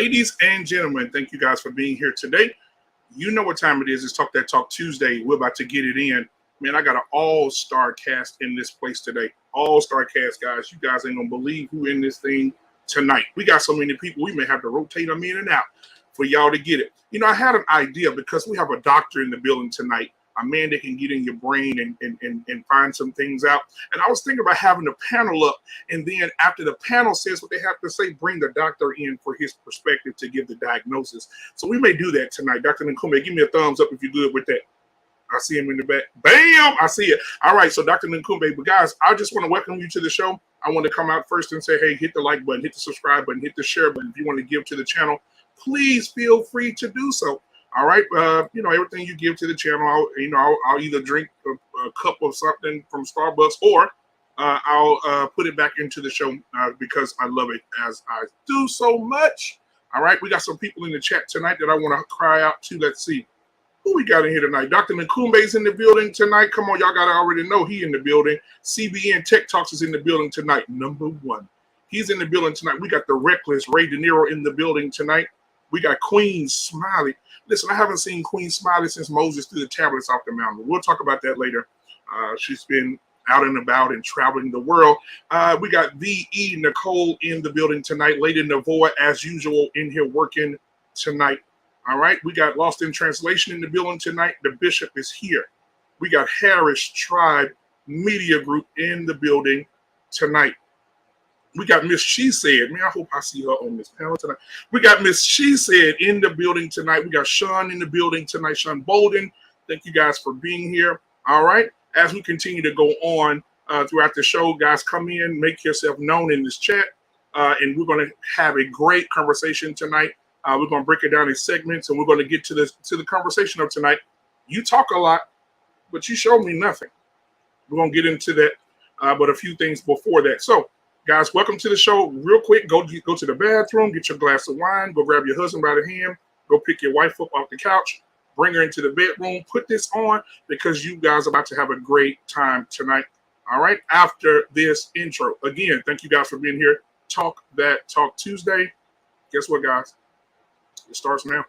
Ladies and gentlemen, thank you guys for being here today. You know what time it is. It's Talk That Talk Tuesday. We're about to get it in. Man, I got an all-star cast in this place today. All-star cast, guys. You guys ain't going to believe who in this thing tonight. We got so many people, we may have to rotate them in and out for y'all to get it. You know, I had an idea because we have a doctor in the building tonight, a man that can get in your brain and find some things out. And I was thinking about having the panel up, and then after the panel says what they have to say, bring the doctor in for his perspective to give the diagnosis. So we may do that tonight. Dr. Nkume, give me a thumbs up if you're good with that. I see him in the back. Bam! I see it. All right, so Dr. Nkume, but guys, I just want to welcome you to the show. I want to come out first and say, hey, hit the like button, hit the subscribe button, hit the share button. If you want to give to the channel, please feel free to do so. All right, you know, everything you give to the channel, I'll either drink a cup of something from Starbucks or I'll put it back into the show because I love it as I do so much. All right, we got some people in the chat tonight that I want to cry out to. Let's see who we got in here tonight. Dr. Nkume's in the building tonight. Come on, y'all got to already know he in the building. CBN Tech Talks is in the building tonight. Number one, he's in the building tonight. We got the reckless Ray De Niro in the building tonight. We got Queen Smiley. Listen, I haven't seen Queen Smiley since Moses threw the tablets off the mountain. We'll talk about that later. She's been out and about and traveling the world. We got the E. Nicole in the building tonight. Lady Navoa, as usual, in here working tonight. All right, we got Lost in Translation in the building tonight. The Bishop is here. We got Harris Tribe Media Group in the building tonight. We got Miss She Said. Man, I hope I see her on this panel tonight. We got Miss She Said in the building tonight. We got Sean in the building tonight. Sean Bolden. Thank you guys for being here. All right. As we continue to go on throughout the show, guys, come in, make yourself known in this chat. And we're going to have a great conversation tonight. We're going to break it down in segments, and we're going to get to the conversation of tonight. You talk a lot, but you show me nothing. We're going to get into that, but a few things before that. So, guys, welcome to the show. Real quick, go to the bathroom, get your glass of wine, go grab your husband by the hand, go pick your wife up off the couch, bring her into the bedroom, put this on because you guys are about to have a great time tonight. All right, after this intro. Again, thank you guys for being here. Talk That Talk Tuesday. Guess what, guys? It starts now.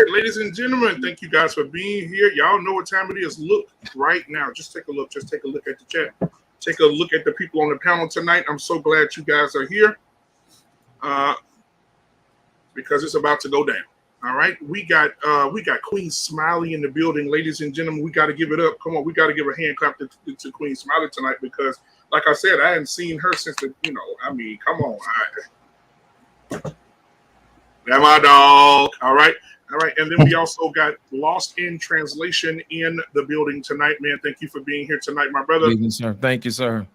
Ladies and gentlemen, thank you guys for being here. Y'all know what time it is. Look right now. Just take a look. Just take a look at the chat. Take a look at the people on the panel tonight. I'm so glad you guys are here because it's about to go down. All right. We got Queen Smiley in the building. Ladies and gentlemen, we got to give it up. Come on. We got to give a hand clap to Queen Smiley tonight because, like I said, I hadn't seen her since the, I mean, come on. That my dog. All right. All right. And then we also got Lost in Translation in the building tonight, man. Thank you for being here tonight, my brother. Thank you, sir. Thank you, sir.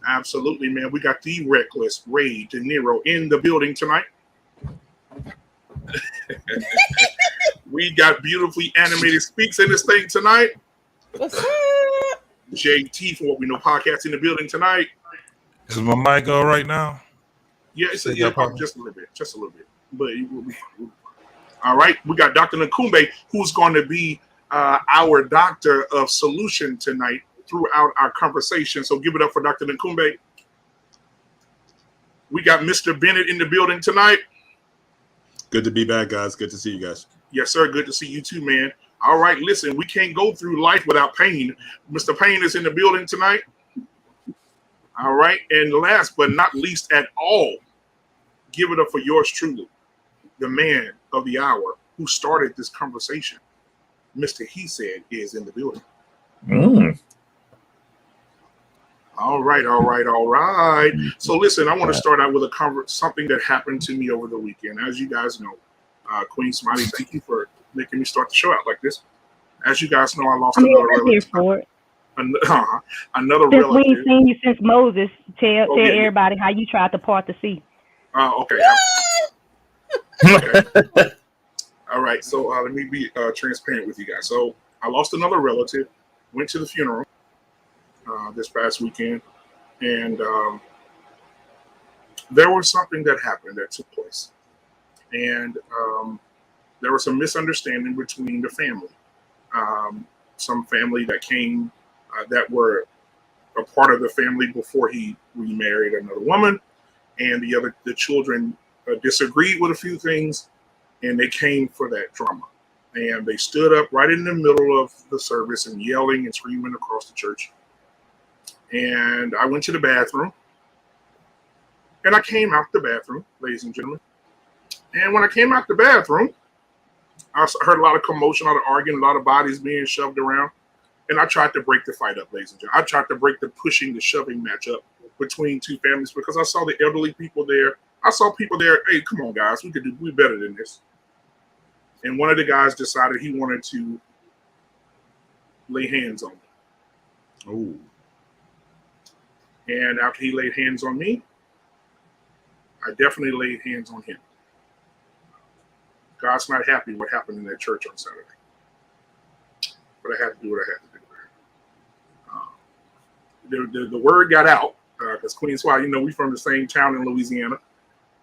Absolutely, man. We got the reckless Ray De Niro in the building tonight. We got beautifully animated speaks in this thing tonight. What's up? JT from What We Know Podcast in the building tonight. Is my mic all right now? Yeah, it's just a little bit. But it will be fine. All right, we got Dr. Nakumbe, who's going to be our doctor of solution tonight throughout our conversation. So give it up for Dr. Nakumbe. We got Mr. Bennett in the building tonight. Good to be back, guys. Good to see you guys. Yes, sir. Good to see you too, man. All right, listen, we can't go through life without Payne. Mr. Payne is in the building tonight. All right, and last but not least at all, give it up for yours truly, the man of the hour who started this conversation. Mr. He Said is in the building. All right. So listen, I want to start out with something that happened to me over the weekend. As you guys know, Queen Smiley, thank you for making me start the show out like this. As you guys know, I lost another relative. Another relative. We ain't seen you since Moses. Tell everybody how you tried to part the sea. Okay. All right. So let me be transparent with you guys. So I lost another relative. Went to the funeral this past weekend, and there was something that happened that took place, and there was some misunderstanding between the family. Some family that came that were a part of the family before he remarried another woman, and the children disagreed with a few things, and they came for that drama. And they stood up right in the middle of the service and yelling and screaming across the church. And I went to the bathroom, and I came out the bathroom, ladies and gentlemen. And when I came out the bathroom, I heard a lot of commotion, a lot of arguing, a lot of bodies being shoved around. And I tried to break the fight up, ladies and gentlemen. I tried to break the pushing, the shoving match up between two families because I saw the elderly people there. I saw people there. Hey, come on, guys, we could do way better than this. And one of the guys decided he wanted to lay hands on me. Oh. And after he laid hands on me, I definitely laid hands on him. God's not happy what happened in that church on Saturday. But I had to do what I had to do. The word got out, because Queen Swat, we from the same town in Louisiana,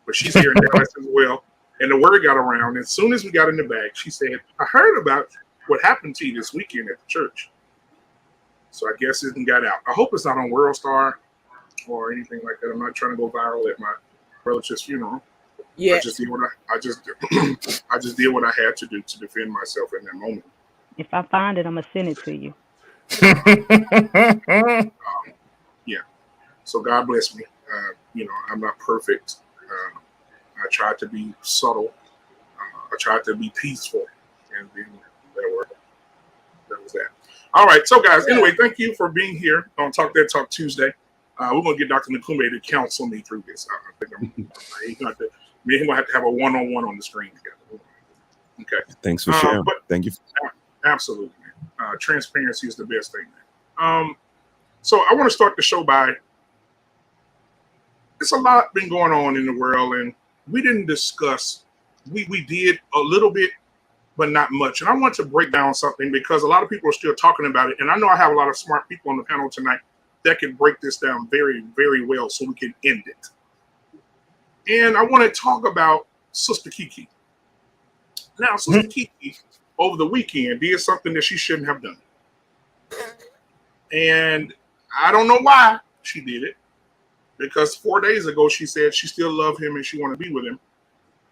but she's here in Dallas as well. And the word got around. As soon as we got in the back, she said, I heard about what happened to you this weekend at the church. So I guess it got out. I hope it's not on World Star or anything like that. I'm not trying to go viral at my relative's funeral. Yeah. I just did what I had to do to defend myself in that moment. If I find it, I'm gonna send it to you. Yeah. So God bless me. I'm not perfect. I tried to be subtle. I tried to be peaceful, and then that was that. All right, so guys. Anyway, thank you for being here on Talk That Talk Tuesday. We're gonna get Dr. Nakumbe to counsel me through this. I think me and him gonna have to have a one-on-one on the screen together. Okay. Thanks for sharing. Thank you. Absolutely, man. Transparency is the best thing, man. So I want to start the show by. It's a lot been going on in the world, and we didn't discuss. We did a little bit, but not much. And I want to break down something because a lot of people are still talking about it, and I know I have a lot of smart people on the panel tonight that can break this down very, very well, so we can end it. And I want to talk about Sister Kiki. Now, Sister Kiki, over the weekend, did something that she shouldn't have done. And I don't know why she did it. Because 4 days ago, she said she still loved him and she wanted to be with him.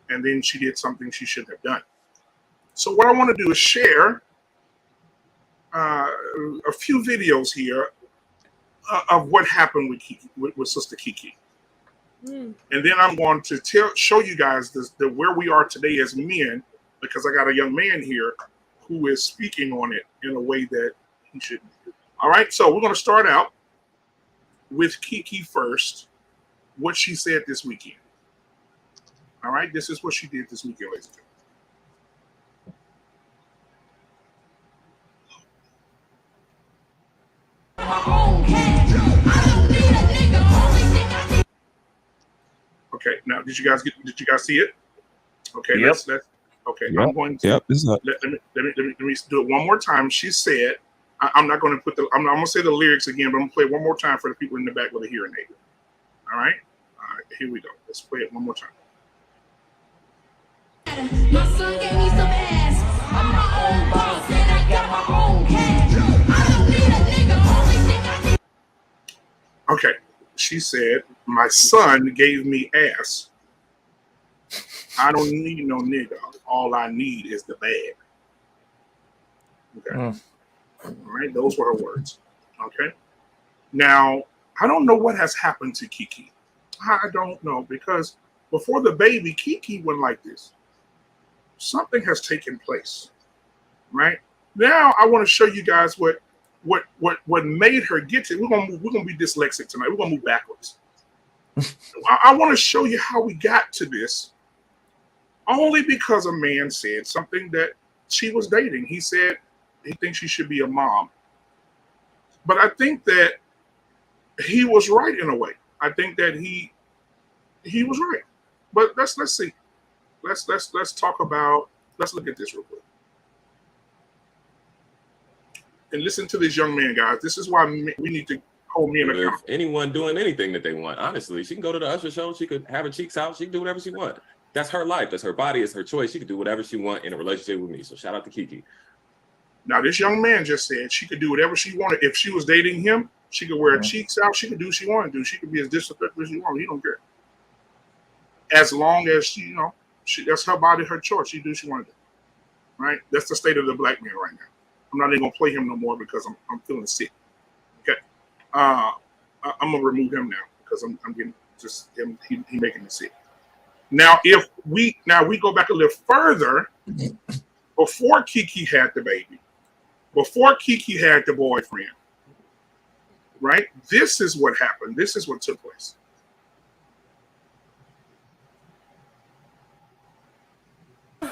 And then she did something she shouldn't have done. So what I want to do is share a few videos here of what happened with Kiki, with Sister Kiki. And then I'm going to show you guys where we are today as men, because I got a young man here who is speaking on it in a way that he shouldn't. All right, so we're going to start out with Kiki first, what she said this weekend. All right, this is what she did this weekend, ladies and gentlemen. Okay, now did you guys see it? Okay, Yep. let's okay. Yep. I'm going to Yep. This is up. let me do it one more time. She said, I'm not going to put I'm going to say the lyrics again, but I'm going to play it one more time for the people in the back with a hearing aid. All right, here we go. Let's play it one more time. My son gave me some ass. I'm my own boss and I got my own cash. I don't need a nigga. Only thing I need. Okay, she said, my son gave me ass. I don't need no nigga. All I need is the bag. Okay. All right, those were her words. Okay. Now, I don't know what has happened to Kiki. I don't know, because before the baby, Kiki went like this. Something has taken place. Right? Now I want to show you guys what made her get to. We're gonna be dyslexic tonight. We're gonna move backwards. I want to show you how we got to this. Only because a man said something that she was dating. He said he thinks she should be a mom. But I think that he was right in a way. I think that he was right. But let's see. Let's talk about. Let's look at this real quick. And listen to this young man, guys. This is why we need to hold men accountable. If anyone doing anything that they want, honestly, she can go to the Usher show. She could have her cheeks out. She can do whatever she wants. That's her life. That's her body. It's her choice. She can do whatever she wants in a relationship with me. So shout out to Kiki. Now, this young man just said she could do whatever she wanted. If she was dating him, she could wear her cheeks out. She could do what she wanted to do. She could be as disrespectful as she wanted. He don't care. As long as she, that's her body, her choice. She do what she wanted to do. Right? That's the state of the black man right now. I'm not even gonna play him no more because I'm feeling sick. Okay, I'm gonna remove him now because I'm getting just him. He making me sick. Now, if we go back a little further, before Kiki had the baby, before Kiki had the boyfriend, right? This is what happened. This is what took place.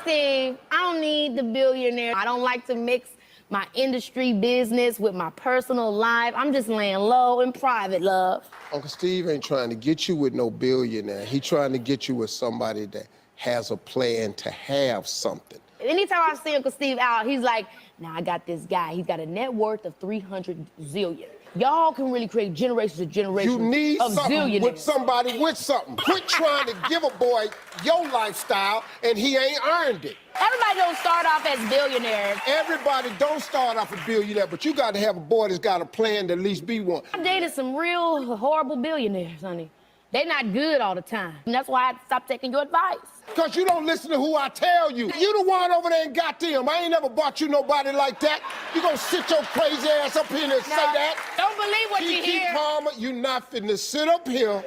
Steve, I don't need the billionaire. I don't like to mix my industry business with my personal life. I'm just laying low in private, love. Uncle Steve ain't trying to get you with no billionaire. He trying to get you with somebody that has a plan to have something. Anytime I see Uncle Steve out, he's like, now I got this guy. He's got a net worth of 300 zillion. Y'all can really create generations of generations You need of something zillionaires. with somebody with something. Quit trying to give a boy your lifestyle and he ain't earned it. Everybody don't start off as billionaires. Everybody don't start off a billionaire, but you got to have a boy that's got a plan to at least be one. I've dated some real horrible billionaires, honey. They not good all the time. And that's why I stopped taking your advice. Because you don't listen to who I tell you. You the one over there and got them. I ain't never bought you nobody like that. You gonna sit your crazy ass up here and say that? Don't believe what you Kiki hear. Palmer, you not finna sit up here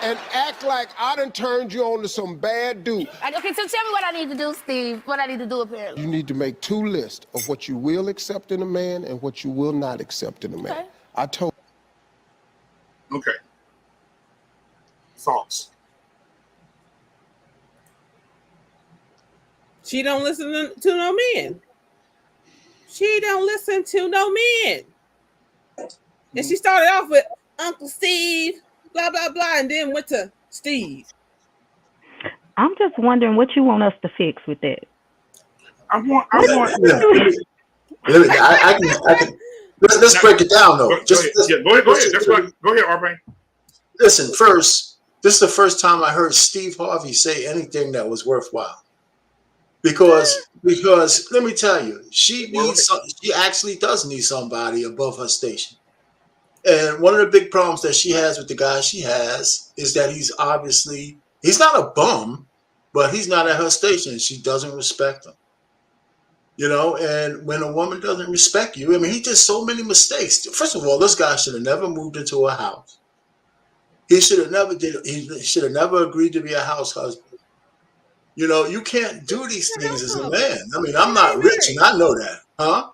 and act like I done turned you on to some bad dude. Okay, so tell me what I need to do, Steve. What I need to do, apparently. You need to make 2 lists of what you will accept in a man and what you will not accept in a man. Okay. I told. Okay. Thoughts. She don't listen to no men. She don't listen to no men. And she started off with Uncle Steve, blah, blah, blah, and then went to Steve. I'm just wondering what you want us to fix with that. I want. I can. Let's break it down though. Go ahead. That's right. Go ahead, Arvin. Listen, first, this is the first time I heard Steve Harvey say anything that was worthwhile. Because let me tell you, she actually does need somebody above her station. And one of the big problems that she has with the guy she has is that he's not a bum, but he's not at her station. She doesn't respect him. And when a woman doesn't respect you, I mean, he did so many mistakes. First of all, this guy should have never moved into a house. He should have never agreed to be a house husband. You can't do these things as a man. I mean, I'm not rich and I know that. Huh?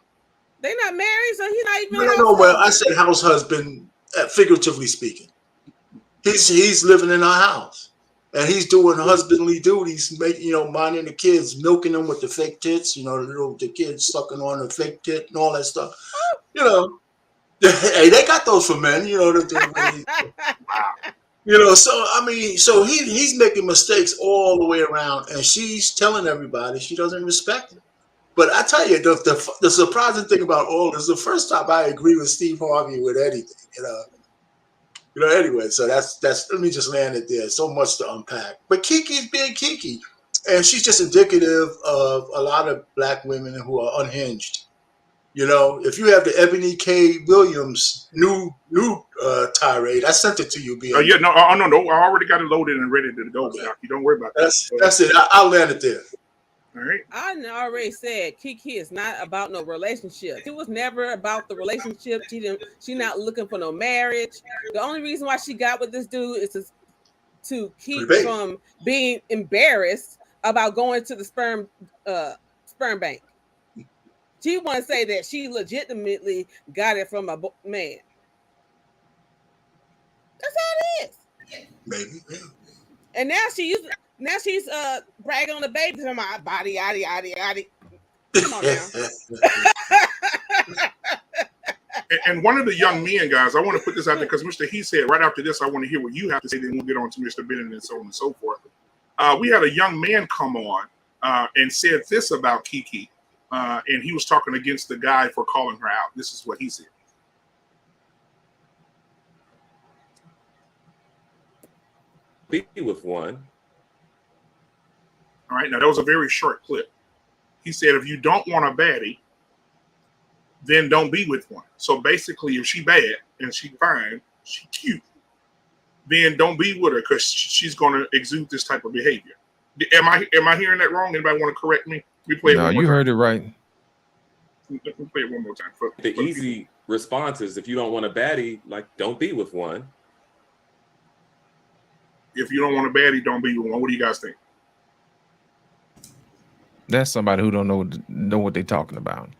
They not married, so he's not even. No. Well, I said house husband, figuratively speaking. He's living in our house, and he's doing husbandly duties, minding the kids, milking them with the fake tits. The kids sucking on the fake tit and all that stuff. Hey, they got those for men. You know, so I mean, so he's making mistakes all the way around, and she's telling everybody she doesn't respect him. But I tell you, the surprising thing about all this, the first time I agree with Steve Harvey with anything, you know. Anyway, so that's. Let me just land it there. So much to unpack. But Kiki's being Kiki, and she's just indicative of a lot of black women who are unhinged. You know, if you have the Ebony K. Williams new tirade, I sent it to you. No. I already got it loaded and ready to go. Okay. You don't worry about that. That's it. I'll land it there. All right. I already said Kiki is not about no relationship. It was never about the relationship. She not looking for no marriage. The only reason why she got with this dude is to keep from being embarrassed about going to the sperm bank. She want to say that she legitimately got it from a man. That's all it is. Maybe. Yeah. And now she's bragging on the baby from my body, yaddy. Come on now. And one of the young men, guys, I want to put this out there because Mr. He said right after this, I want to hear what you have to say. Then we'll get on to Mr. Bennett and so on and so forth. We had a young man come on and said this about Kiki. And he was talking against the guy for calling her out. This is what he said. Be with one. All right. Now, that was a very short clip. He said, if you don't want a baddie, then don't be with one. So basically, if she bad and she fine, she cute, then don't be with her because she's going to exude this type of behavior. Am I hearing that wrong? Anybody want to correct me? No, you heard it right. Let me play it one more time. The easy response is if you don't want a baddie, like don't be with one. If you don't want a baddie, don't be with one. What do you guys think? That's somebody who don't know what they're talking about.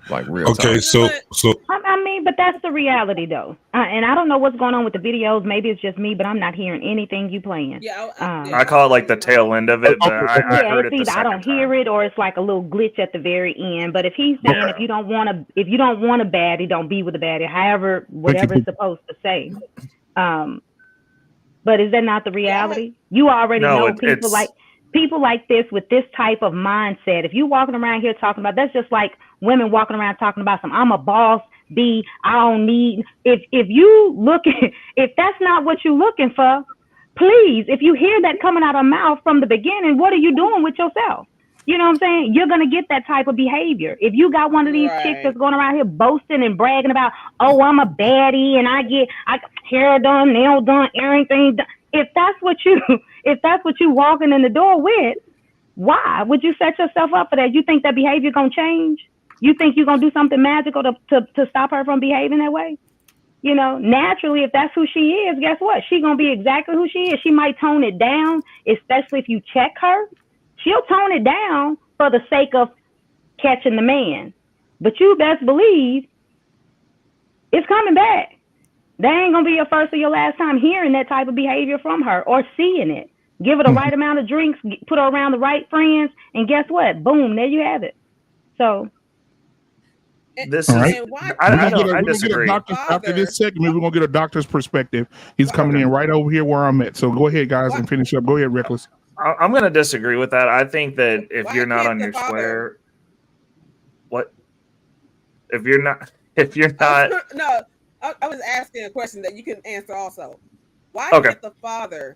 Like real. Okay, talk. so I mean, but that's the reality though. And I don't know what's going on with the videos. Maybe it's just me, but I'm not hearing anything you playing. Yeah, I call it like the tail end of it. But I heard it it's either I don't hear it or it's like a little glitch at the very end. But if he's saying if you don't want a baddie, don't be with a baddie. However, whatever it's supposed to say. But is that not the reality? You already know people like this with this type of mindset. If you walking around here talking about, that's just like women walking around talking about I'm a boss, B, I don't need. If that's not what you're looking for, please, if you hear that coming out of mouth from the beginning, what are you doing with yourself? You know what I'm saying? You're going to get that type of behavior. If you got one of these chicks that's going around here boasting and bragging about, oh, I'm a baddie and I hair done, nail done, everything done. If that's what you walking in the door with, why would you set yourself up for that? You think that behavior going to change? You think you're going to do something magical to stop her from behaving that way? You know, naturally, if that's who she is, guess what? She's going to be exactly who she is. She might tone it down, especially if you check her. She'll tone it down for the sake of catching the man. But you best believe it's coming back. That ain't going to be your first or your last time hearing that type of behavior from her or seeing it. Give her the right amount of drinks, put her around the right friends, and guess what? Boom, there you have it. So. This is. I disagree. After this segment, we're going to get a doctor's perspective. He's coming in right over here where I'm at. So go ahead, guys, and finish up. Go ahead, Reckless. I'm going to disagree with that. I think that if you're not on your square, what? If you're not. No, I was asking a question that you can answer also. Why can't the father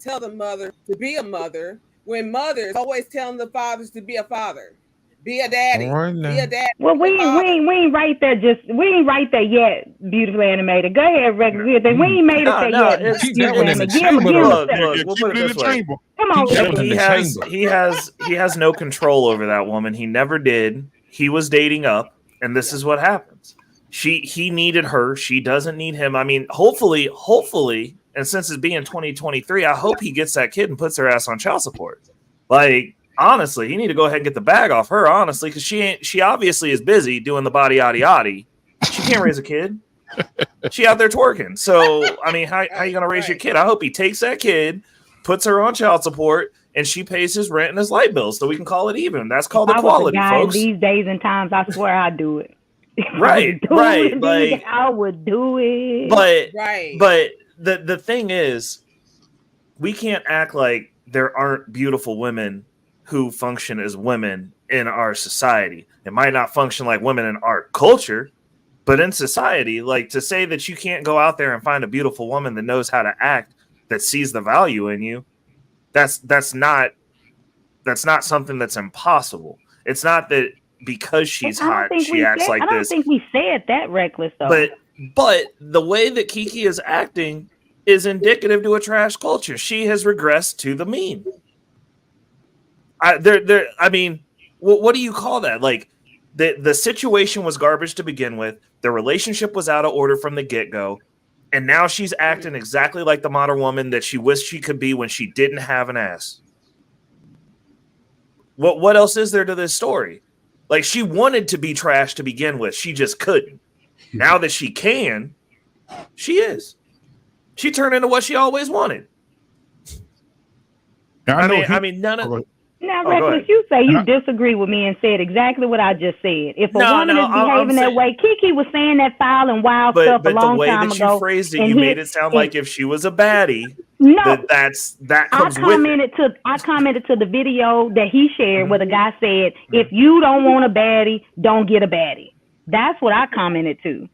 tell the mother to be a mother when mothers always telling the fathers to be a father? Be a daddy. Be a daddy. Well, we ain't right there. We ain't right there yet. Beautifully animated. Go ahead, Rex. We ain't made it there yet. Keep that one in the chamber. Look, we'll put it this way. Come on. He has no control over that woman. He never did. He was dating up, and this is what happens. He needed her. She doesn't need him. I mean, hopefully, and since it's being 2023, I hope he gets that kid and puts her ass on child support. Like. Honestly, he need to go ahead and get the bag off her, honestly, because she obviously is busy doing the body yaddy. She can't raise a kid. She out there twerking. So, I mean, how you going to raise your kid? I hope he takes that kid, puts her on child support, and she pays his rent and his light bills so we can call it even. That's called equality, folks. These days and times, I swear I'd do it. Right. Like, I would do it. But the thing is, we can't act like there aren't beautiful women who function as women in our society. It might not function like women in our culture, but in society, like to say that you can't go out there and find a beautiful woman that knows how to act, that sees the value in you, that's not something that's impossible. It's not that because she's hot, she acts like this. I don't think we said that reckless though. But the way that Kiki is acting is indicative to a trash culture. She has regressed to the mean. I mean, what do you call that? Like the situation was garbage to begin with. The relationship was out of order from the get-go. And now she's acting exactly like the modern woman that she wished she could be when she didn't have an ass. What else is there to this story? Like, she wanted to be trash to begin with. She just couldn't. Now that she can, she is. She turned into what she always wanted. I mean, none of... Now, Reckless, you say you disagree with me and said exactly what I just said. If a woman is behaving that way, Kiki was saying that foul and wild stuff a long time ago. But the way that you phrased it, you made it sound like if she was a baddie, that comes with it. I commented to the video that he shared where the guy said, if you don't want a baddie, don't get a baddie. That's what I commented to.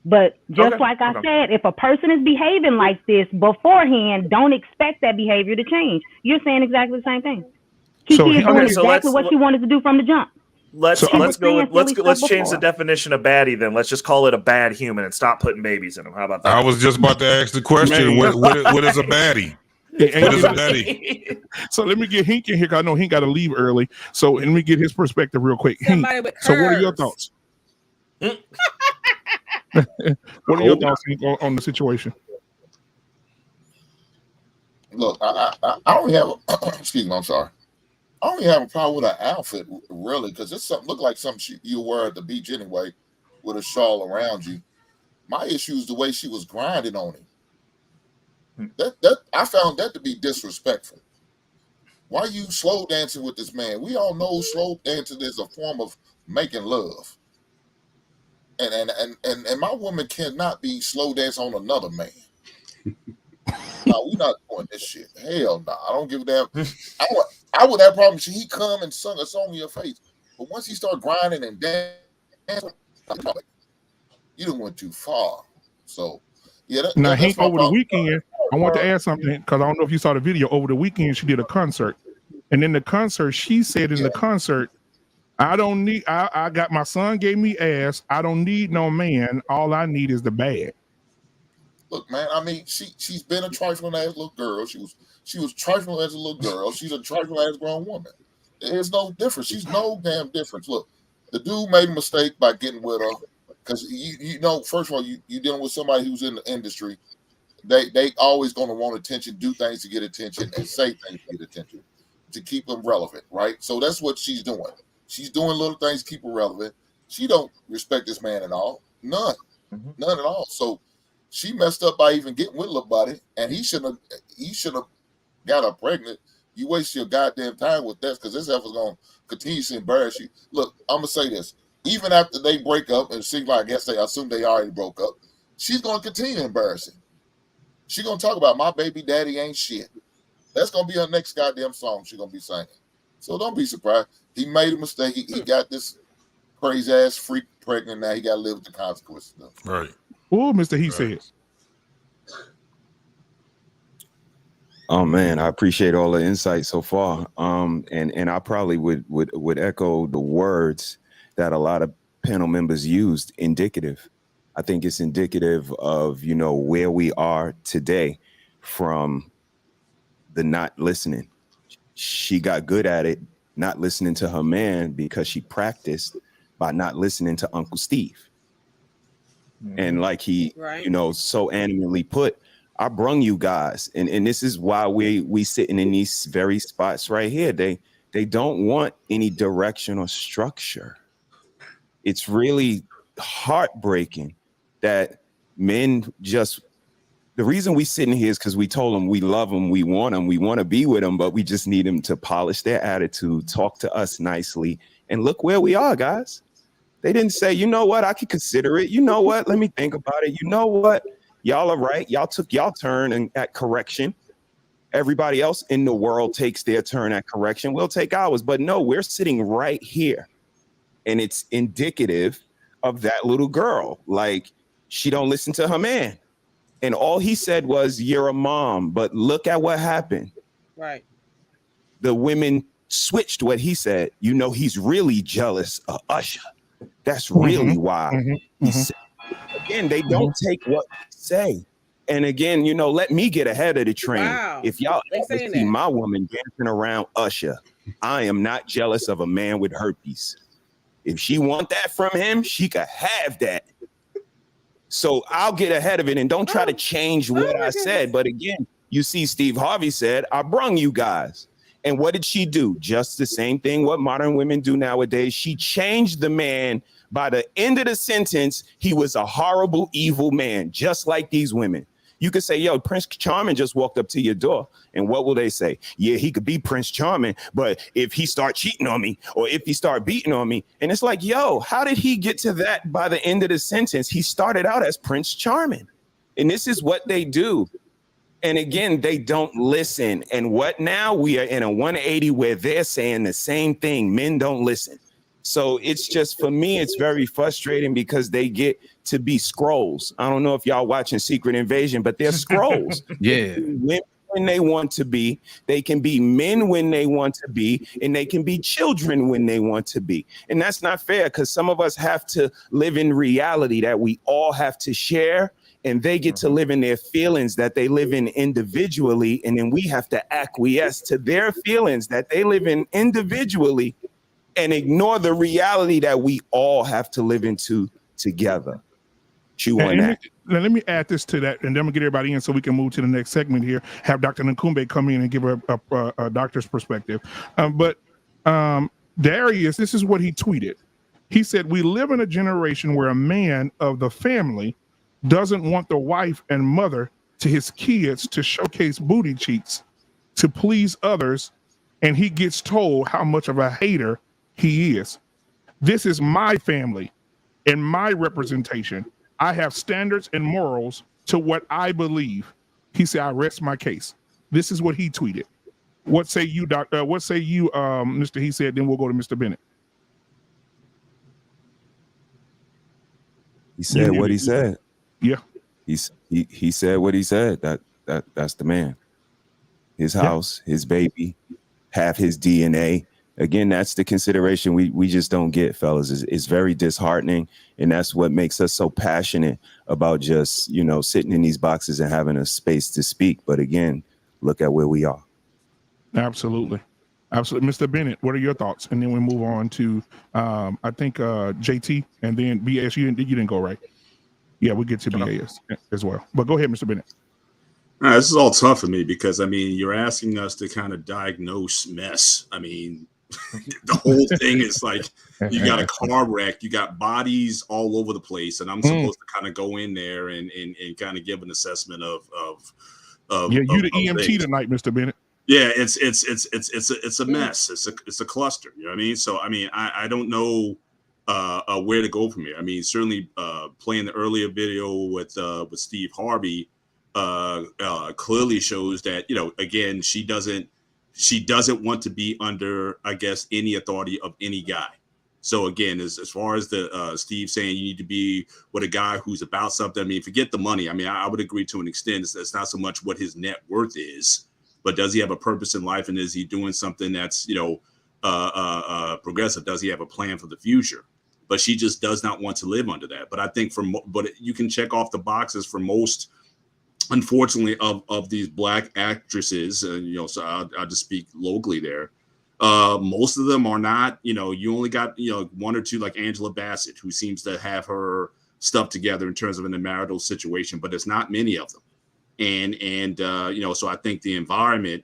But just like I said, if a person is behaving like this beforehand, don't expect that behavior to change. You're saying exactly the same thing. Kiki is doing exactly what she wanted to do from the jump. Let's change the definition of baddie then. Let's just call it a bad human and stop putting babies in them. How about that? I was just about to ask the question, what is a baddie? What is a baddie? So let me get Hink in here, because I know Hink got to leave early. So let me get his perspective real quick. Hink, so what are your thoughts? What are your thoughts on the situation? Look, I only have excuse me, I'm sorry. I only have a problem with her outfit, really, because it's something look like something you wear at the beach anyway, with a shawl around you. My issue is the way she was grinding on him. That I found that to be disrespectful. Why are you slow dancing with this man? We all know slow dancing is a form of making love. And my woman cannot be slow dance on another man. No, we're not doing this shit. Hell no. I don't give a damn. I would have problems if he come and sung a song in your face. But once he start grinding and dancing, you done went too far. So, yeah. Now, Hank, over the weekend, I want to add something, because I don't know if you saw the video. Over the weekend, she did a concert. And in the concert, she said in the concert, I got my son gave me ass. I don't need no man. All I need is the bag. Look, man, I mean, she's been a trifling ass little girl. She was trifling as a little girl. She's a trifling ass grown woman. There's no difference. She's no damn difference. Look, the dude made a mistake by getting with her, because you know, first of all, you dealing with somebody who's in the industry. They always gonna want attention, do things to get attention, and say things to get attention, to keep them relevant, right? So that's what she's doing. She's doing little things to keep her relevant. She don't respect this man at all. None at all. So she messed up by even getting with little buddy, and he shouldn't have got her pregnant. You waste your goddamn time with that, because this heifer's gonna continue to embarrass you. Look, I'm gonna say this: even after they break up, and it seems like I assume they already broke up, she's gonna continue to embarrass him. She's gonna talk about my baby daddy ain't shit. That's gonna be her next goddamn song she's gonna be singing. So don't be surprised. He made a mistake. He got this crazy ass freak pregnant. Now he got to live with the consequences. Right. Oh, Mr. He says. Oh man, I appreciate all the insight so far. And I probably would echo the words that a lot of panel members used. Indicative. I think it's indicative of, you know, where we are today from the not listening. She got good at it, not listening to her man, because she practiced by not listening to Uncle Steve. And like he, you know, so animately put, I brung you guys, and this is why we sitting in these very spots right here. They don't want any direction or structure. It's really heartbreaking that men just, the reason we sitting here is because we told them we love them, we want to be with them, but we just need them to polish their attitude, talk to us nicely, and look where we are, guys. They didn't say, you know what, I could consider it. You know what, let me think about it. You know what, y'all are right. Y'all took y'all turn and at correction. Everybody else in the world takes their turn at correction. We'll take ours. But no, we're sitting right here. And it's indicative of that little girl. Like, she don't listen to her man. And all he said was, you're a mom. But look at what happened. Right. The women switched what he said. You know, he's really jealous of Usher. That's really why. He said, again, they don't take what we say. And again, you know, let me get ahead of the train. Wow. If y'all ever see my woman dancing around Usher, I am not jealous of a man with herpes. If she want that from him, she could have that. So I'll get ahead of it and don't try to change what I said. But again, you see, Steve Harvey said, I brung you guys. And what did she do? Just the same thing what modern women do nowadays. She changed the man. By the end of the sentence, he was a horrible, evil man, just like these women. You could say, yo, Prince Charming just walked up to your door. And what will they say? Yeah, he could be Prince Charming, but if he start cheating on me or if he start beating on me, and it's like, yo, how did he get to that by the end of the sentence? He started out as Prince Charming. And this is what they do. And again, they don't listen. And what now? We are in a 180 where they're saying the same thing. Men don't listen. So it's just, for me, it's very frustrating because they get to be scrolls. I don't know if y'all watching Secret Invasion, but they're scrolls. Yeah. Women when they want to be, they can be men when they want to be, and they can be children when they want to be. And that's not fair because some of us have to live in reality that we all have to share, and they get to live in their feelings that they live in individually, and then we have to acquiesce to their feelings that they live in individually and ignore the reality that we all have to live into together. Chew on that. Let me add this to that, and then we'll get everybody in so we can move to the next segment here. Have Dr. Nkumbe come in and give a doctor's perspective. Darius, this is what he tweeted. He said, we live in a generation where a man of the family doesn't want the wife and mother to his kids to showcase booty cheeks to please others, and he gets told how much of a hater he is. This is my family and my representation. I have standards and morals to what I believe. He said, I rest my case. This is what he tweeted. What say you, Doctor? What say you, Mr. He said, then we'll go to Mr. Bennett. He said what he said. Yeah. He said what he said. That's the man. His house, his baby, have his DNA. Again, that's the consideration we just don't get, fellas. It's very disheartening, and that's what makes us so passionate about just, you know, sitting in these boxes and having a space to speak. But again, look at where we are. Absolutely. Mr. Bennett, what are your thoughts? And then we move on to, I think, JT, and then BS. You didn't go, right? Yeah, we get to BAS as well. But go ahead, Mr. Bennett. This is all tough for me because, I mean, you're asking us to kind of diagnose mess. I mean, the whole thing is like you got a car wreck, you got bodies all over the place, and I'm supposed to kind of go in there and kind of give an assessment of you the EMT things tonight, Mr. Bennett. Yeah, it's a mess. It's a cluster. You know what I mean? So I mean, I don't know where to go from here. I mean, certainly playing the earlier video with Steve Harvey clearly shows that, you know, again, she doesn't want to be under, I guess, any authority of any guy. So again, as far as the Steve saying you need to be with a guy who's about something, I mean, forget the money. I mean, I would agree to an extent. It's not so much what his net worth is, but does he have a purpose in life, and is he doing something that's, you know, progressive? Does he have a plan for the future? But she just does not want to live under that. But I think but you can check off the boxes for most, unfortunately, of these Black actresses, you know, so I'll just speak locally there. Most of them are not, you know, you only got, you know, one or two, like Angela Bassett, who seems to have her stuff together in terms of in a marital situation, but it's not many of them. And you know, so I think the environment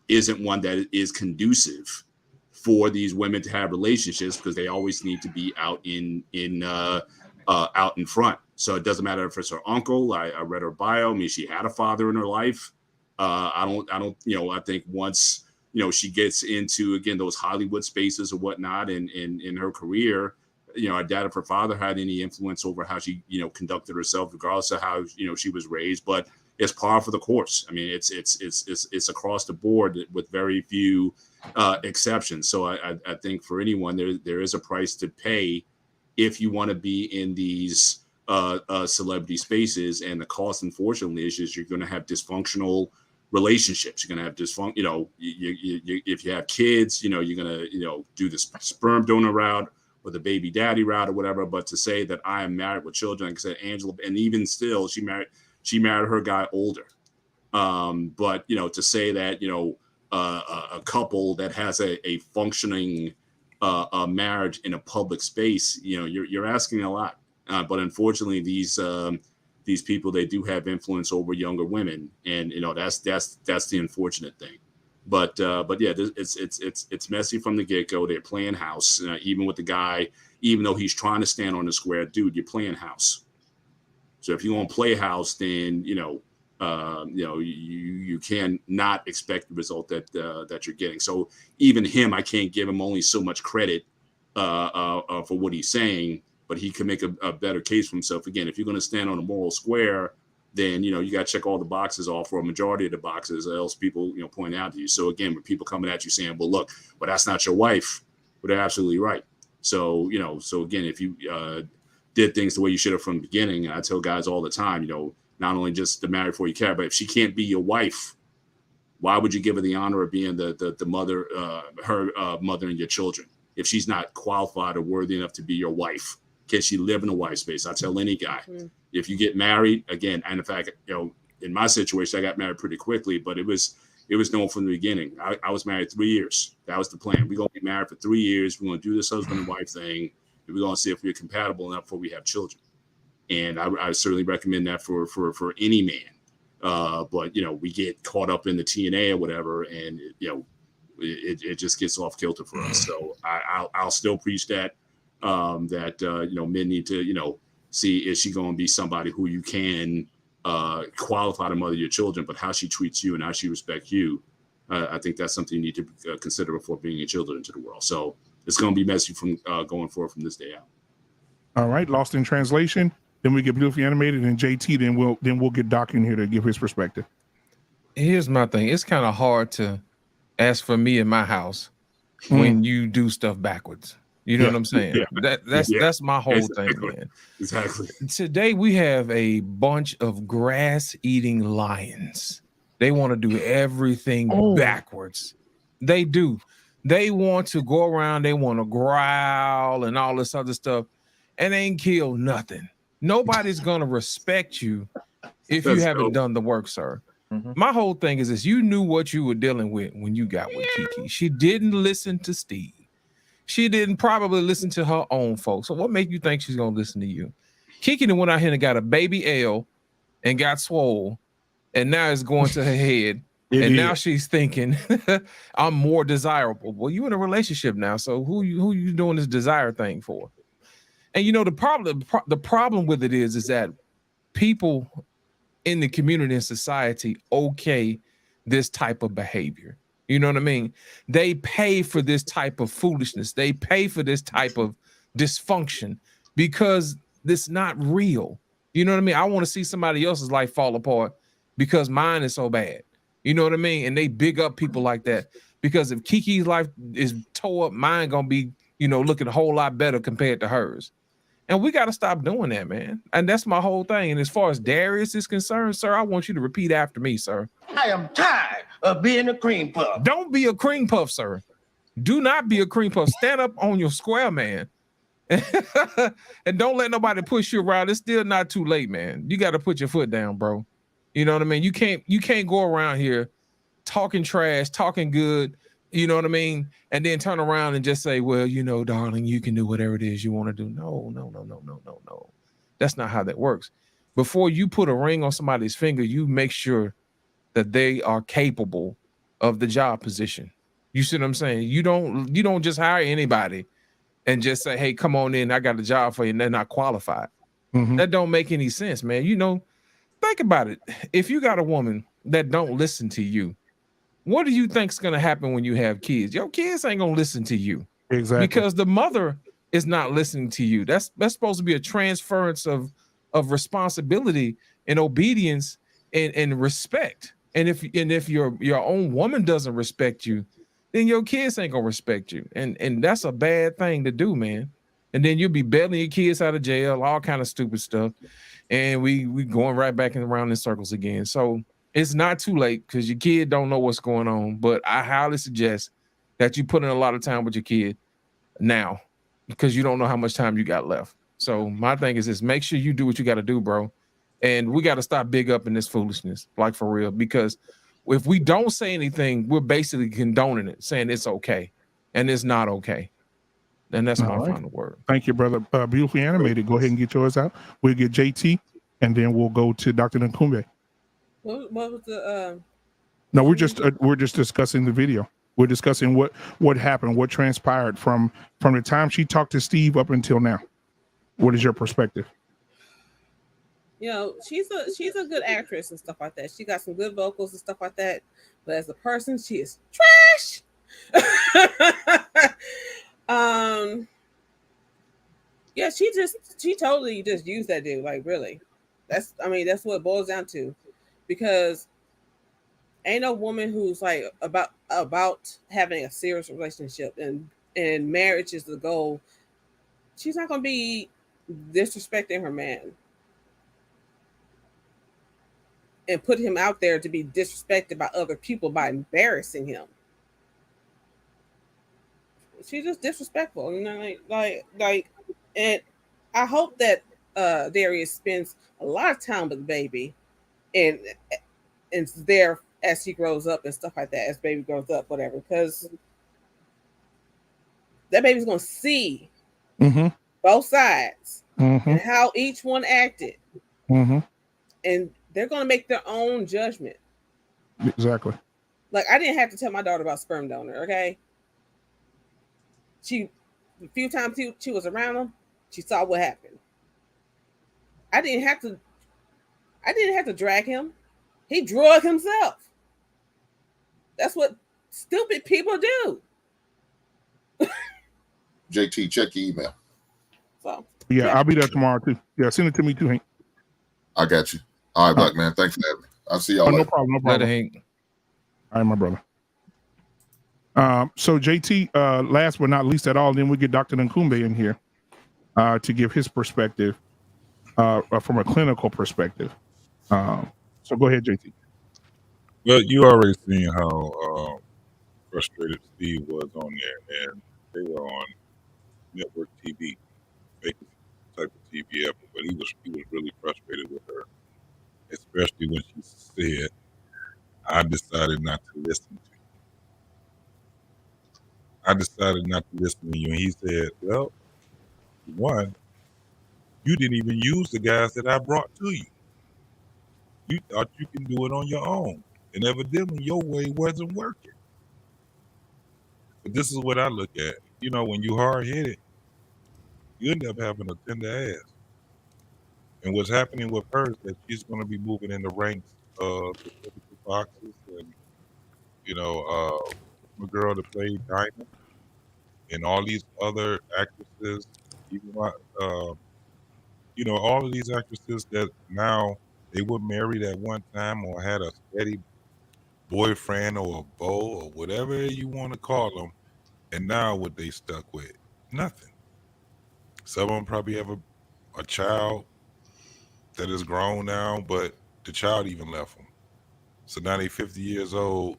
isn't one that is conducive for these women to have relationships, because they always need to be out out in front. So it doesn't matter if it's her uncle. I read her bio. I mean, she had a father in her life. I don't, you know, I think once, you know, she gets into, again, those Hollywood spaces or whatnot in her career, you know, I doubt if her father had any influence over how she, you know, conducted herself, regardless of how, you know, she was raised. But it's par for the course. I mean, it's across the board with very few exceptions. So I think for anyone there is a price to pay if you want to be in these celebrity spaces, and the cost, unfortunately, is just you're going to have dysfunctional relationships. You're going to have you know, if you have kids, you know, you're going to, you know, do the sperm donor route or the baby daddy route or whatever. But to say that I am married with children, like I said, Angela, and even still, she married her guy older. But, you know, to say that, you know, a couple that has a functioning marriage in a public space, you know, you're asking a lot. But unfortunately, these people, they do have influence over younger women, and you know, that's the unfortunate thing. But yeah, it's messy from the get-go. They're playing house, even with the guy, even though he's trying to stand on the square. Dude, you're playing house. So if you want to play house, then you know you can not expect the result that you're getting. So even him, I can't give him only so much credit for what he's saying, but he can make a better case for himself. Again, if you're going to stand on a moral square, then, you know, you got to check all the boxes off, or a majority of the boxes, or else people, you know, point out to you. So again, when people coming at you saying, well, look, but that's not your wife, but they're absolutely right. So, you know, so again, if you did things the way you should have from the beginning, I tell guys all the time, you know, not only just to marry before you care, but if she can't be your wife, why would you give her the honor of being the mother, her mother and your children, if she's not qualified or worthy enough to be your wife? Can she live in a wife space? I tell any guy, if you get married, again, and in fact, you know, in my situation, I got married pretty quickly, but it was known from the beginning. I was married 3 years. That was the plan. We're going to be married for 3 years. We're going to do this husband and wife thing. And we're going to see if we're compatible enough before we have children. And I certainly recommend that for any man. But, you know, we get caught up in the TNA or whatever, and, you know, it just gets off kilter for us. So I'll still preach that. You know, men need to, you know, see, is she going to be somebody who you can qualify to mother your children, but how she treats you and how she respects you, I think that's something you need to consider before bringing your children into the world. So it's going to be messy from going forward from this day out. All right, Lost in Translation. Then we get Beautifully Animated, and JT. Then we'll get Doc in here to give his perspective. Here's my thing. It's kind of hard to ask for me in my house when you do stuff backwards. You know what I'm saying? Yeah. That's my whole thing, man. Exactly. Today we have a bunch of grass-eating lions. They want to do everything backwards. They do. They want to go around, they want to growl and all this other stuff, and they ain't kill nothing. Nobody's gonna respect you if you haven't done the work, sir. My whole thing is this: you knew what you were dealing with when you got with Kiki. She didn't listen to Steve. She didn't probably listen to her own folks. So what make you think she's gonna listen to you? Kiki went out here and got a baby L and got swole, and now it's going to her head. Now she's thinking, I'm more desirable. Well, you in a relationship now, so who you doing this desire thing for? And you know the problem with it is that people in the community and society okay this type of behavior. You know what I mean? They pay for this type of foolishness. They pay for this type of dysfunction because it's not real. You know what I mean? I want to see somebody else's life fall apart because mine is so bad. You know what I mean? And they big up people like that because if Kiki's life is tore up, mine gonna be, you know, looking a whole lot better compared to hers. And we got to stop doing that, man. And that's my whole thing. And as far as Darius is concerned, sir, I want you to repeat after me, sir. I am tired of being a cream puff. Don't be a cream puff, sir. Do not be a cream puff. Stand up on your square, man. And don't let nobody push you around. It's still not too late, man. You got to put your foot down, bro. You know what I mean? You can't go around here talking trash, talking good, you know what I mean? And then turn around and just say, well, you know, darling, you can do whatever it is you want to do. No. That's not how that works. Before you put a ring on somebody's finger, you make sure that they are capable of the job position. You see what I'm saying? You don't just hire anybody and just say, hey, come on in, I got a job for you, and they're not qualified. That don't make any sense, man. You know, think about it. If you got a woman that don't listen to you, what do you think's gonna happen when you have kids? Your kids ain't gonna listen to you. Exactly. Because the mother is not listening to you. That's supposed to be a transference of responsibility and obedience and respect. And if your own woman doesn't respect you, then your kids ain't gonna respect you. And that's a bad thing to do, man. And then you'll be bailing your kids out of jail, all kind of stupid stuff. And we going right back around in circles again. So it's not too late because your kid don't know what's going on. But I highly suggest that you put in a lot of time with your kid now because you don't know how much time you got left. So my thing is this: make sure you do what you got to do, bro. And we got to stop big up in this foolishness, like for real, because if we don't say anything, we're basically condoning it, saying it's okay, and it's not okay. And that's my final word. Thank you, brother. Beautifully animated. Go ahead and get yours out. We'll get JT, and then we'll go to Dr. Nkumbe. What was the? No, we're just discussing the video. We're discussing what happened, what transpired from the time she talked to Steve up until now. What is your perspective? You know, she's a good actress and stuff like that. She got some good vocals and stuff like that. But as a person, she is trash. Yeah, she totally just used that dude. Like, really, that's what it boils down to, because ain't no woman who's like about having a serious relationship and marriage is the goal. She's not gonna be disrespecting her man and put him out there to be disrespected by other people by embarrassing him. She's just disrespectful, you know, like, and I hope that Darius spends a lot of time with the baby and there as he grows up and stuff like that, as baby grows up, whatever, because that baby's gonna see both sides and how each one acted, and they're gonna make their own judgment. Exactly. Like, I didn't have to tell my daughter about sperm donor. Okay, a few times she was around him, she saw what happened. I didn't have to drag him. He drug himself. That's what stupid people do. JT, check your email. So yeah, I'll be there tomorrow too. Yeah, send it to me too, Hank. I got you. All right, Black man. Thanks for having me. I'll see y'all later. No problem. Later, Hank. All right, my brother. So JT, last but not least at all, then we get Dr. Nkumbe in here to give his perspective from a clinical perspective. So go ahead, JT. Well, you already seen how frustrated Steve was on there, and they were on network TV, fake type of TV ever, but he was really frustrated with her, especially when she said, "I decided not to listen to you. I decided not to listen to you," and he said, "Well, one, you didn't even use the guys that I brought to you. You thought you can do it on your own. And evidently your way wasn't working." But this is what I look at. You know, when you hard-headed, you end up having a tender ass. And what's happening with her is that she's going to be moving in the ranks of the typical boxers and, you know, the girl that played Diamond and all these other actresses, even you know, all of these actresses that now they were married at one time or had a steady boyfriend or a beau or whatever you want to call them, and now what they stuck with? Nothing. Some of them probably have a child that is grown now, but the child even left them. So now they 50 years old,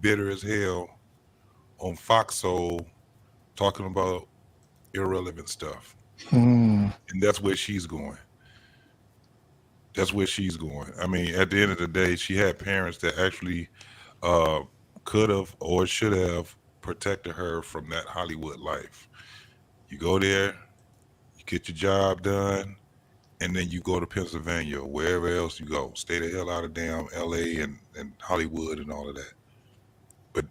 bitter as hell, on Foxhole, talking about irrelevant stuff. And that's where she's going. That's where she's going. I mean, at the end of the day, she had parents that actually could have or should have protected her from that Hollywood life. You go there, you get your job done, and then you go to Pennsylvania or wherever else you go. Stay the hell out of damn LA and Hollywood and all of that. But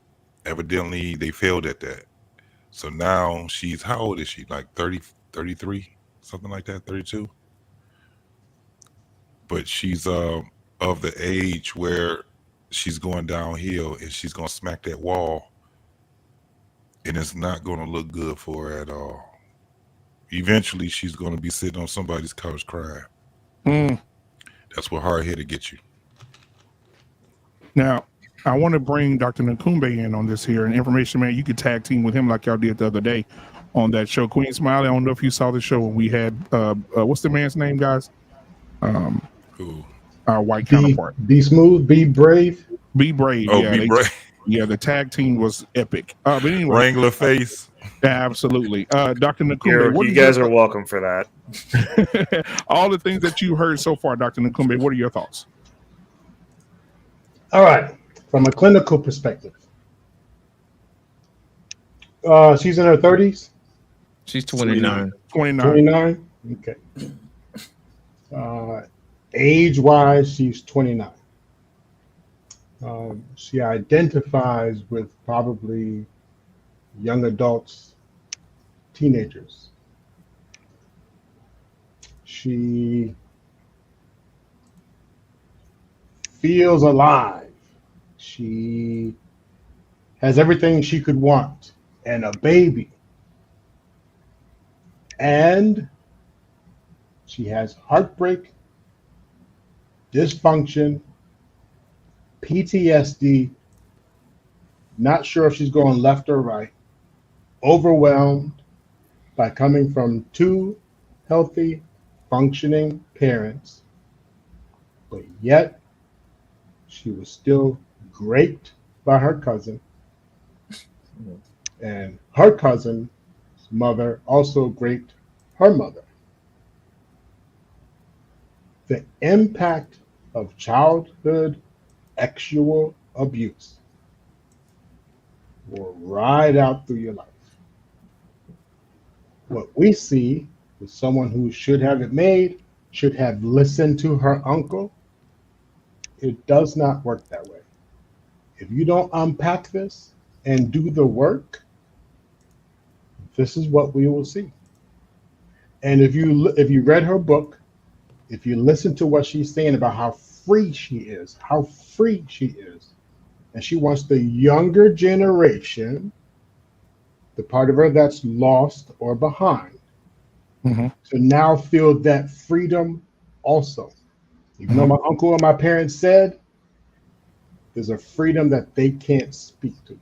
evidently they failed at that. So now she's, how old is she? Like 30, 33, something like that, 32? But she's of the age where she's going downhill and she's going to smack that wall, and it's not going to look good for her at all. Eventually, she's going to be sitting on somebody's couch crying. That's what hard-headed gets you. Now, I want to bring Dr. Nakumbe in on this here. And Information Man, you could tag team with him like y'all did the other day on that show. Queen Smiley, I don't know if you saw the show when we had, what's the man's name, guys? Our white counterpart. Be smooth, be brave. Be brave. Oh, Yeah, be brave. Yeah, the tag team was epic. But anyway, Wrangler face. Absolutely. Dr. Nakumbe, You guys are welcome for that. all the things that you heard so far, Dr. Nakumbe, what are your thoughts? All right. From a clinical perspective, she's in her 30s. She's 29. 29. Okay. Age-wise, she's 29. She identifies with probably young adults, teenagers. She feels alive. She has everything she could want and a baby. And she has heartbreak, dysfunction, PTSD, not sure if she's going left or right, overwhelmed by coming from two healthy, functioning parents, but yet she was still raped by her cousin, and her cousin's mother also raped her mother. The impact of childhood sexual abuse will ride out through your life. What we see is someone who should have it made, should have listened to her uncle. It does not work that way. If you don't unpack this and do the work, this is what we will see. And if you read her book, if you listen to what she's saying about how free she is, and she wants the younger generation, the part of her that's lost or behind, to now feel that freedom also. Even though my uncle and my parents said, there's a freedom that they can't speak to.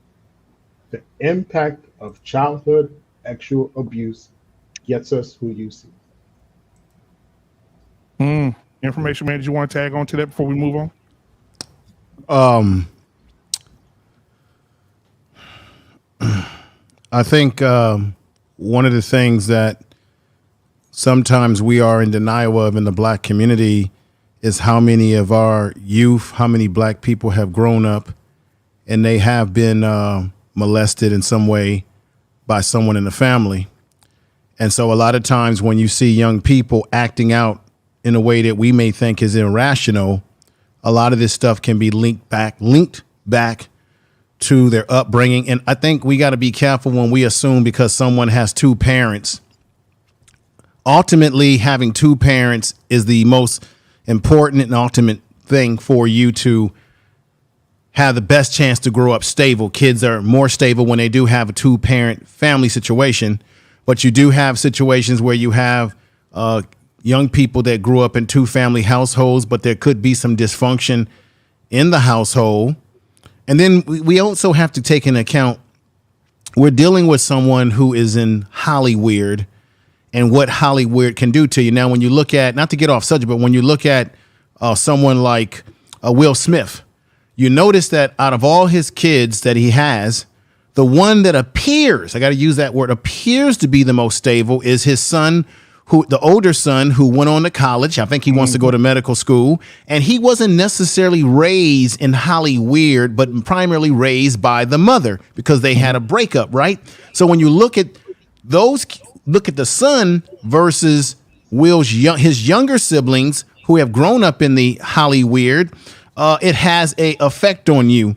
The impact of childhood sexual abuse gets us who you see. Information Man, did you want to tag on to that before we move on? I think one of the things that sometimes we are in denial of in the Black community is how many of our youth, how many Black people have grown up and they have been molested in some way by someone in the family. And so a lot of times when you see young people acting out in a way that we may think is irrational, a lot of this stuff can be linked back to their upbringing. And I think we got to be careful when we assume because someone has two parents. Ultimately, having two parents is the most important and ultimate thing for you to have the best chance to grow up stable. Kids are more stable when they do have a two-parent family situation, but you do have situations where you have young people that grew up in two-family households, but there could be some dysfunction in the household. And then we also have to take into account we're dealing with someone who is in Hollywood and what Hollywood can do to you. Now, when you look at, not to get off subject, but when you look at someone like Will Smith, you notice that out of all his kids that he has, the one that appears, I got to use that word, appears to be the most stable is his son, the older son who went on to college. I think he wants to go to medical school. And he wasn't necessarily raised in Hollywood, but primarily raised by the mother because they had a breakup, right? So when you look at the son versus his younger siblings who have grown up in the Hollywood, it has a effect on you.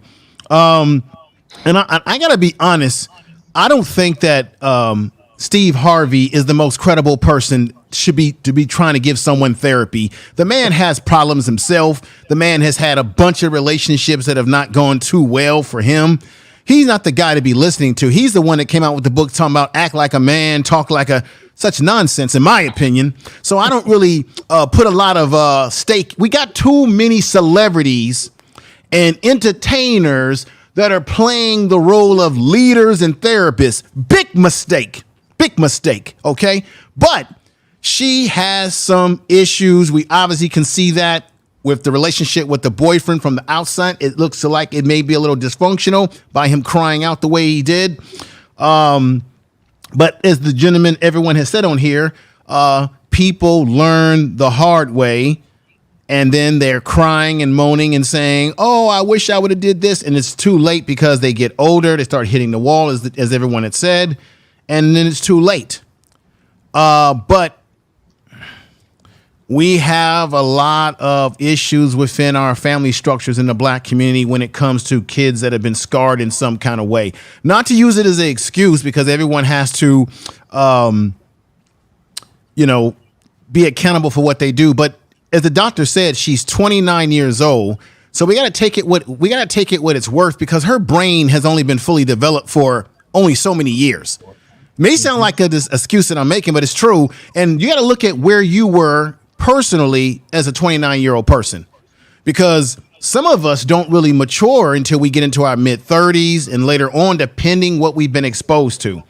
And I got to be honest. I don't think that Steve Harvey is the most credible person to be trying to give someone therapy. The man has problems himself. The man has had a bunch of relationships that have not gone too well for him. He's not the guy to be listening to. He's the one that came out with the book talking about act like a man, talk like such nonsense, in my opinion. So I don't really put a lot of stake. We got too many celebrities and entertainers that are playing the role of leaders and therapists. Big mistake. Big mistake. Okay. But she has some issues. We obviously can see that with the relationship with the boyfriend from the outside. It looks like it may be a little dysfunctional by him crying out the way he did. But as the gentleman, everyone has said on here, people learn the hard way, and then they're crying and moaning and saying, oh, I wish I would have did this. And it's too late because they get older. They start hitting the wall, as everyone had said. And then it's too late. But we have a lot of issues within our family structures in the Black community when it comes to kids that have been scarred in some kind of way. Not to use it as an excuse, because everyone has to, be accountable for what they do. But as the doctor said, she's 29 years old. So we got to take it what it's worth, because her brain has only been fully developed for only so many years. May sound like an excuse that I'm making, but it's true. And you got to look at where you were personally as a 29-year-old person, because some of us don't really mature until we get into our mid-30s and later on, depending what we've been exposed to.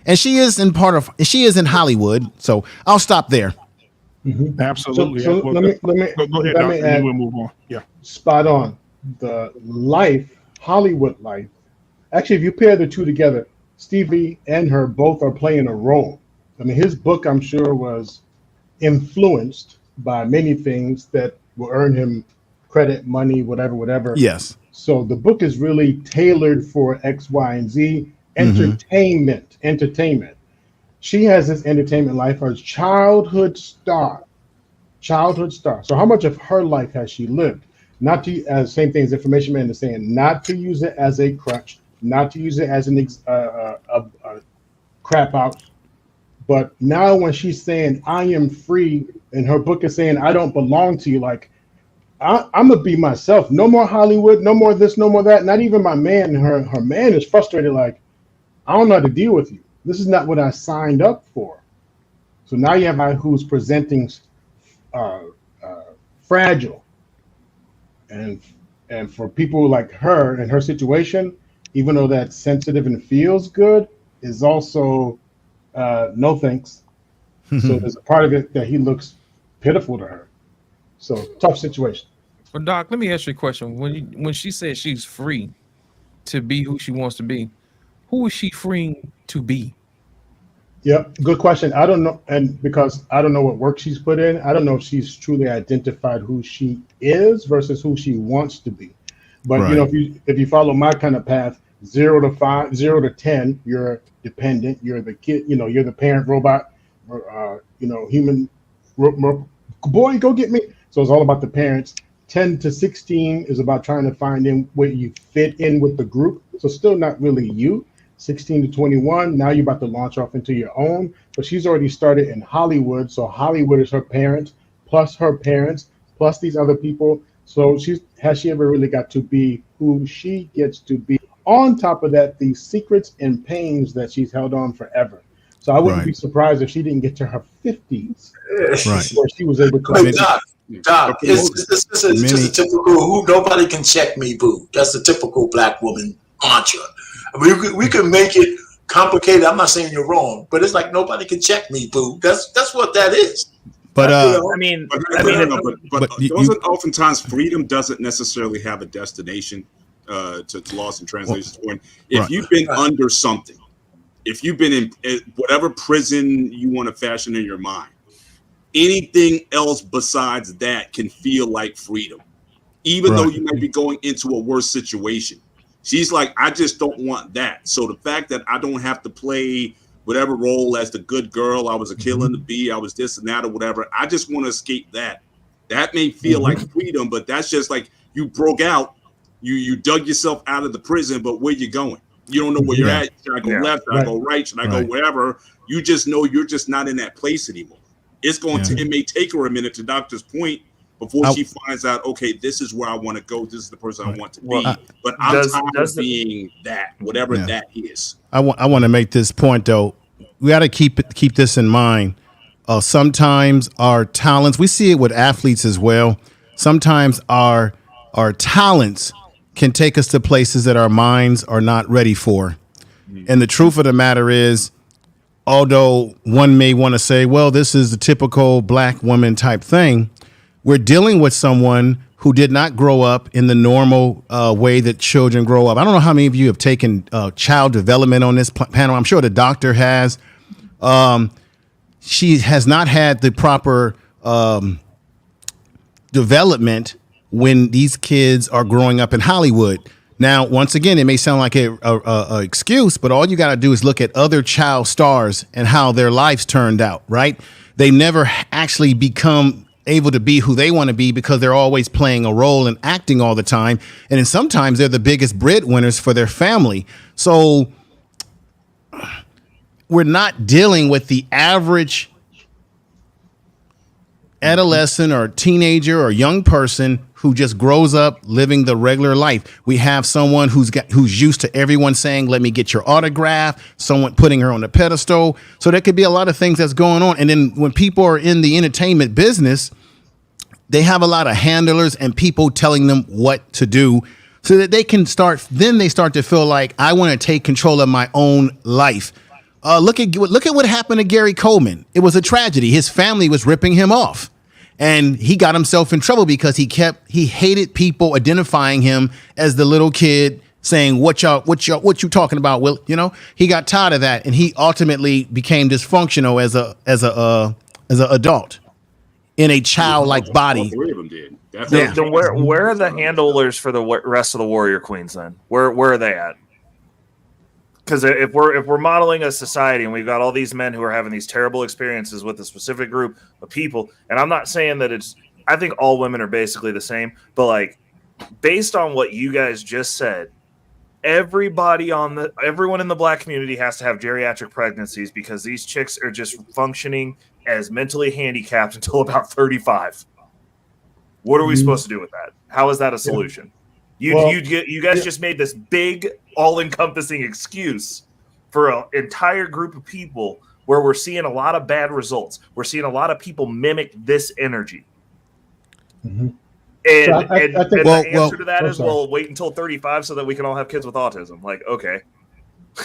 And she is in Hollywood, so I'll stop there. Mm-hmm. Absolutely. So let me go ahead, Doc, and we'll move on. Yeah. Spot on. The life, Hollywood life. Actually, if you pair the two together, Stevie and her both are playing a role. I mean, his book, I'm sure, was influenced by many things that will earn him credit, money, whatever. Yes. So the book is really tailored for X, Y, and Z. Entertainment. She has this entertainment life, her childhood star. So how much of her life has she lived? Not to, as same thing as Information Man is saying, not to use it as a crutch, not to use it as an crap out. But now when she's saying, I am free, and her book is saying, I don't belong to you, like, I'm going to be myself. No more Hollywood, no more this, no more that. Not even my man. Her man is frustrated, like, I don't know how to deal with you. This is not what I signed up for. So now you have a who's presenting fragile. And for people like her and her situation, even though that's sensitive and feels good, is also no thanks. So there's a part of it that he looks pitiful to her. So tough situation. Well, Doc, let me ask you a question. When she says she's free to be who she wants to be, who is she freeing to be? Yep, good question. I don't know, and because I don't know what work she's put in, I don't know if she's truly identified who she is versus who she wants to be. But Right. you know, if you follow my kind of path, 0 to 5, 0 to 10, you're dependent. You're the kid. You're the parent robot. Human. Boy, go get me. So it's all about the parents. 10 to 16 is about trying to find in where you fit in with the group. So still not really you. 16 to 21, now you're about to launch off into your own. But she's already started in Hollywood. So Hollywood is her parents, plus these other people. So has she ever really got to be who she gets to be? On top of that, the secrets and pains that she's held on forever. So I wouldn't be surprised if she didn't get to her 50s, where she was able to. Hey, Doc, this is just a typical who nobody can check me boo. That's the typical Black woman mantra. I mean, we can make it complicated. I'm not saying you're wrong, but it's like nobody can check me boo. That's what that is. But oftentimes freedom doesn't necessarily have a destination to lost in translation. If you've been under something, if you've been in whatever prison you want to fashion in your mind, anything else besides that can feel like freedom, even though you might be going into a worse situation. She's like, I just don't want that. So the fact that I don't have to play whatever role as the good girl, I was a killer to be, I was this and that or whatever, I just want to escape that. That may feel like freedom, but that's just like you broke out, you dug yourself out of the prison, but where you going? You don't know where you're at. Should I go left? Should I go right? Should I go wherever? You just know you're just not in that place anymore. It's going to, it may take her a minute, to Doctor's point, before she finds out, okay, this is where I want to go. This is the person I want to be. But I'm tired of being that, whatever that is. I want to make this point, though. We got to keep this in mind. Sometimes our talents, we see it with athletes as well. Sometimes our talents can take us to places that our minds are not ready for. And the truth of the matter is, although one may want to say, well, this is the typical black woman type thing, we're dealing with someone who did not grow up in the normal way that children grow up. I don't know how many of you have taken child development on this panel. I'm sure the doctor has. She has not had the proper development when these kids are growing up in Hollywood. Now, once again, it may sound like a excuse, but all you got to do is look at other child stars and how their lives turned out, right? They never actually become able to be who they want to be because they're always playing a role and acting all the time. And then sometimes they're the biggest breadwinners for their family. So we're not dealing with the average adolescent or teenager or young person who just grows up living the regular life. We have someone who's used to everyone saying, let me get your autograph, someone putting her on a pedestal. So there could be a lot of things that's going on. And then when people are in the entertainment business, they have a lot of handlers and people telling them what to do so that they can start to feel like, I want to take control of my own life. Look at what happened to Gary Coleman. It was a tragedy. His family was ripping him off. And he got himself in trouble because he hated people identifying him as the little kid saying, what you talking about, Will? You know, he got tired of that and he ultimately became dysfunctional as an adult in a childlike body. All three of them did. Yeah. Then where are the handlers for the rest of the Warrior Queens then? Where are they at? Because if we're modeling a society and we've got all these men who are having these terrible experiences with a specific group of people, and I'm not saying that I think all women are basically the same, but like based on what you guys just said, everyone in the black community has to have geriatric pregnancies because these chicks are just functioning as mentally handicapped until about 35. What are we supposed to do with that? How is that a solution? You guys just made this big, all-encompassing excuse for an entire group of people where we're seeing a lot of bad results. We're seeing a lot of people mimic this energy. Mm-hmm. And the answer to that is, well, wait until 35 so that we can all have kids with autism. Like, okay.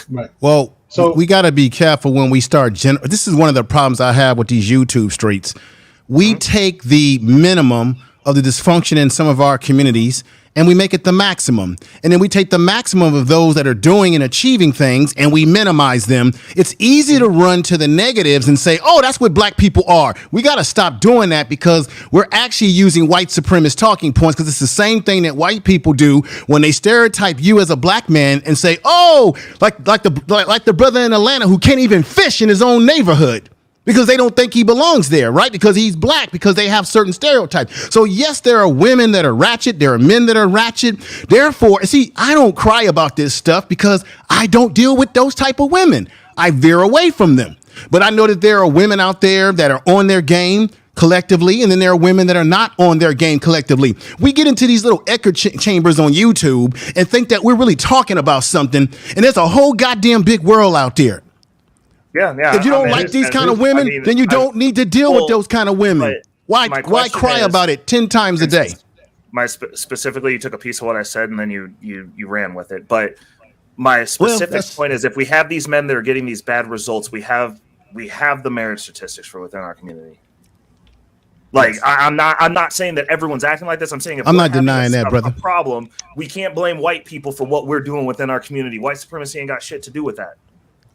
Right. Well, so we got to be careful when we start. This is one of the problems I have with these YouTube streets. We take the minimum of the dysfunction in some of our communities and we make it the maximum. And then we take the maximum of those that are doing and achieving things and we minimize them. It's easy to run to the negatives and say, oh, that's what black people are. We got to stop doing that because we're actually using white supremacist talking points because it's the same thing that white people do when they stereotype you as a black man and say, oh, like the brother in Atlanta who can't even fish in his own neighborhood. Because they don't think he belongs there, right? Because he's black, because they have certain stereotypes. So yes, there are women that are ratchet. There are men that are ratchet. Therefore, see, I don't cry about this stuff because I don't deal with those type of women. I veer away from them. But I know that there are women out there that are on their game collectively, and then there are women that are not on their game collectively. We get into these little echo chambers on YouTube and think that we're really talking about something, and there's a whole goddamn big world out there. Yeah. If you don't like these kind of women, then you don't need to deal with those kind of women. Why cry about it 10 times a day? Specifically, you took a piece of what I said and then you ran with it. But my specific point is, if we have these men that are getting these bad results, we have the marriage statistics for within our community. Like I'm not saying that everyone's acting like this. I'm saying I'm not denying that, brother. Problem. We can't blame white people for what we're doing within our community. White supremacy ain't got shit to do with that.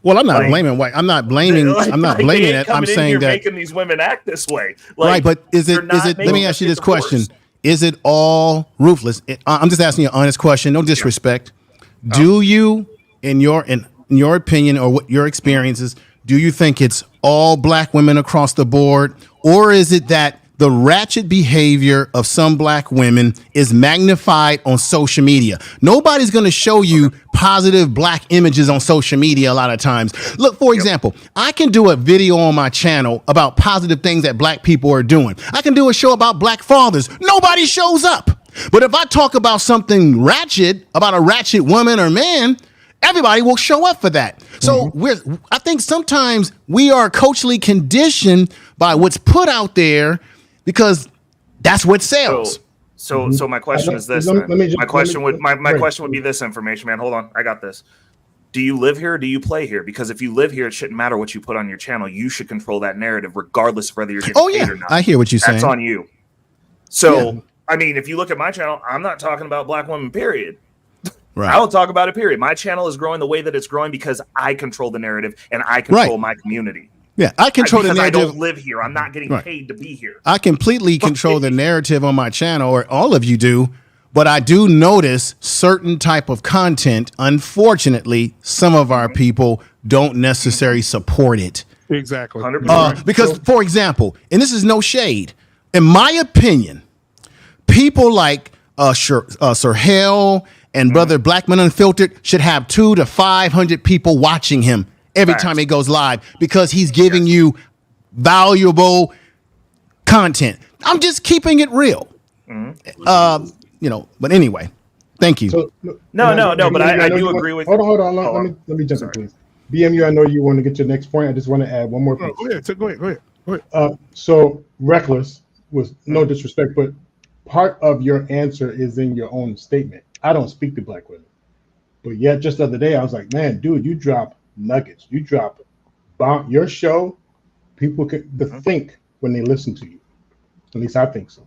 Well, I'm not blaming white. I'm not blaming it. I'm saying that making these women act this way. Right, but is it? Let me ask you this question: is it all ruthless? I'm just asking you an honest question. No disrespect. Yeah. Do you, in your opinion or what your experiences, do you think it's all black women across the board, or is it that the ratchet behavior of some black women is magnified on social media? Nobody's going to show you positive black images on social media a lot of times. Look, for example, I can do a video on my channel about positive things that black people are doing. I can do a show about black fathers. Nobody shows up. But if I talk about something ratchet, about a ratchet woman or man, everybody will show up for that. So I think sometimes we are culturally conditioned by what's put out there because that's what sells. So so my question is this. My question would be this information, man. Hold on, I got this. Do you live here or do you play here? Because if you live here, it shouldn't matter what you put on your channel. You should control that narrative, regardless of whether you're getting paid or not. I hear what you're saying. That's on you. So, I mean, if you look at my channel, I'm not talking about black women, period. Right. I don't talk about it, period. My channel is growing the way that it's growing because I control the narrative and I control my community. Yeah, I control the narrative. I don't live here. I'm not getting paid to be here. I completely control the narrative on my channel, or all of you do. But I do notice certain type of content. Unfortunately, some of our people don't necessarily support it. Exactly. Because, for example, and this is no shade, in my opinion, people like Sir Hale and Brother Blackman Unfiltered should have 200 to 500 people watching him every time he goes live because he's giving you valuable content. I'm just keeping it real. But anyway, thank you. So, no, but I do agree with you. Hold on. Let me jump in, please. BMU, I know you want to get to your next point. I just want to add one more thing. Go ahead. So reckless was no disrespect, but part of your answer is in your own statement. I don't speak to black women, but yet just the other day I was like, man, dude, you drop nuggets. You drop your show. People can think when they listen to you. At least I think so.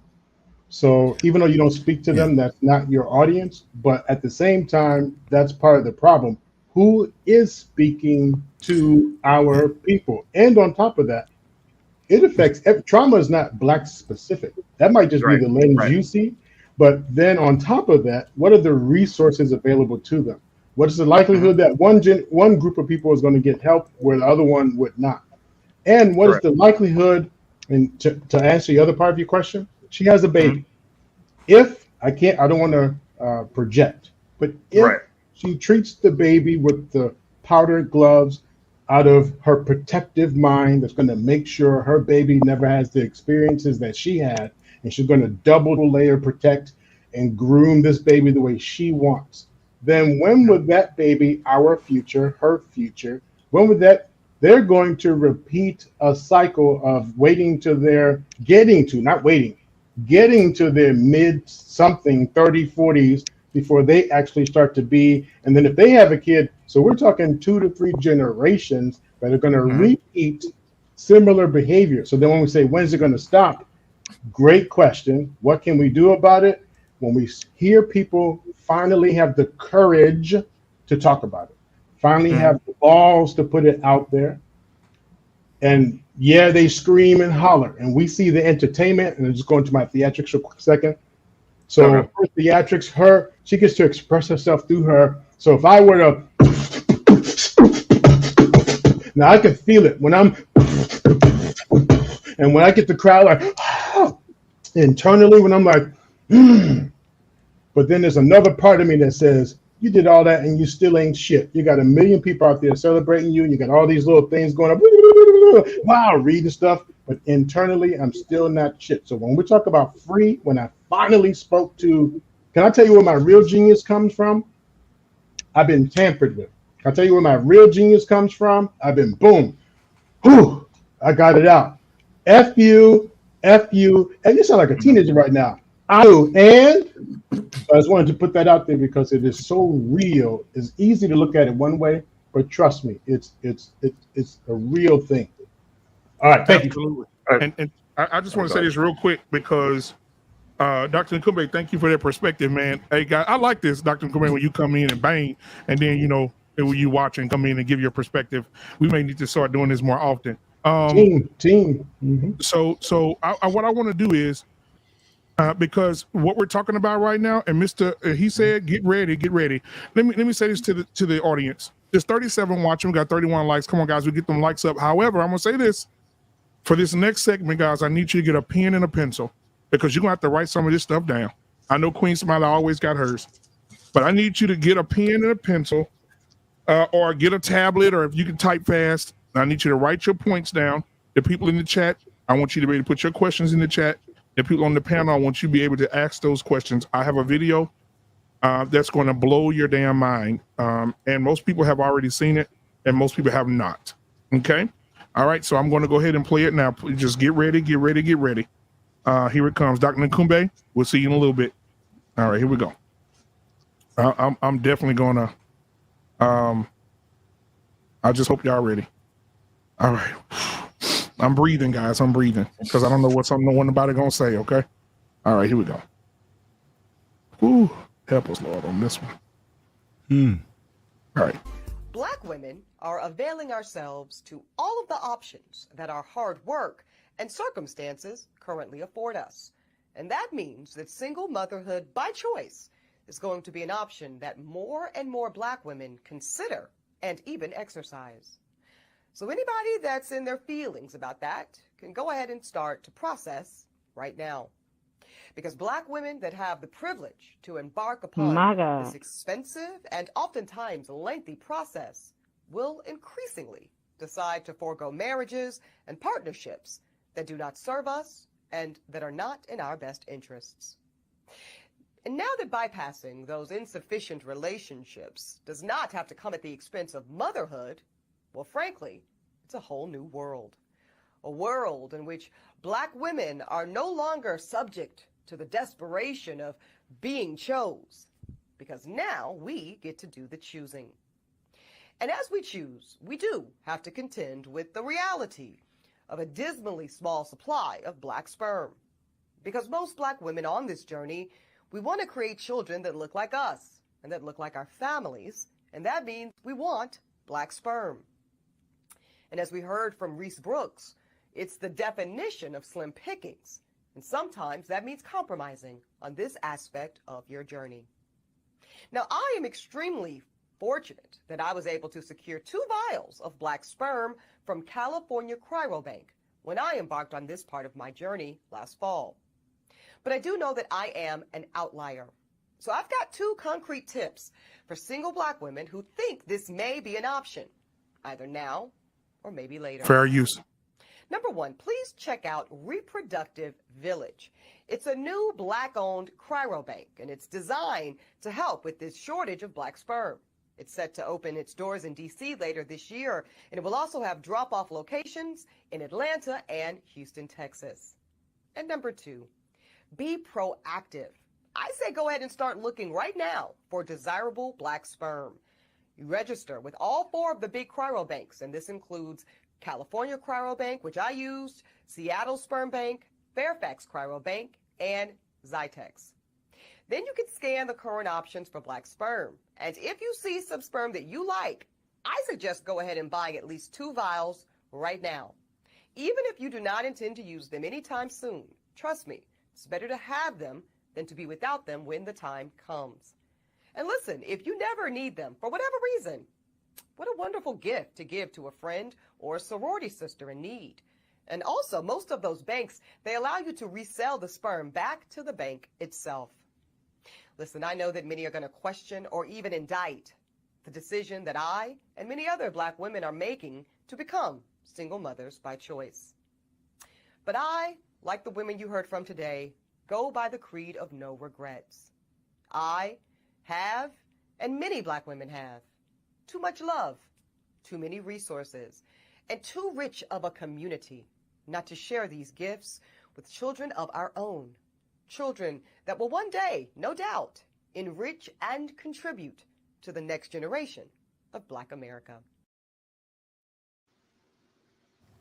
So even though you don't speak to them, that's not your audience. But at the same time, that's part of the problem. Who is speaking to our people? And on top of that, it affects trauma is not black specific. That might just be the lens you see. But then on top of that, what are the resources available to them? What is the likelihood that one group of people is going to get help where the other one would not? And what is the likelihood, and to answer the other part of your question, she has a baby. If I don't want to project, but if she treats the baby with the powdered gloves out of her protective mind, that's going to make sure her baby never has the experiences that she had, and she's going to double layer protect and groom this baby the way she wants, then when would that baby, our future, her future, when would they're going to repeat a cycle of getting to their mid something 30, 40s before they actually start to be. And then if they have a kid, so we're talking 2 to 3 generations that are going to repeat similar behavior. So then when we say, when's it going to stop? Great question. What can we do about it? When we hear people finally have the courage to talk about it, finally have the balls to put it out there. And they scream and holler, and we see the entertainment. And I'm just going to my theatrics for a quick second. So her theatrics, she gets to express herself through her. So if I were to, now I can feel it when I'm, and when I get the crowd like, internally when I'm like, but then there's another part of me that says, you did all that and you still ain't shit. You got 1 million people out there celebrating you, and you got all these little things going up, wow, reading stuff, but internally I'm still not shit. So when we talk about free, when I finally spoke to, can I tell you where my real genius comes from? I've been tampered with. Can I tell you where my real genius comes from? I've been boom, whew, I got it out. F you, and you sound like a teenager right now. And I just wanted to put that out there because it is so real. It's easy to look at it one way, but trust me, it's a real thing. All right, thank you. And I just want to say this real quick because Dr. Nkumbe, thank you for that perspective, man. Hey, guys, I like this, Dr. Nkumbe, when you come in and bang, and then when you watch and come in and give your perspective. We may need to start doing this more often. Team. So what I want to do is. Because what we're talking about right now, and he said, get ready. Let me say this to the audience. There's 37 watching. We got 31 likes. Come on, guys, we get them likes up. However, I'm gonna say this for this next segment, guys. I need you to get a pen and a pencil because you're gonna have to write some of this stuff down. I know Queen Smiley always got hers, but I need you to get a pen and a pencil, or get a tablet, or if you can type fast. I need you to write your points down. The people in the chat, I want you to be able to put your questions in the chat. The people on the panel, I want you to be able to ask those questions. I have a video that's going to blow your damn mind. And most people have already seen it, and most people have not. Okay? All right, so I'm going to go ahead and play it now. Just get ready. Here it comes. Dr. Nkumbe, we'll see you in a little bit. All right, here we go. I'm definitely gonna. I just hope y'all ready. All right. I'm breathing, guys. I'm breathing because I don't know what nobody gonna say. Okay. All right, here we go. Whew. Help us, Lord, on this one. All right. Black women are availing ourselves to all of the options that our hard work and circumstances currently afford us. And that means that single motherhood by choice is going to be an option that more and more Black women consider and even exercise. So anybody that's in their feelings about that can go ahead and start to process right now. Because Black women that have the privilege to embark upon this expensive and oftentimes lengthy process will increasingly decide to forego marriages and partnerships that do not serve us and that are not in our best interests. And now that bypassing those insufficient relationships does not have to come at the expense of motherhood, well, frankly, it's a whole new world. A world in which Black women are no longer subject to the desperation of being chose, because now we get to do the choosing. And as we choose, we do have to contend with the reality of a dismally small supply of Black sperm. Because most Black women on this journey, we want to create children that look like us and that look like our families, and that means we want Black sperm. And as we heard from Reese Brooks, it's the definition of slim pickings, and sometimes that means compromising on this aspect of your journey. Now, I am extremely fortunate that I was able to secure 2 vials of Black sperm from California Cryobank when I embarked on this part of my journey last fall. But I do know that I am an outlier. So I've got 2 concrete tips for single Black women who think this may be an option, either now or maybe later. Fair use. Number 1, please check out Reproductive Village. It's a new Black-owned cryobank, and it's designed to help with this shortage of Black sperm. It's set to open its doors in D.C. later this year, and it will also have drop-off locations in Atlanta and Houston, Texas. And number 2, be proactive. I say go ahead and start looking right now for desirable Black sperm. You register with all 4 of the big cryobanks, and this includes California Cryobank, which I used, Seattle Sperm Bank, Fairfax Cryobank, and Zytex. Then you can scan the current options for Black sperm. And if you see some sperm that you like, I suggest go ahead and buy at least 2 vials right now. Even if you do not intend to use them anytime soon, trust me, it's better to have them than to be without them when the time comes. And listen, if you never need them for whatever reason, what a wonderful gift to give to a friend or a sorority sister in need. And also, most of those banks, they allow you to resell the sperm back to the bank itself. Listen, I know that many are going to question or even indict the decision that I and many other Black women are making to become single mothers by choice. But I, like the women you heard from today, go by the creed of no regrets. I have, and many Black women have, too much love, too many resources, and too rich of a community not to share these gifts with children of our own. Children that will one day, no doubt, enrich and contribute to the next generation of Black America.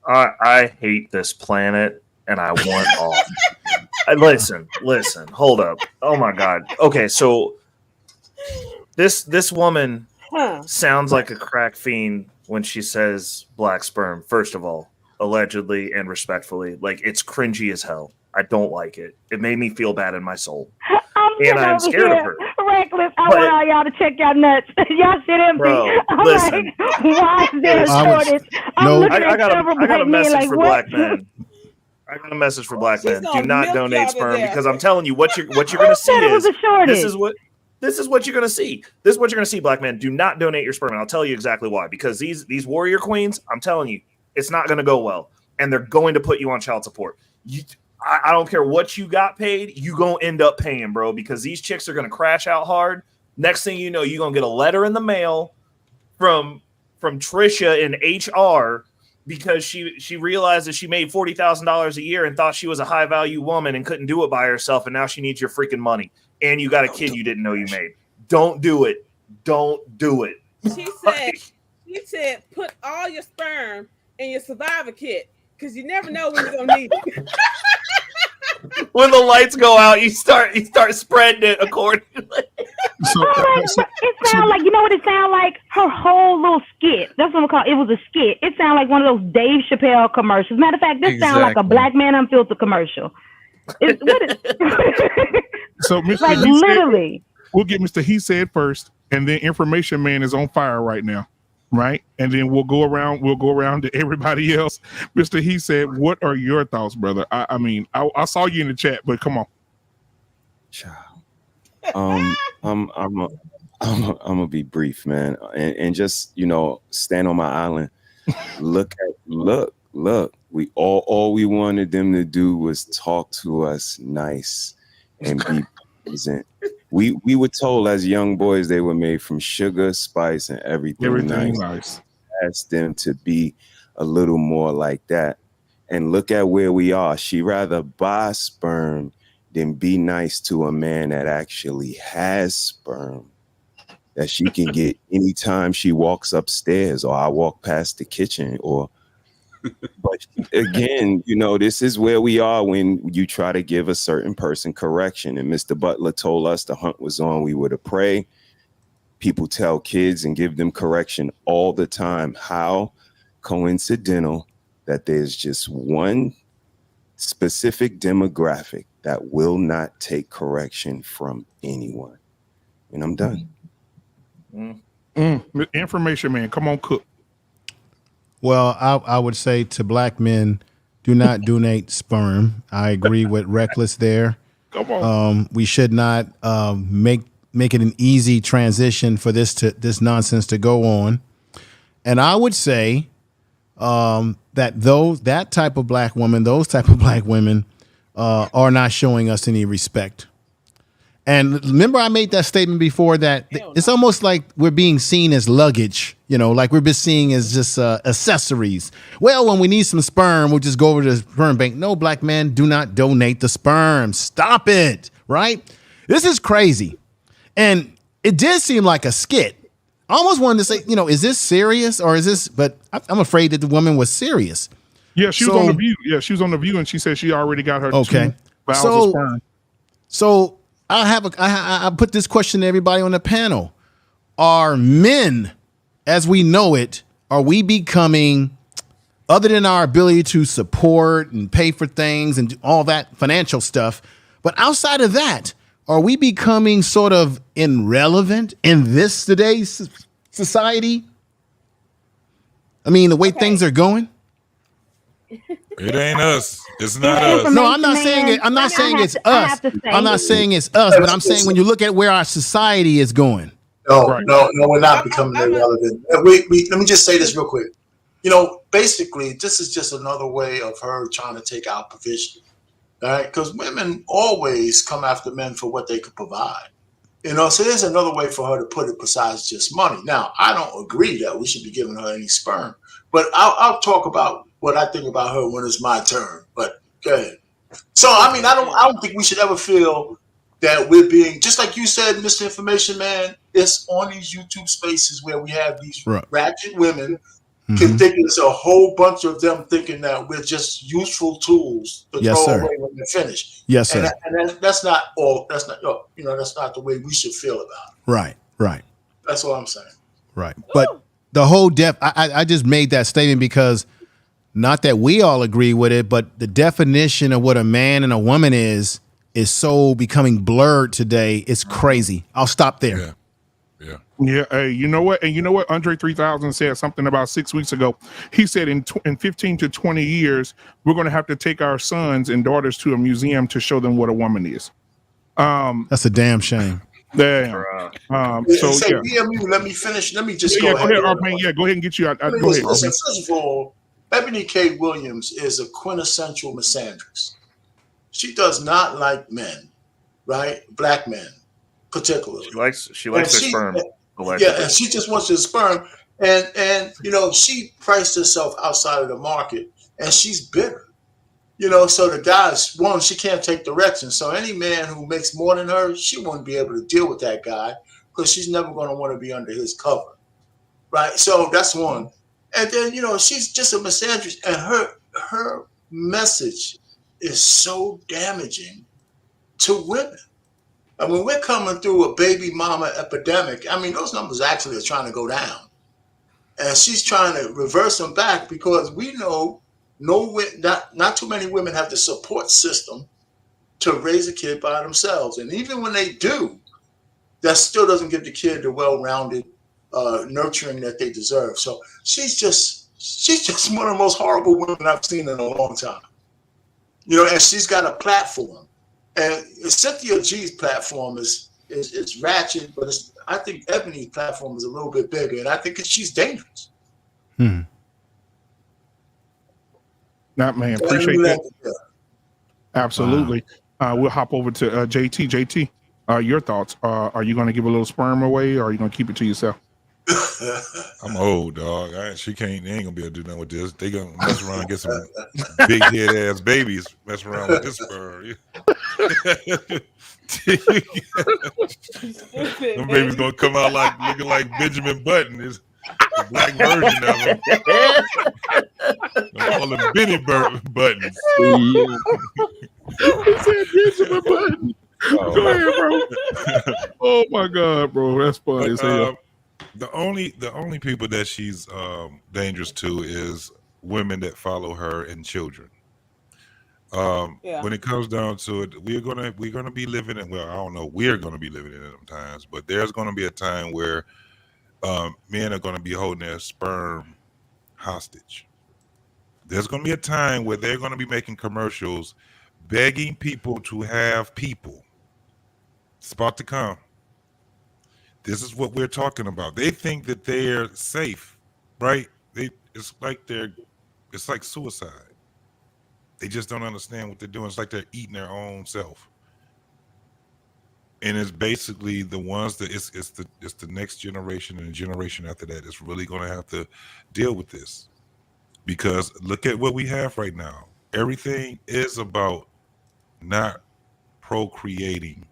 I hate this planet and I want off. Listen, hold up. Oh my God. Okay, so this woman sounds like a crack fiend when she says Black sperm, first of all, allegedly and respectfully. Like, it's cringy as hell. I don't like it. It made me feel bad in my soul. I'm scared of her. Reckless. I want all y'all to check y'all nuts. Y'all shit empty. Bro, I'm listen. like, why is there a shortage? I got a message for Black men. I got a message for Black men. Do not donate sperm because I'm telling you what you're going to see is this is what you're going to see. This is what you're going to see, Black men. Do not donate your sperm, and I'll tell you exactly why. Because these warrior queens, I'm telling you, it's not going to go well, and they're going to put you on child support. I don't care what you got paid, you gonna end up paying, bro, because these chicks are gonna crash out hard. Next thing you know, you're gonna get a letter in the mail from Trisha in HR because she realized that she made $40,000 a year and thought she was a high value woman and couldn't do it by herself, and now she needs your freaking money, and you got a kid you didn't know you made. Don't do it. Don't do it. She said, put all your sperm in your survivor kit because you never know when you're gonna need it. When the lights go out, you start spreading it accordingly. It sounds like, you know what it sounds like? Her whole little skit. That's what we call it. It was a skit. It sounded like one of those Dave Chappelle commercials. Matter of fact, this sounds like a Black Man Unfiltered commercial. So, Mr. Like He literally. Said, we'll get Mr. He Said first, and then Information Man is on fire right now, right? And then we'll go around to everybody else. Mr. He Said, what are your thoughts, brother? I mean, I saw you in the chat, but come on. I'm gonna be brief, man, and just stand on my island. Look. We all we wanted them to do was talk to us nice and be present. We were told as young boys they were made from sugar, spice, and everything nice. Asked them to be a little more like that, and look at where we are. She rather buy sperm than be nice to a man that actually has sperm that she can get anytime she walks upstairs or I walk past the kitchen. But again, this is where we are when you try to give a certain person correction. And Mr. Butler told us the hunt was on. We were to pray. People tell kids and give them correction all the time. How coincidental that there's just one specific demographic that will not take correction from anyone. And I'm done. Information Man, come on, cook. Well, I would say to Black men, do not donate sperm. I agree with Reckless there. Come on. We should not make it an easy transition for this nonsense to go on. And I would say that type of black woman, those type of black women are not showing us any respect. And remember, I made that statement before that it's almost like we're being seen as luggage, like we're being seen as just accessories. Well, when we need some sperm, we'll just go over to the sperm bank. No, black men, do not donate the sperm. Stop it, right? This is crazy. And it did seem like a skit. I almost wanted to say, is this serious or is this? But I'm afraid that the woman was serious. Yeah, she was on The View. Yeah, she was on The View, and she said she already got her 2 vials of sperm. So I put this question to everybody on the panel. Are men, as we know it, are we becoming, other than our ability to support and pay for things and all that financial stuff, but outside of that, are we becoming sort of irrelevant in this today's society? I mean, the way things are going. It ain't us. It's not us. No, I'm not saying it. I'm not saying it's us. I'm not saying it's us, but I'm saying when you look at where our society is going. No, we're not becoming irrelevant. Let me just say this real quick. Basically, this is just another way of her trying to take our provision, right? Because women always come after men for what they could provide. So there's another way for her to put it besides just money. Now, I don't agree that we should be giving her any sperm, but I'll talk about what I think about her when it's my turn. But go ahead. So, I mean, I don't think we should ever feel that we're being, just like you said, Mr. Information Man, it's on these YouTube spaces where we have these ratchet women thinking there's a whole bunch of them thinking that we're just useful tools to throw away when they're finished. Yes, sir. And that's not all. That's not that's not the way we should feel about it. Right. That's all I'm saying. Right. But the whole I just made that statement because not that we all agree with it, but the definition of what a man and a woman is so becoming blurred today. It's crazy. I'll stop there. Yeah. Hey, you know what? And you know what? Andre 3000 said something about 6 weeks ago. He said in 15 to 20 years, we're going to have to take our sons and daughters to a museum to show them what a woman is. That's a damn shame. Damn. Let me finish. Let me just go ahead. Go ahead and get you out. Go ahead. Listen, first of all, Ebony K. Williams is a quintessential misandrist. She does not like men, right? Black men, particularly. She likes her sperm. Yeah, and she just wants her sperm. And she priced herself outside of the market, and she's bitter. So the guys, one, she can't take direction. So any man who makes more than her, she won't be able to deal with that guy because she's never going to want to be under his cover, right? So that's one. And then she's just a misandrist, and her message is so damaging to women. I mean, we're coming through a baby mama epidemic. I mean, those numbers actually are trying to go down, and she's trying to reverse them back because we know not too many women have the support system to raise a kid by themselves, and even when they do, that still doesn't give the kid the well-rounded nurturing that they deserve. So she's just one of the most horrible women I've seen in a long time. And she's got a platform, and Cynthia G's platform is ratchet, but I think Ebony's platform is a little bit bigger, and I think she's dangerous. Nah, man, appreciate that. Absolutely. We'll hop over to JT. JT, your thoughts. Are you going to give a little sperm away, or are you going to keep it to yourself? I'm old, dog. They ain't gonna be able to do nothing with this. They gonna mess around and get some big head ass babies mess around with this sperm. Them babies gonna come out looking like Benjamin Button. Is the black version of him. Call them Benny Buttons. He said Benjamin Button. Go ahead, bro. Oh my God, bro, that's funny as hell. The only people that she's dangerous to is women that follow her and children. When it comes down to it, we're gonna be living in, well, I don't know, we're gonna be living in them times, but there's gonna be a time where men are gonna be holding their sperm hostage. There's gonna be a time where they're gonna be making commercials begging people to have people. It's about to come. This is what we're talking about. They think that they're safe, right? It's like suicide. They just don't understand what they're doing. It's like they're eating their own self. And it's basically the ones that it's the next generation and the generation after that is really going to have to deal with this. Because look at what we have right now. Everything is about not procreating,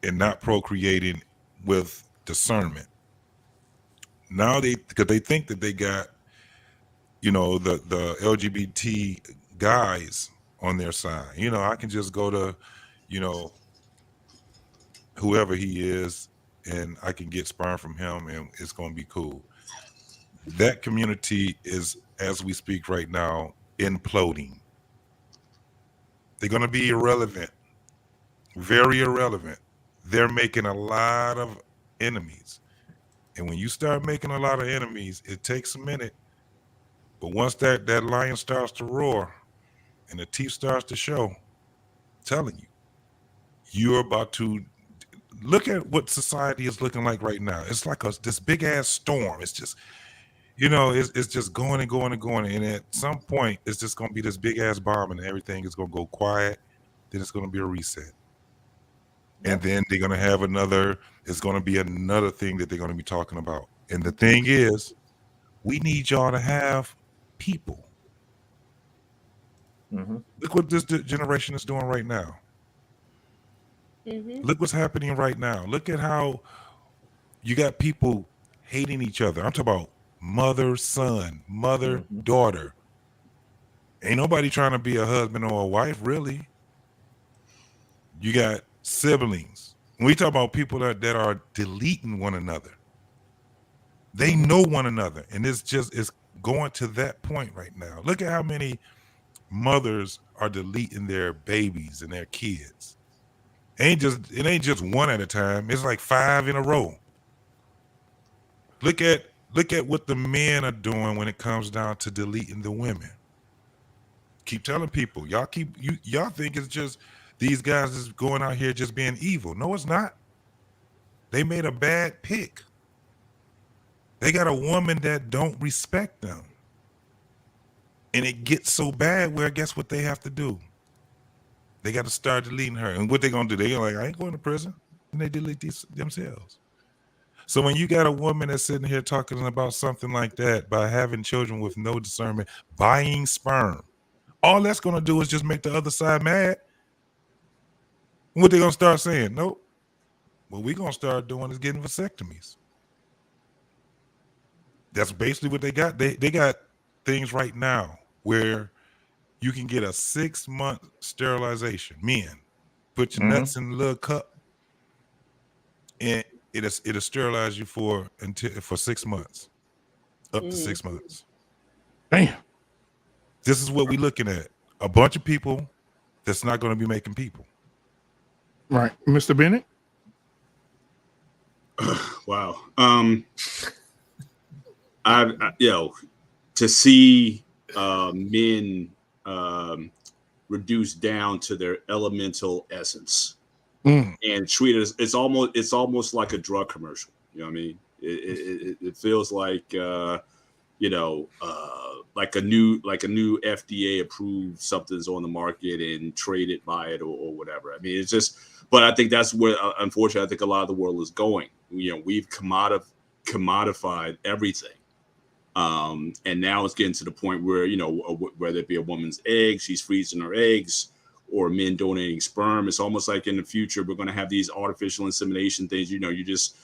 and not procreating with discernment. Now because they think that they got, the LGBT guys on their side. I can just go to, whoever he is, and I can get sperm from him, and it's going to be cool. That community is, as we speak right now, imploding. They're going to be irrelevant, very irrelevant. They're making a lot of enemies. And when you start making a lot of enemies, it takes a minute. But once that lion starts to roar and the teeth starts to show, I'm telling you, you're about to look at what society is looking like right now. It's like this big ass storm. It's just, it's just going and going and going. And at some point, it's just going to be this big ass bomb, and everything is going to go quiet. Then it's going to be a reset. And then they're going to have it's going to be another thing that they're going to be talking about. And the thing is, we need y'all to have people. Look what this generation is doing right now. Look what's happening right now. Look at how you got people hating each other. I'm talking about mother, son, mother, daughter. Ain't nobody trying to be a husband or a wife, really. You got siblings. When we talk about people that are deleting one another, they know one another, and it's going to that point right now. Look at how many mothers are deleting their babies and their kids. It ain't just one at a time. It's like 5 in a row. Look at what the men are doing when it comes down to deleting the women. Keep telling people, y'all think it's just these guys is going out here just being evil. No, it's not. They made a bad pick. They got a woman that don't respect them. And it gets so bad where guess what they have to do? They got to start deleting her. And what they going to do? They're like, I ain't going to prison. And they delete themselves. So when you got a woman that's sitting here talking about something like that, by having children with no discernment, buying sperm, all that's going to do is just make the other side mad. What they going to start saying? Nope. What we going to start doing is getting vasectomies. That's basically what they got. They got things right now where you can get a 6-month sterilization. Men, put your nuts in a little cup, and it'll sterilize you for 6 months, up to 6 months. Damn. This is what we're looking at. A bunch of people that's not going to be making people. Right. Mr. Bennett? Wow. To see men reduced down to their elemental essence and treated it's almost like a drug commercial. You know what I mean? It feels like like a new FDA approved something's on the market and traded by it or whatever. I mean, it's just, but I think that's where unfortunately I think a lot of the world is going. We've commodified everything. And now it's getting to the point where, whether it be a woman's egg, she's freezing her eggs, or men donating sperm. It's almost like in the future, we're going to have these artificial insemination things. You just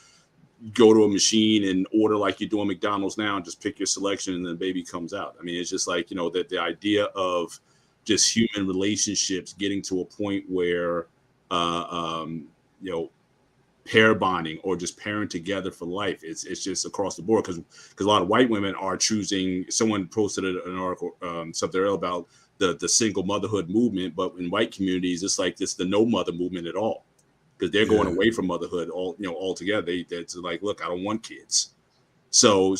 go to a machine and order like you do on McDonald's now and just pick your selection and the baby comes out. I mean, it's just like, that the idea of just human relationships getting to a point where, pair bonding or just pairing together for life. It's just across the board because a lot of white women are choosing. Someone posted an article something about the single motherhood movement, but in white communities, it's like this the no mother movement at all because they're going away from motherhood altogether. It's like, look, I don't want kids. So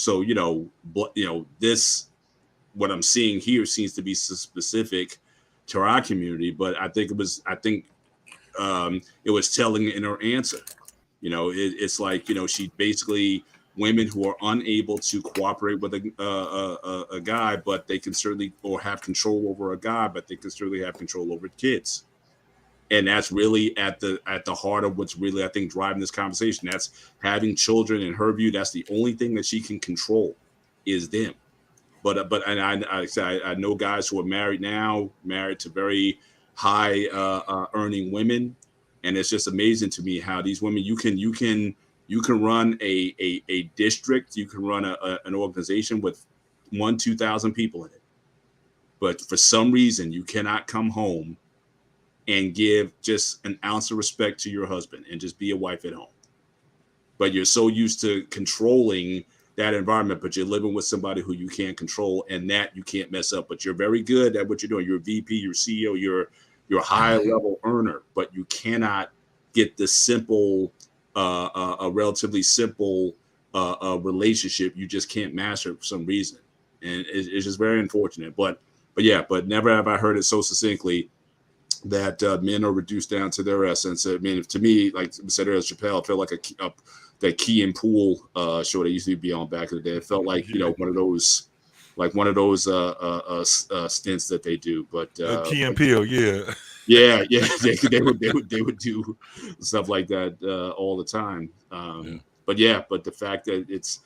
this what I'm seeing here seems to be specific to our community, but I think it was telling in her answer. It's like, she basically women who are unable to cooperate with a guy, but they can certainly or have control over a guy, but they can certainly have control over kids. And that's really at the heart of what's really, I think, driving this conversation. That's having children. In her view, that's the only thing that she can control is them. But I know guys who are married to very high earning women. And it's just amazing to me how these women, you can run a district, you can run an organization with 1,000-2,000 people in it. But for some reason, you cannot come home and give just an ounce of respect to your husband and just be a wife at home. But you're so used to controlling that environment, but you're living with somebody who you can't control and that you can't mess up. But you're very good at what you're doing. You're a VP, you're CEO, you're a high level earner, but you cannot get the simple, a relatively simple relationship. You just can't master it for some reason. And it's just very unfortunate. But never have I heard it so succinctly that men are reduced down to their essence. I mean, to me, like I said earlier, Chappelle, it felt like that Key and Pool show that used to be on back in the day. It felt like, one of those stints that they do. But Key and Peele, yeah. Yeah, they would do stuff like that all the time. But the fact that it's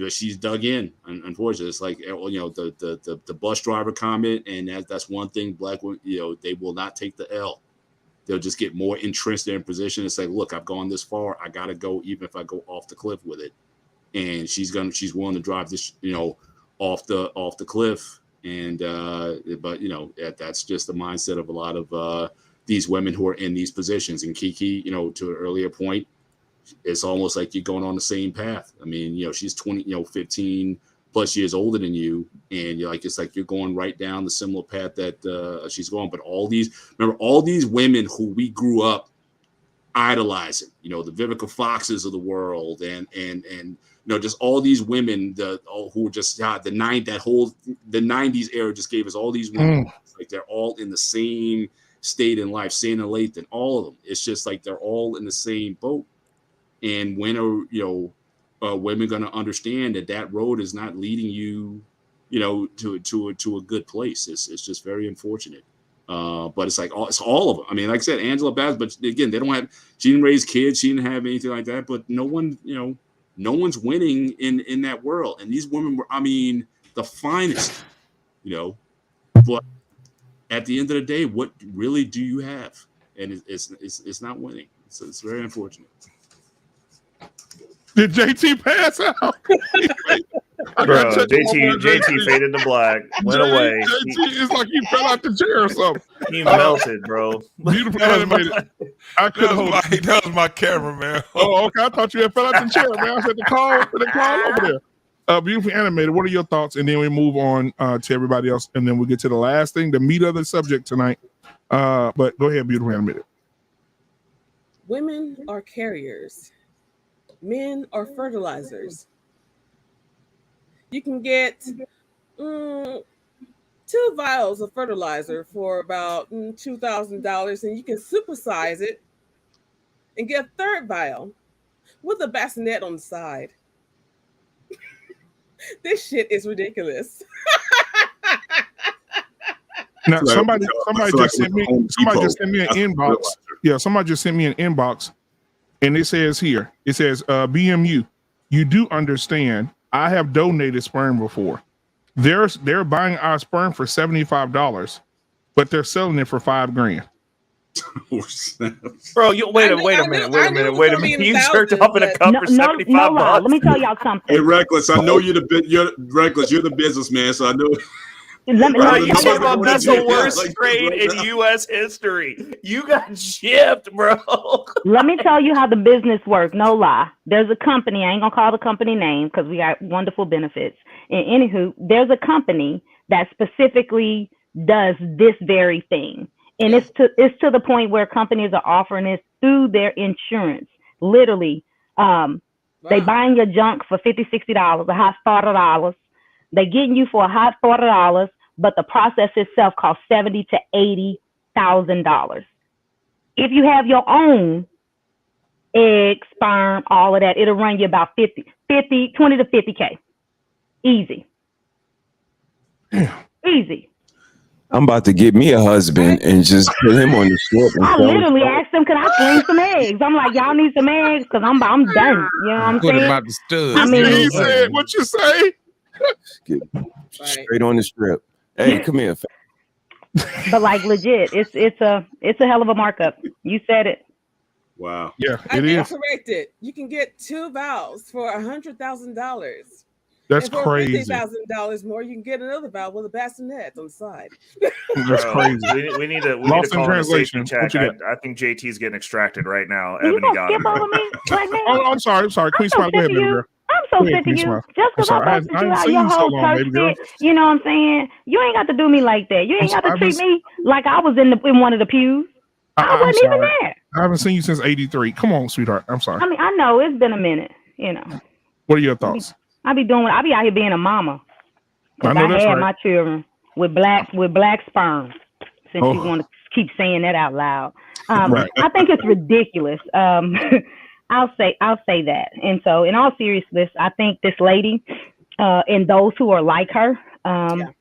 she's dug in. Unfortunately, it's like the bus driver comment, and that's one thing. Black women, they will not take the L. They'll just get more entrenched in their position and say, "Look, I've gone this far. I gotta go, even if I go off the cliff with it." And she's willing to drive this, off the cliff. And that's just the mindset of a lot of these women who are in these positions. And Kiki, to an earlier point, it's almost like you're going on the same path. I mean, she's 15 plus years older than you, and it's like you're going right down the similar path that she's going. But all these women who we grew up idolizing, the Vivica Foxes of the world, and just all these women who were just the 90s era just gave us all these women. Like they're all in the same state in life, Sana Lathan, all of them. It's just like they're all in the same boat. And when are women going to understand that road is not leading you, to a good place? It's just very unfortunate. But it's like it's all of them. I mean, like I said, Angela Bassett, but again, she didn't raise kids, she didn't have anything like that. But no one, no one's winning in that world. And these women were, I mean, the finest, But at the end of the day, what really do you have? And it's not winning. So it's very unfortunate. Did JT pass out? Bro, JT faded to black, went away. JT, it's like he fell out the chair or something. He melted, bro. Beautiful animated. That was my camera, man. Oh, okay. I thought you had fell out the chair, man. I said the call over there. Beautiful animated. What are your thoughts? And then we move on to everybody else, and then we get to the last thing, the meat of the subject tonight. But go ahead, beautiful animated. Women are carriers. Men are fertilizers. You can get 2 vials of fertilizer for about $2,000, and you can supersize it and get a 3rd vial with a bassinet on the side. This shit is ridiculous. Now, somebody just sent me an inbox. Yeah, somebody just sent me an inbox, and it says here, BMU, you do understand, I have donated sperm before. They're buying our sperm for $75, but they're selling it for $5,000. Bro, wait a minute. You jerked off in a cup for $75. Let me tell y'all something. Hey, Reckless, I know you're the businessman, so I know. That's the worst trade in U.S. history. You got shipped, bro. Let me tell you how the business works. No lie. There's a company. I ain't gonna call the company name because we got wonderful benefits. And anywho, there's a company that specifically does this very thing, and it's to the point where companies are offering this through their insurance. Literally, they buying your junk for $50, $60, a hot $40. They getting you for a hot $40. But the process itself costs $70,000 to $80,000. If you have your own egg, sperm, all of that, it'll run you about 20 to 50K. Easy. Easy. I'm about to get me a husband and just put him on the strip. I literally asked them, "Can I sling some eggs?" I'm like, "Y'all need some eggs?" Because I'm done. You know what I'm Put saying? him out the stud. I mean, he said, "What you say?" Get straight on the strip. Hey, come here. But like legit, it's a hell of a markup. You said it. Wow. Yeah, I stand corrected. You can get 2 vials for $100,000. That's and for crazy. $50,000 more, you can get another vial with a bassinet on the side. That's crazy. We need to Lost in call in a safety translation. check. What you I think JT's getting extracted right now. You Ebony gonna got skip him. over me, black man? Oh, I'm sorry. Queen Smile, go ahead, baby girl. I'm so Go ahead, sick of Queen you. Smile. Just because I'm I sorry. busted I you haven't out seen your you so whole long, church baby girl. shit, you know what I'm saying? You ain't got to do me like that. You ain't got to I've treat been- me like I was in one of the pews. I I'm wasn't even sorry. there. I haven't seen you since '83. Come on, sweetheart. I'm sorry. I mean, I know it's been a minute, you know. What are your thoughts? I be out here being a mama. I Because know I that's had right. my children with black sperm. Since you want to keep saying that out loud, Right. I think it's ridiculous. I'll say that. And so, in all seriousness, I think this lady and those who are like her are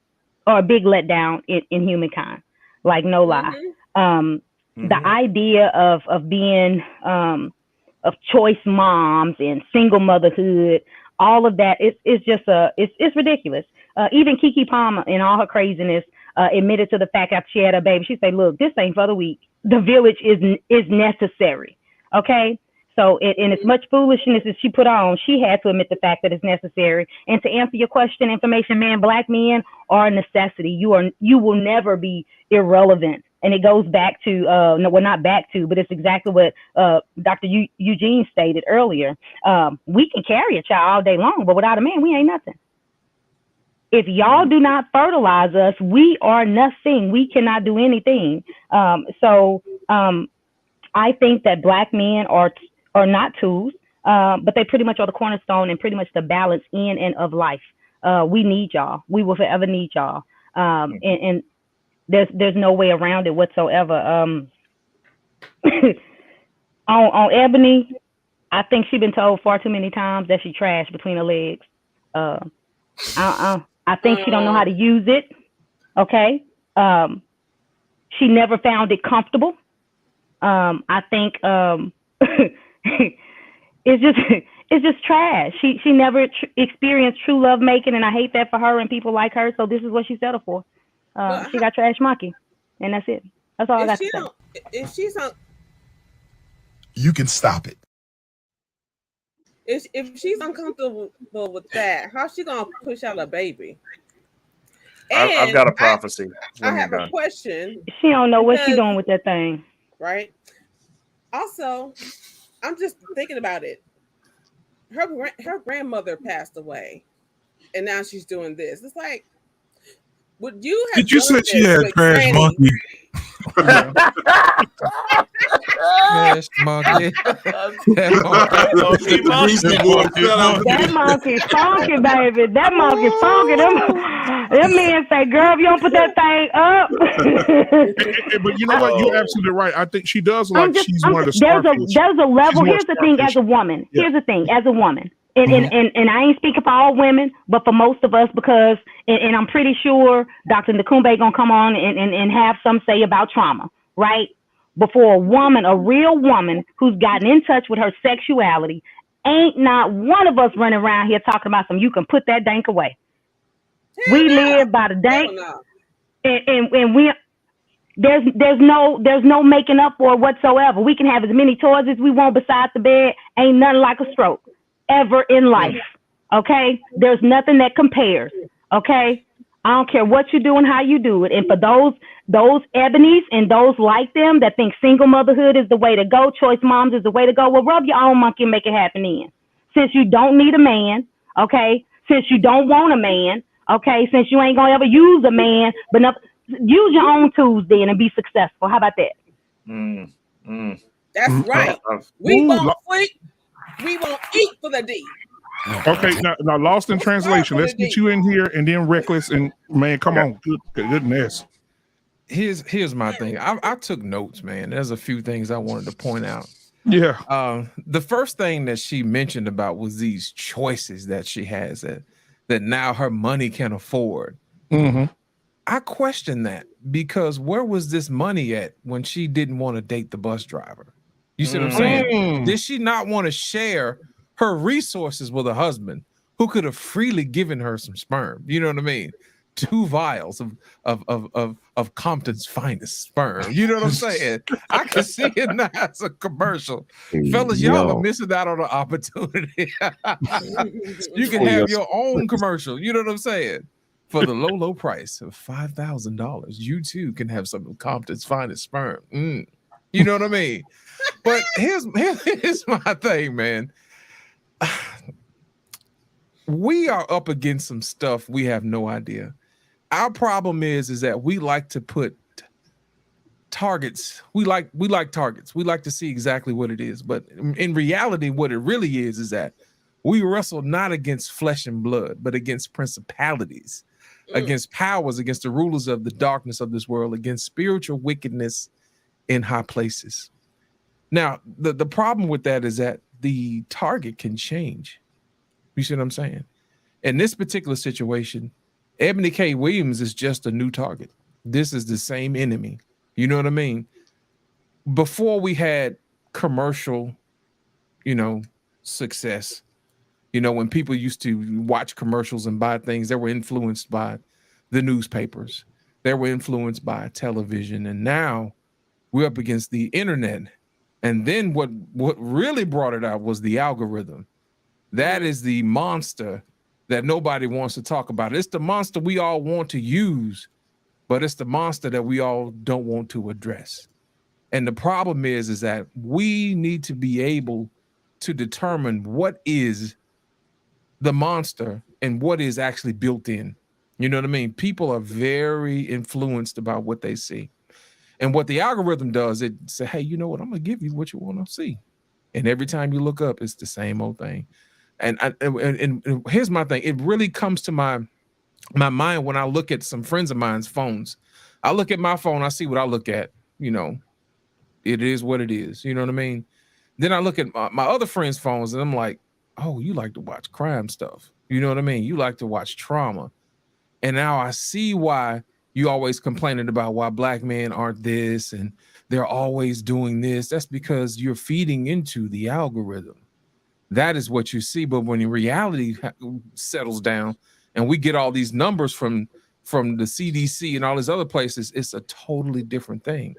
a big letdown in humankind. Like no lie. The idea of being of choice moms and single motherhood, all of that is just it's ridiculous. Even Keke Palmer, in all her craziness, admitted to the fact after she had a baby, she said, "Look, this ain't for the weak. The village is necessary." Okay, so and as much foolishness as she put on, she had to admit the fact that it's necessary. And to answer your question, information man, black men are a necessity. You will never be irrelevant. And it goes back to not back to, but it's exactly what Dr. Eugene stated earlier. We can carry a child all day long, but without a man, we ain't nothing. If y'all do not fertilize us, we are nothing. We cannot do anything. So I think that black men are not tools, but they pretty much are the cornerstone and pretty much the balance in and of life. We need y'all. We will forever need y'all. And there's no way around it whatsoever. On Ebony, I think she's been told far too many times that she trash between her legs. I think she don't know how to use it. Okay. She never found it comfortable. I think it's just trash. She never experienced true love making, and I hate that for her and people like her. So this is what she settled for. She got trash monkey, and that's it. That's all I got to say. If she's on, you can stop it. If she's uncomfortable with that, how's she gonna push out a baby? I've got a prophecy. I have a question. She don't know what she's doing with that thing. Right. Also, I'm just thinking about it. Her grandmother passed away, and now she's doing this. It's like, would you have? Did you say she had trash monkey? Trash monkey. That monkey funky, baby. That monkey funky. Them men say, girl, if you don't put that thing up. But you know what? You're absolutely right. I think she does she's one of the starfish. There's a level. Here's the thing as a woman. Here's the thing as a woman. And I ain't speaking for all women, but for most of us, because, and I'm pretty sure Dr. Nakumbe gonna come on and have some say about trauma, right? Before a woman, a real woman who's gotten in touch with her sexuality, ain't not one of us running around here talking about you can put that dank away. We live by the dank, and we there's no making up for it whatsoever. We can have as many toys as we want beside the bed. Ain't nothing like a stroke ever in life. Okay, there's nothing that compares. Okay, I don't care what you do and how you do it. And for those ebonies and those like them that think single motherhood is the way to go, choice moms is the way to go, well, rub your own monkey and make it happen then. Since you don't need a man, okay, since you don't want a man, okay, since you ain't gonna ever use a man, but use your own tools then and be successful. How about that? That's right. We won't sleep. We won't eat for the D. Okay, now lost in translation. Let's get you in here, and then reckless. And man, come on, goodness. Here's my thing. I took notes, man. There's a few things I wanted to point out. Yeah. The first thing that she mentioned about was these choices that she has that now her money can afford. Mm-hmm. I question that, because where was this money at when she didn't want to date the bus driver? You see what I'm saying? Did she not want to share her resources with a husband who could have freely given her some sperm? You know what I mean? 2 vials of Compton's finest sperm. You know what I'm saying? I can see it now as a commercial. Fellas, y'all are missing out on the opportunity. You can have your own commercial. You know what I'm saying? For the low price of $5,000, you too can have some of Compton's finest sperm. You know what I mean? But here's my thing, man. We are up against some stuff we have no idea. Our problem is that we like to put targets. We like targets. We like to see exactly what it is. But in reality, what it really is that we wrestle not against flesh and blood, but against principalities, against powers, against the rulers of the darkness of this world, against spiritual wickedness in high places. Now, the problem with that is that the target can change. You see what I'm saying? In this particular situation, Ebony K. Williams is just a new target. This is the same enemy. You know what I mean? Before we had commercial, success, when people used to watch commercials and buy things, they were influenced by the newspapers. They were influenced by television. And now we're up against the internet. And then what really brought it out was the algorithm. That is the monster that nobody wants to talk about. It's the monster we all want to use, but it's the monster that we all don't want to address. And the problem is that we need to be able to determine what is the monster and what is actually built in. You know what I mean? People are very influenced about what they see. And what the algorithm does, it say, hey, you know what? I'm going to give you what you want to see. And every time you look up, it's the same old thing. And here's my thing. It really comes to my mind when I look at some friends of mine's phones. I look at my phone, I see what I look at. It is what it is. You know what I mean? Then I look at my other friends' phones and I'm like, oh, you like to watch crime stuff. You know what I mean? You like to watch trauma. And now I see why you always complaining about why black men aren't this and they're always doing this. That's because you're feeding into the algorithm. That is what you see. But when in reality settles down and we get all these numbers from the CDC and all these other places, it's a totally different thing.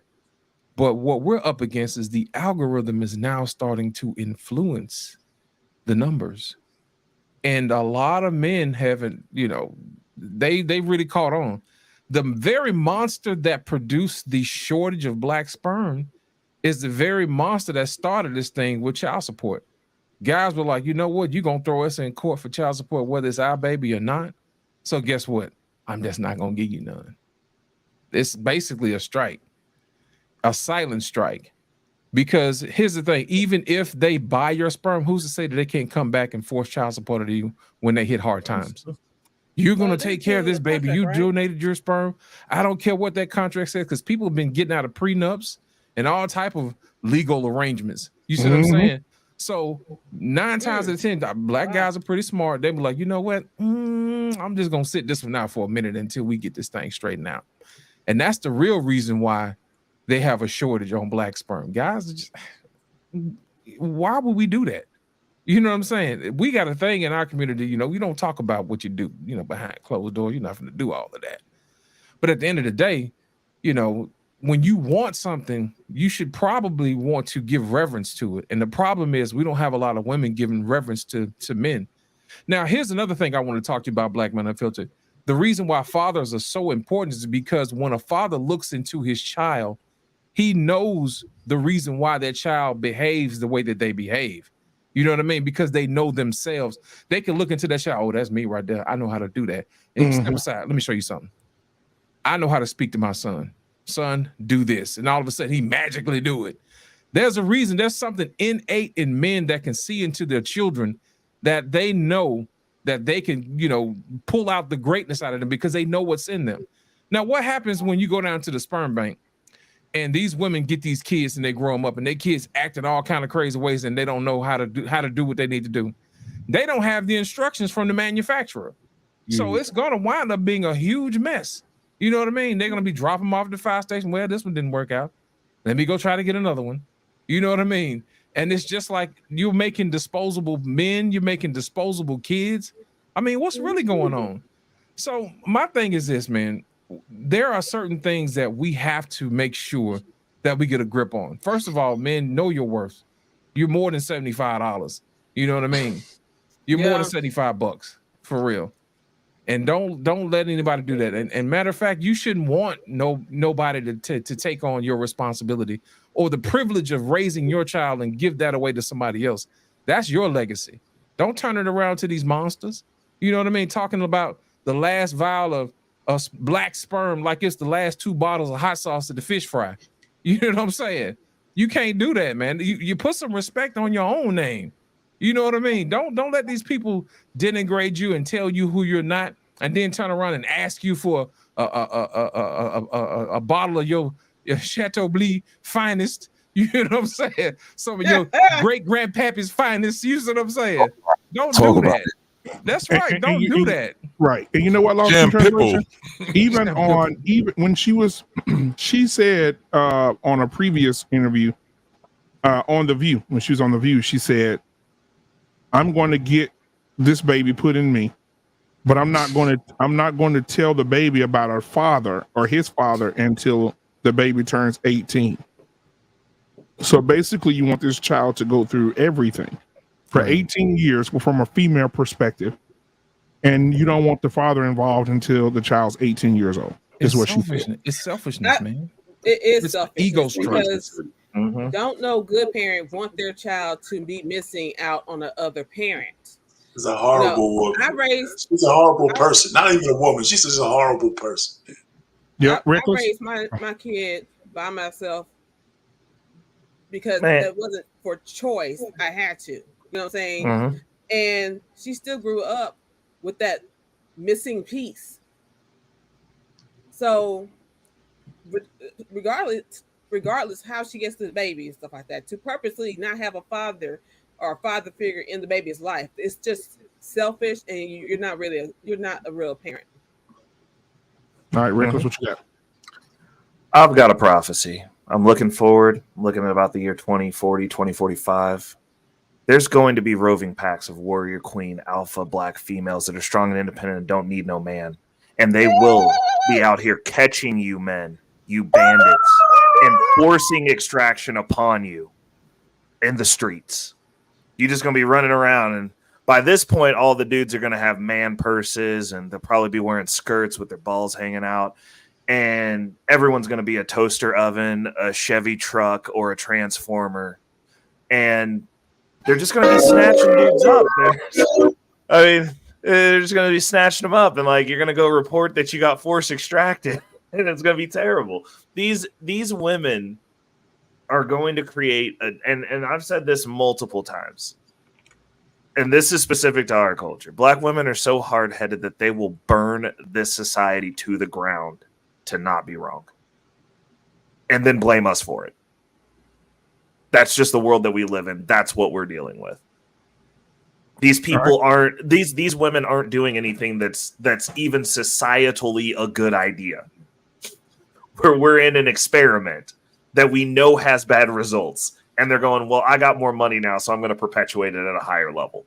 But what we're up against is the algorithm is now starting to influence the numbers. And a lot of men haven't, they really caught on. The very monster that produced the shortage of black sperm is the very monster that started this thing with child support. Guys were like, you know what? You're going to throw us in court for child support, whether it's our baby or not. So guess what? I'm just not going to give you none. It's basically a strike, a silent strike. Because here's the thing, even if they buy your sperm, who's to say that they can't come back and force child support on you when they hit hard times? You're going to take care of this baby. You donated your sperm. I don't care what that contract says, because people have been getting out of prenups and all type of legal arrangements. You see what I'm saying? So 9 times out of 10, black guys are pretty smart. They be like, you know what? I'm just going to sit this one out for a minute until we get this thing straightened out. And that's the real reason why they have a shortage on black sperm. Guys, just, why would we do that? You know what I'm saying? We got a thing in our community, we don't talk about what you do, behind closed doors. You're not going to do all of that. But at the end of the day, when you want something, you should probably want to give reverence to it. And the problem is we don't have a lot of women giving reverence to men. Now, here's another thing I want to talk to you about, Black Men Unfiltered. The reason why fathers are so important is because when a father looks into his child, he knows the reason why that child behaves the way that they behave. You know what I mean? Because they know themselves. They can look into that child. Oh, that's me right there. I know how to do that. Hey, step aside. Let me show you something. I know how to speak to my son. Son, do this. And all of a sudden he magically do it. There's a reason. There's something innate in men that can see into their children that they know that they can, pull out the greatness out of them because they know what's in them. Now, what happens when you go down to the sperm bank and these women get these kids and they grow them up and their kids act in all kind of crazy ways and they don't know how to do what they need to do? They don't have the instructions from the manufacturer. So it's going to wind up being a huge mess. You know what I mean? They're going to be dropping them off at the fire station. Well, this one didn't work out. Let me go try to get another one. You know what I mean? And it's just like you're making disposable men. You're making disposable kids. I mean, what's really going on? So my thing is this, man. There are certain things that we have to make sure that we get a grip on. First of all, men, know your worth. You're more than $75. You know what I mean? You're more than $75 for real. And don't let anybody do that. And matter of fact, you shouldn't want nobody to take on your responsibility or the privilege of raising your child and give that away to somebody else. That's your legacy. Don't turn it around to these monsters. You know what I mean? Talking about the last vial of black sperm like it's the last 2 bottles of hot sauce at the fish fry. You know what I'm saying? You can't do that, man. You put some respect on your own name. You know what I mean? Don't let these people denigrate you and tell you who you're not, and then turn around and ask you for a bottle of your Chateaubriand finest. You know what I'm saying? Some of your great grandpappy's finest. You know what I'm saying? Don't do that. That's right. Don't do that. Right. And you know what, Lost in Translation? Even when she was, she said on a previous interview on The View, when she was on The View, she said, I'm going to get this baby put in me, but I'm not going to tell the baby about her father or his father until the baby turns 18. So basically you want this child to go through everything for 18 years from a female perspective. And you don't want the father involved until the child's 18 years old. Is what she said. It's selfishness, man. It is It's selfishness ego stroke. because don't no good parent want their child to be missing out on the other parent. She's a horrible woman. She's a horrible person. Not even a woman. She's just a horrible person. Yeah, I raised my kid by myself because that wasn't for choice. I had to. You know what I'm saying? And she still grew up with that missing piece. So regardless how she gets to the baby and stuff like that, to purposely not have a father or a father figure in the baby's life, it's just selfish, and you're not a real parent. All right, Reckless, what you got? I've got a prophecy. I'm looking forward. I'm looking at about the year 2040, 2045. There's going to be roving packs of warrior queen alpha black females that are strong and independent and don't need no man. And they will be out here catching you men, you bandits, and forcing extraction upon you in the streets. You're just going to be running around. And by this point, all the dudes are going to have man purses and they'll probably be wearing skirts with their balls hanging out. And everyone's going to be a toaster oven, a Chevy truck, or a transformer. And they're just going to be snatching dudes up. They're just going to be snatching them up. And like, you're going to go report that you got force extracted. And it's going to be terrible. These women are going to create, and I've said this multiple times, and this is specific to our culture. Black women are so hard-headed that they will burn this society to the ground to not be wrong, and then blame us for it. That's just the world that we live in. That's what we're dealing with. These people aren't, these women aren't doing anything that's even societally a good idea. We're in an experiment that we know has bad results, and they're going, well, I got more money now, so I'm going to perpetuate it at a higher level.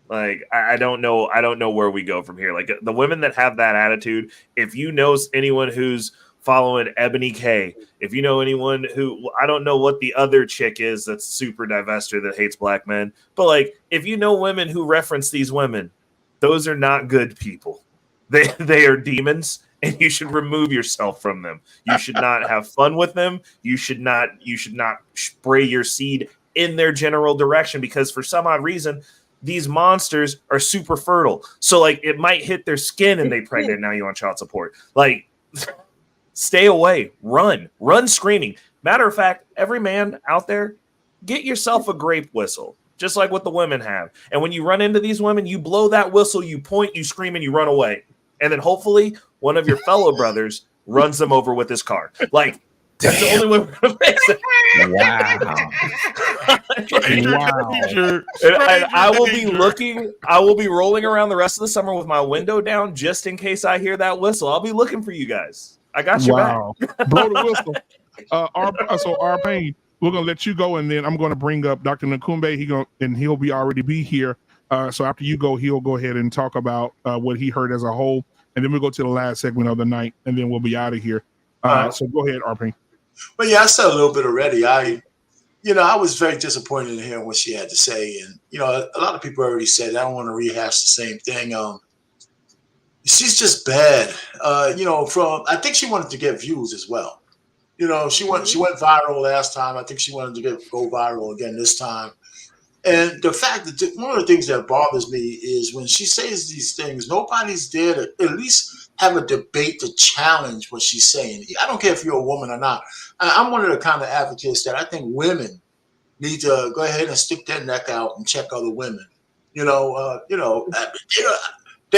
Like, I don't know where we go from here. Like, the women that have that attitude, if you know anyone who's following Ebony K, if you know anyone who, I don't know what the other chick is that's super divester that hates black men, but like, if you know women who reference these women, those are not good people. They are demons, and you should remove yourself from them. You should not have fun with them. You should not spray your seed in their general direction, because for some odd reason, these monsters are super fertile. So like, it might hit their skin and they pregnant. Now you on child support. Like, stay away, run screaming. Matter of fact, every man out there, get yourself a grape whistle, just like what the women have. And when you run into these women, you blow that whistle, you point, you scream, and you run away. And then hopefully one of your fellow brothers runs them over with his car. Like, that's the only way we're going to fix it. Wow. And I will be looking, I will be rolling around the rest of the summer with my window down just in case I hear that whistle. I'll be looking for you guys. I got your back. Blow the whistle. Our Pain, we're gonna let you go, and then I'm gonna bring up Dr. Nakumbe. He'll be already be here. So after you go, he'll go ahead and talk about what he heard as a whole, and then we'll go to the last segment of the night, and then we'll be out of here. So go ahead, our Pain. Well, yeah, I said a little bit already. I was very disappointed in hearing what she had to say, and a lot of people already said. I don't want to rehash the same thing. She's just bad. I think she wanted to get views as well. She went viral last time. I think she wanted to go viral again this time. And the fact that one of the things that bothers me is when she says these things, nobody's there to at least have a debate to challenge what she's saying. I don't care if you're a woman or not. I'm one of the kind of advocates that I think women need to go ahead and stick their neck out and check other women. They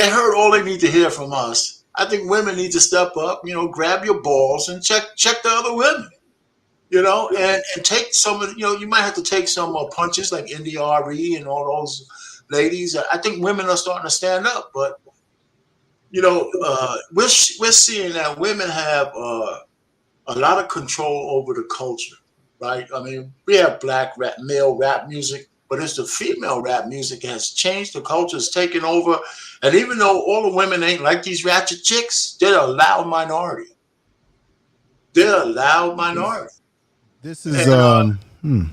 heard all they need to hear from us. I think women need to step up, grab your balls and check the other women. And take some of, you might have to take some punches like India RE and all those ladies. I think women are starting to stand up, but we're seeing that women have a lot of control over the culture, right? I mean, we have black male rap music, but it's the female rap music has changed. The culture is taking over, and even though all the women ain't like these ratchet chicks, they're a loud minority. This is so I'm gonna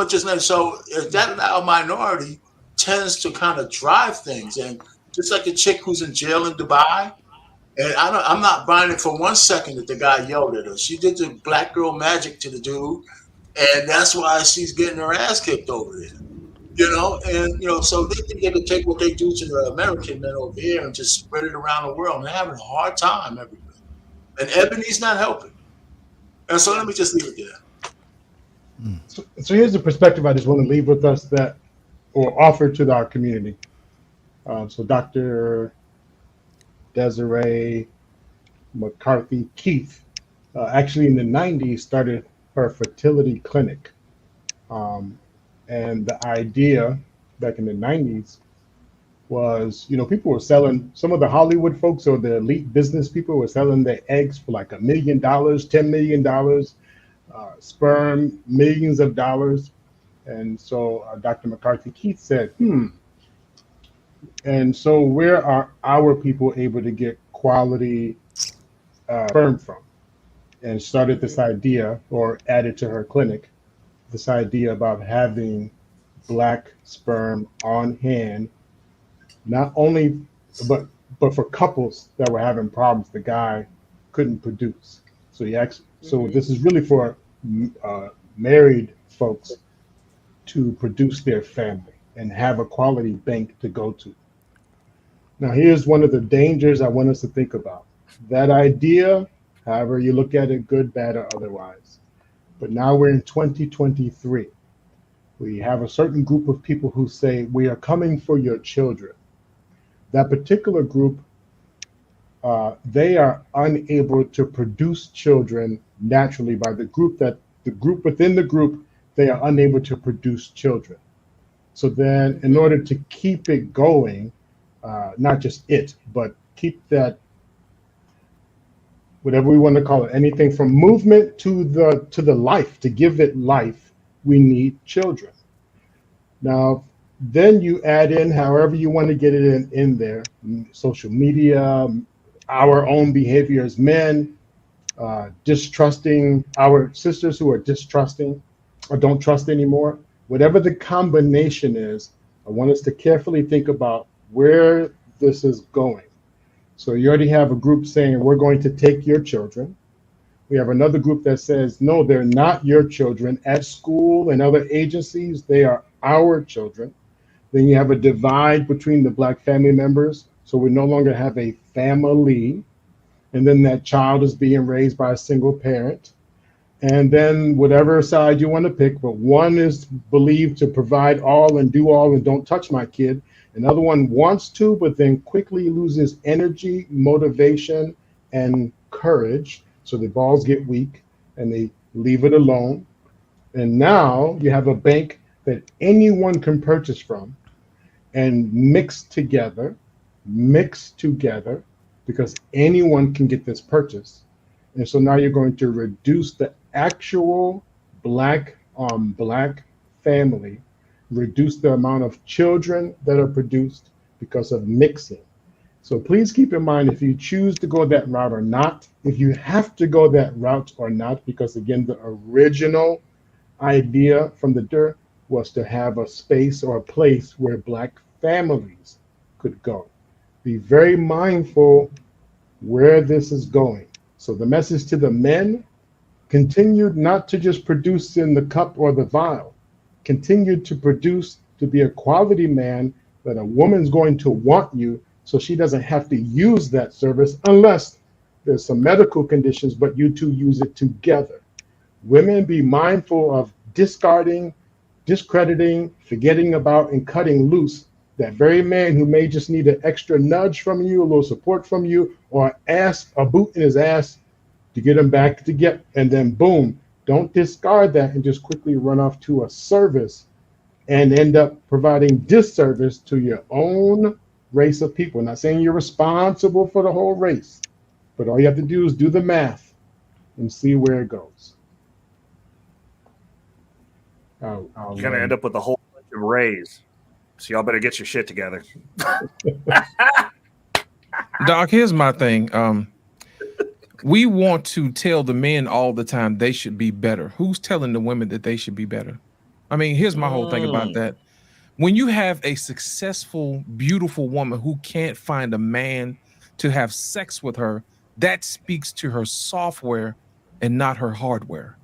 just let so that loud minority tends to kind of drive things, and just like a chick who's in jail in Dubai, and I'm not buying it for 1 second that the guy yelled at her. She did the black girl magic to the dude, and that's why she's getting her ass kicked over there. So they think they can take what they do to the American men over here and just spread it around the world, and they're having a hard time everywhere. And Ebony's not helping. And so let me just leave it there. So here's the perspective I just want to leave with us or offer to our community. So Dr. Desiree McCarthy Keith, actually in the 90s, started her fertility clinic. And the idea back in the 90s was, people were selling, some of the Hollywood folks or the elite business people were selling their eggs for like $1 million, $10 million, sperm, millions of dollars. And so Dr. McCarthy Keith said, and so where are our people able to get quality sperm from? And started this idea, or added to her clinic, this idea about having black sperm on hand, not only, but for couples that were having problems, the guy couldn't produce. So so this is really for married folks to produce their family and have a quality bank to go to. Now, here's one of the dangers I want us to think about. That idea, however you look at it, good, bad, or otherwise. But now we're in 2023. We have a certain group of people who say, we are coming for your children. That particular group, they are unable to produce children naturally by the group within the group, they are unable to produce children. So then in order to keep it going, not just it, but keep that, whatever we want to call it, anything from movement to the life, to give it life, we need children. Now, then you add in however you want to get it in there, social media, our own behavior as men, distrusting our sisters who are distrusting or don't trust anymore. Whatever the combination is, I want us to carefully think about where this is going. So you already have a group saying, we're going to take your children. We have another group that says, no, they're not your children. At school and other agencies, they are our children. Then you have a divide between the black family members. So we no longer have a family. And then that child is being raised by a single parent. And then whatever side you want to pick, but one is believed to provide all and do all and don't touch my kid. Another one wants to, but then quickly loses energy, motivation, and courage. So the balls get weak and they leave it alone. And now you have a bank that anyone can purchase from and mix together, because anyone can get this purchase. And so now you're going to reduce the actual black family, reduce the amount of children that are produced because of mixing. So please keep in mind, if you choose to go that route or not, if you have to go that route or not, because again, the original idea from the dirt was to have a space or a place where black families could go. Be very mindful where this is going. So the message to the men, continue not to just produce in the cup or the vial, continue to produce, to be a quality man that a woman's going to want you, so she doesn't have to use that service unless there's some medical conditions, but you two use it together. Women, be mindful of discarding, discrediting, forgetting about, and cutting loose that very man who may just need an extra nudge from you, a little support from you, or a boot in his ass to get him back to get, and then boom, don't discard that and just quickly run off to a service and end up providing disservice to your own race of people. Not saying you're responsible for the whole race, but all you have to do is do the math and see where it goes. You're going to end up with a whole bunch of rays. So y'all better get your shit together. Doc, here's my thing. We want to tell the men all the time they should be better. Who's telling the women that they should be better? I mean, here's my whole thing about that. When you have a successful, beautiful woman who can't find a man to have sex with her, that speaks to her software and not her hardware.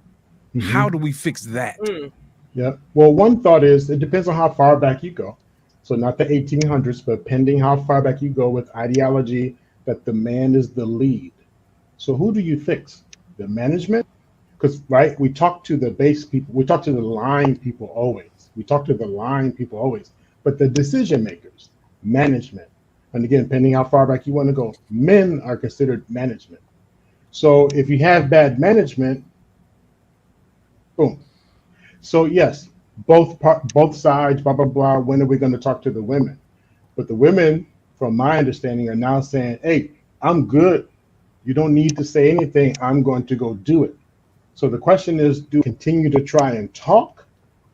Mm-hmm. How do we fix that? Yeah. Well, one thought is it depends on how far back you go. So not the 1800s, but pending how far back you go with ideology that the man is the lead. So who do you fix? The management? Because, right, we talk to the base people. We talk to the line people always. But the decision makers, management. And again, depending how far back you want to go, men are considered management. So if you have bad management, boom. So yes, both sides, blah, blah, blah. When are we going to talk to the women? But the women, from my understanding, are now saying, hey, I'm good. You don't need to say anything. I'm going to go do it. So the question is, do we continue to try and talk,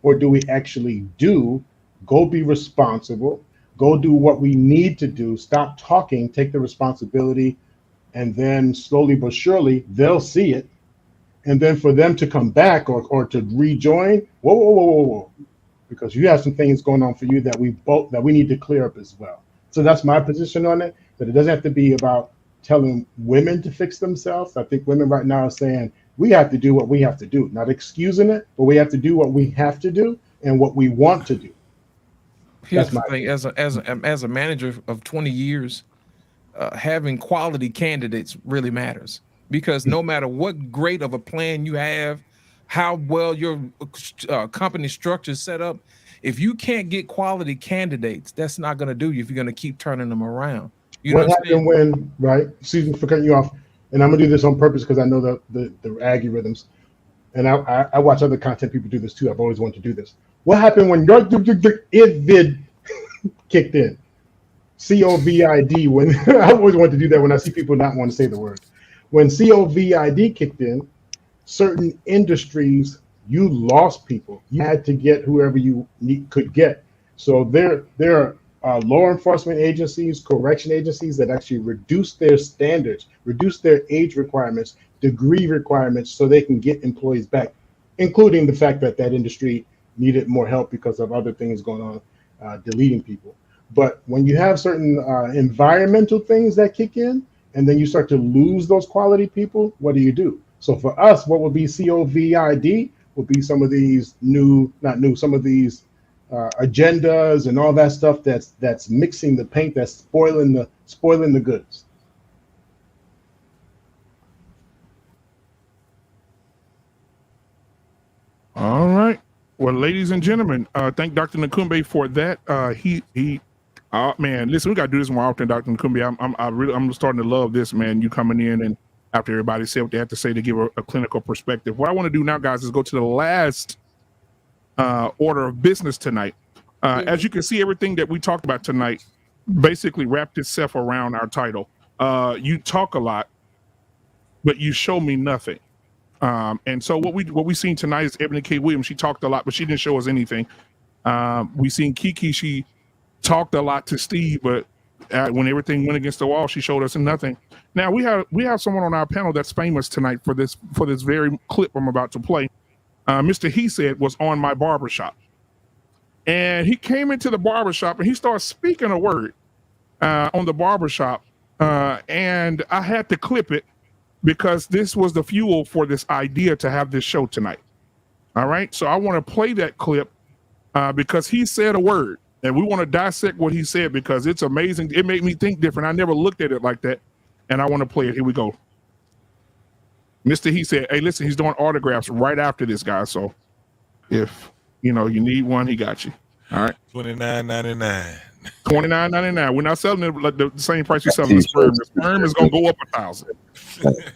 or do we actually do? Go be responsible. Go do what we need to do. Stop talking, take the responsibility, and then slowly but surely they'll see it. And then for them to come back or to rejoin, whoa. Because you have some things going on for you that we need to clear up as well. So that's my position on it, that it doesn't have to be about telling women to fix themselves. I think women right now are saying we have to do what we have to do, not excusing it, but we have to do what we have to do and what we want to do. Here's the thing: as a manager of 20 years, having quality candidates really matters, because no matter what great of a plan you have, how well your company structure is set up, if you can't get quality candidates, that's not going to do you if you're going to keep turning them around. You know what happened when, right? Excuse me for cutting you off, and I'm gonna do this on purpose because I know the algorithms, and I watch other content people do this too. I've always wanted to do this. What happened when your vid kicked in? COVID. When I always want to do that when I see people not want to say the word. When COVID kicked in, certain industries, you lost people. You had to get whoever you could get. So there are law enforcement agencies, correction agencies that actually reduce their standards, reduce their age requirements, degree requirements, so they can get employees back, including the fact that that industry needed more help because of other things going on, deleting people. But when you have certain environmental things that kick in, and then you start to lose those quality people, what do? So for us, what would be COVID would be some of these some of these agendas and all that stuff that's mixing the paint, that's spoiling the goods. All right. Well, ladies and gentlemen, thank Dr. Nakumbe for that. Man, listen, we gotta do this more often, Dr. Nakumbe. I'm starting to love this, man. You coming in and after everybody said what they have to say to give a clinical perspective. What I want to do now, guys, is go to the last order of business tonight. As you can see, everything that we talked about tonight basically wrapped itself around our title. You talk a lot, but you show me nothing. And so what we seen tonight is Ebony K. Williams. She talked a lot, but she didn't show us anything. We seen Kiki. She talked a lot to Steve, but when everything went against the wall, she showed us nothing. Now we have someone on our panel that's famous tonight for this very clip I'm about to play. Mr. He Said was on my barbershop, and he came into the barbershop and he started speaking a word on the barbershop, and I had to clip it because this was the fuel for this idea to have this show tonight. All right, so I want to play that clip because he said a word, and we want to dissect what he said because it's amazing. It made me think different. I never looked at it like that, and I want to play it. Here we go. Mr. He Said, hey, listen, he's doing autographs right after this, guy. So if you need one, he got you. All right. $29.99. $29.99. We're not selling it like the same price you're selling the sperm. The sperm is gonna go up $1,000.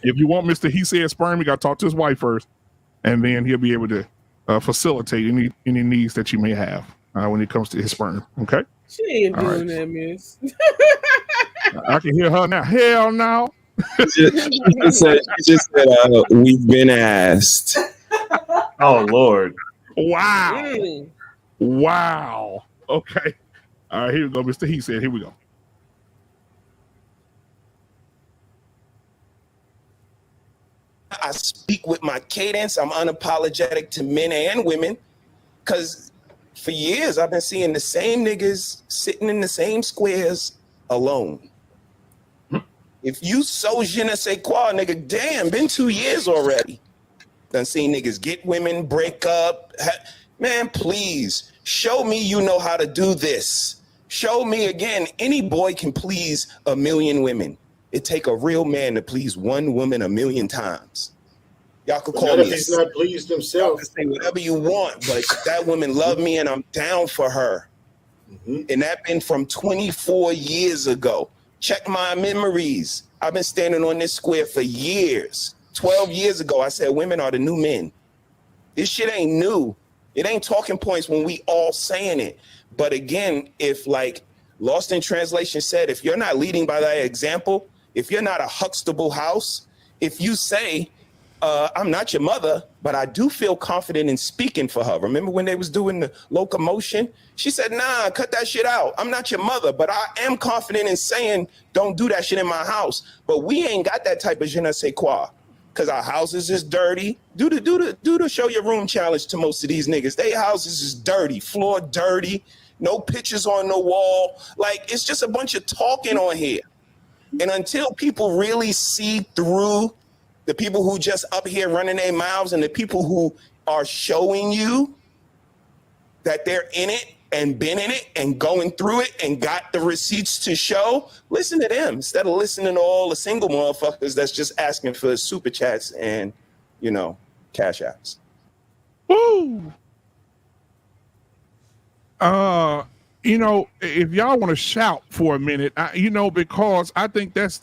If you want Mr. He Said sperm, you got to talk to his wife first, and then he'll be able to facilitate any needs that you may have when it comes to his sperm. Okay. She ain't doing that, miss. I can hear her now. Hell no. She just said, we've been asked. Oh Lord. Wow. Wow. Okay. All right, here we go. Mr. He Said, here we go. I speak with my cadence. I'm unapologetic to men and women because for years I've been seeing the same niggas sitting in the same squares alone. If you so je ne sais quoi, nigga, damn, been 2 years already. Done seen niggas get women, break up. Man, please, show me you know how to do this. Show me again, any boy can please 1 million women. It take a real man to please one woman 1 million times. Y'all could call me. He's not pleased himself. Say whatever you want, but that woman love me and I'm down for her. And that been from 24 years ago. Check my memories. I've been standing on this square for years. 12 years ago, I said women are the new men. This shit ain't new. It ain't talking points when we all saying it. But again, if like Lost in Translation said, if you're not leading by that example, if you're not a Huxtable house, if you say, I'm not your mother, but I do feel confident in speaking for her. Remember when they was doing the locomotion? She said, nah, cut that shit out. I'm not your mother, but I am confident in saying, don't do that shit in my house. But we ain't got that type of je ne sais quoi, because our houses is dirty. Do the show your room challenge to most of these niggas. They houses is dirty, floor dirty, no pictures on the wall. Like, it's just a bunch of talking on here. And until people really see through the people who just up here running their mouths and the people who are showing you that they're in it and been in it and going through it and got the receipts to show, listen to them instead of listening to all the single motherfuckers that's just asking for super chats and, you know, cash apps. Woo! You know, if y'all want to shout for a minute, you know, because I think that's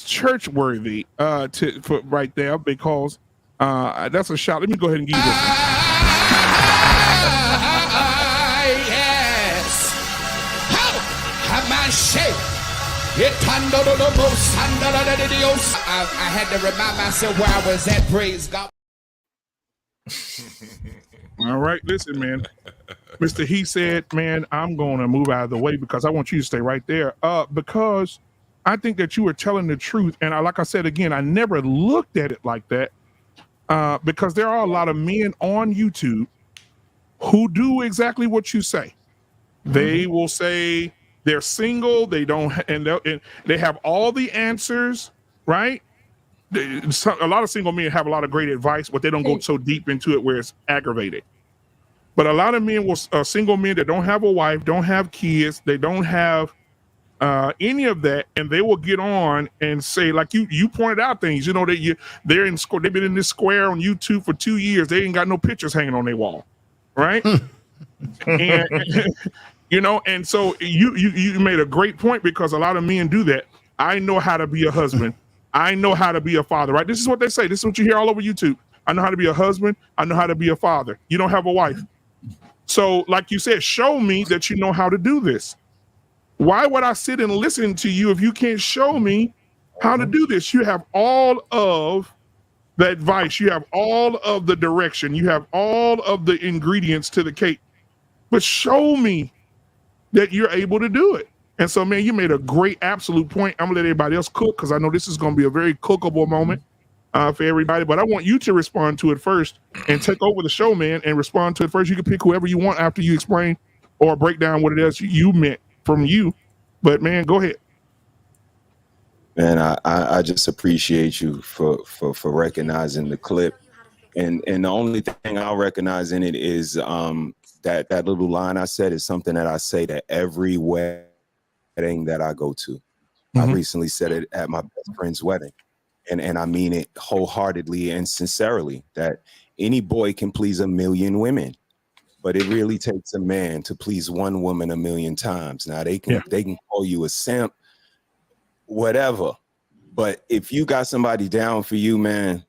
church worthy for right there, because that's a shout. Let me go ahead and give you this one. Yes. I had to remind myself where I was at. Praise God. All right, listen, man. Mr. He said, man, I'm going to move out of the way because I want you to stay right there. Because I think that you were telling the truth. And like I said, again, I never looked at it like that because there are a lot of men on YouTube who do exactly what you say. They will say they're single, they don't, and they have all the answers, right? A lot of single men have a lot of great advice, but they don't go so deep into it where it's aggravated. But a lot of men will single men that don't have a wife, don't have kids, they don't have any of that, and they will get on and say, like you pointed out things, you know, that they've been in this square on YouTube for 2 years, they ain't got no pictures hanging on their wall, right? and you know, and so you made a great point, because a lot of men do that. I know how to be a husband. I know how to be a father, right? This is what they say. This is what you hear all over YouTube. I know how to be a husband. I know how to be a father. You don't have a wife. So like you said, show me that you know how to do this. Why would I sit and listen to you if you can't show me how to do this? You have all of the advice. You have all of the direction. You have all of the ingredients to the cake. But show me that you're able to do it. And so, man, you made a great absolute point. I'm going to let everybody else cook, because I know this is going to be a very cookable moment for everybody. But I want you to respond to it first and take over the show, man, and respond to it first. You can pick whoever you want after you explain or break down what it is you meant from you. But, man, go ahead. Man, I just appreciate you for recognizing the clip. And the only thing I'll recognize in it is that little line I said is something that I say to every wedding that I go to. I recently said it at my best friend's wedding. And I mean it wholeheartedly and sincerely, that any boy can please 1 million women, but it really takes a man to please one woman 1 million times. Now they can call you a simp, whatever. But if you got somebody down for you, man,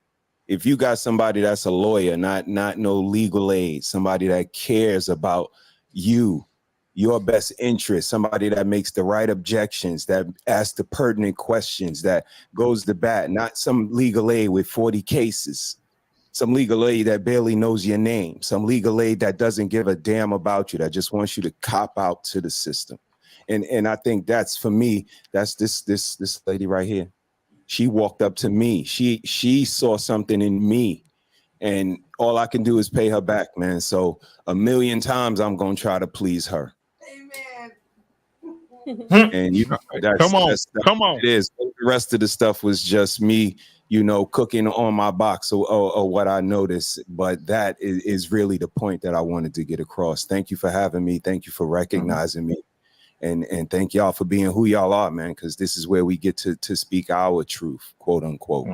if you got somebody that's a lawyer, not no legal aid, somebody that cares about you, your best interest, somebody that makes the right objections, that asks the pertinent questions, that goes to bat, not some legal aid with 40 cases, some legal aid that barely knows your name, some legal aid that doesn't give a damn about you, that just wants you to cop out to the system. And I think that's, for me, that's this lady right here. She walked up to me. She saw something in me, and all I can do is pay her back, man. So 1 million times I'm gonna try to please her. Amen. And you know, come on. It is. The rest of the stuff was just me, you know, cooking on my box or what I noticed. But that is really the point that I wanted to get across. Thank you for having me. Thank you for recognizing me. And thank y'all for being who y'all are, man, because this is where we get to speak our truth, quote unquote.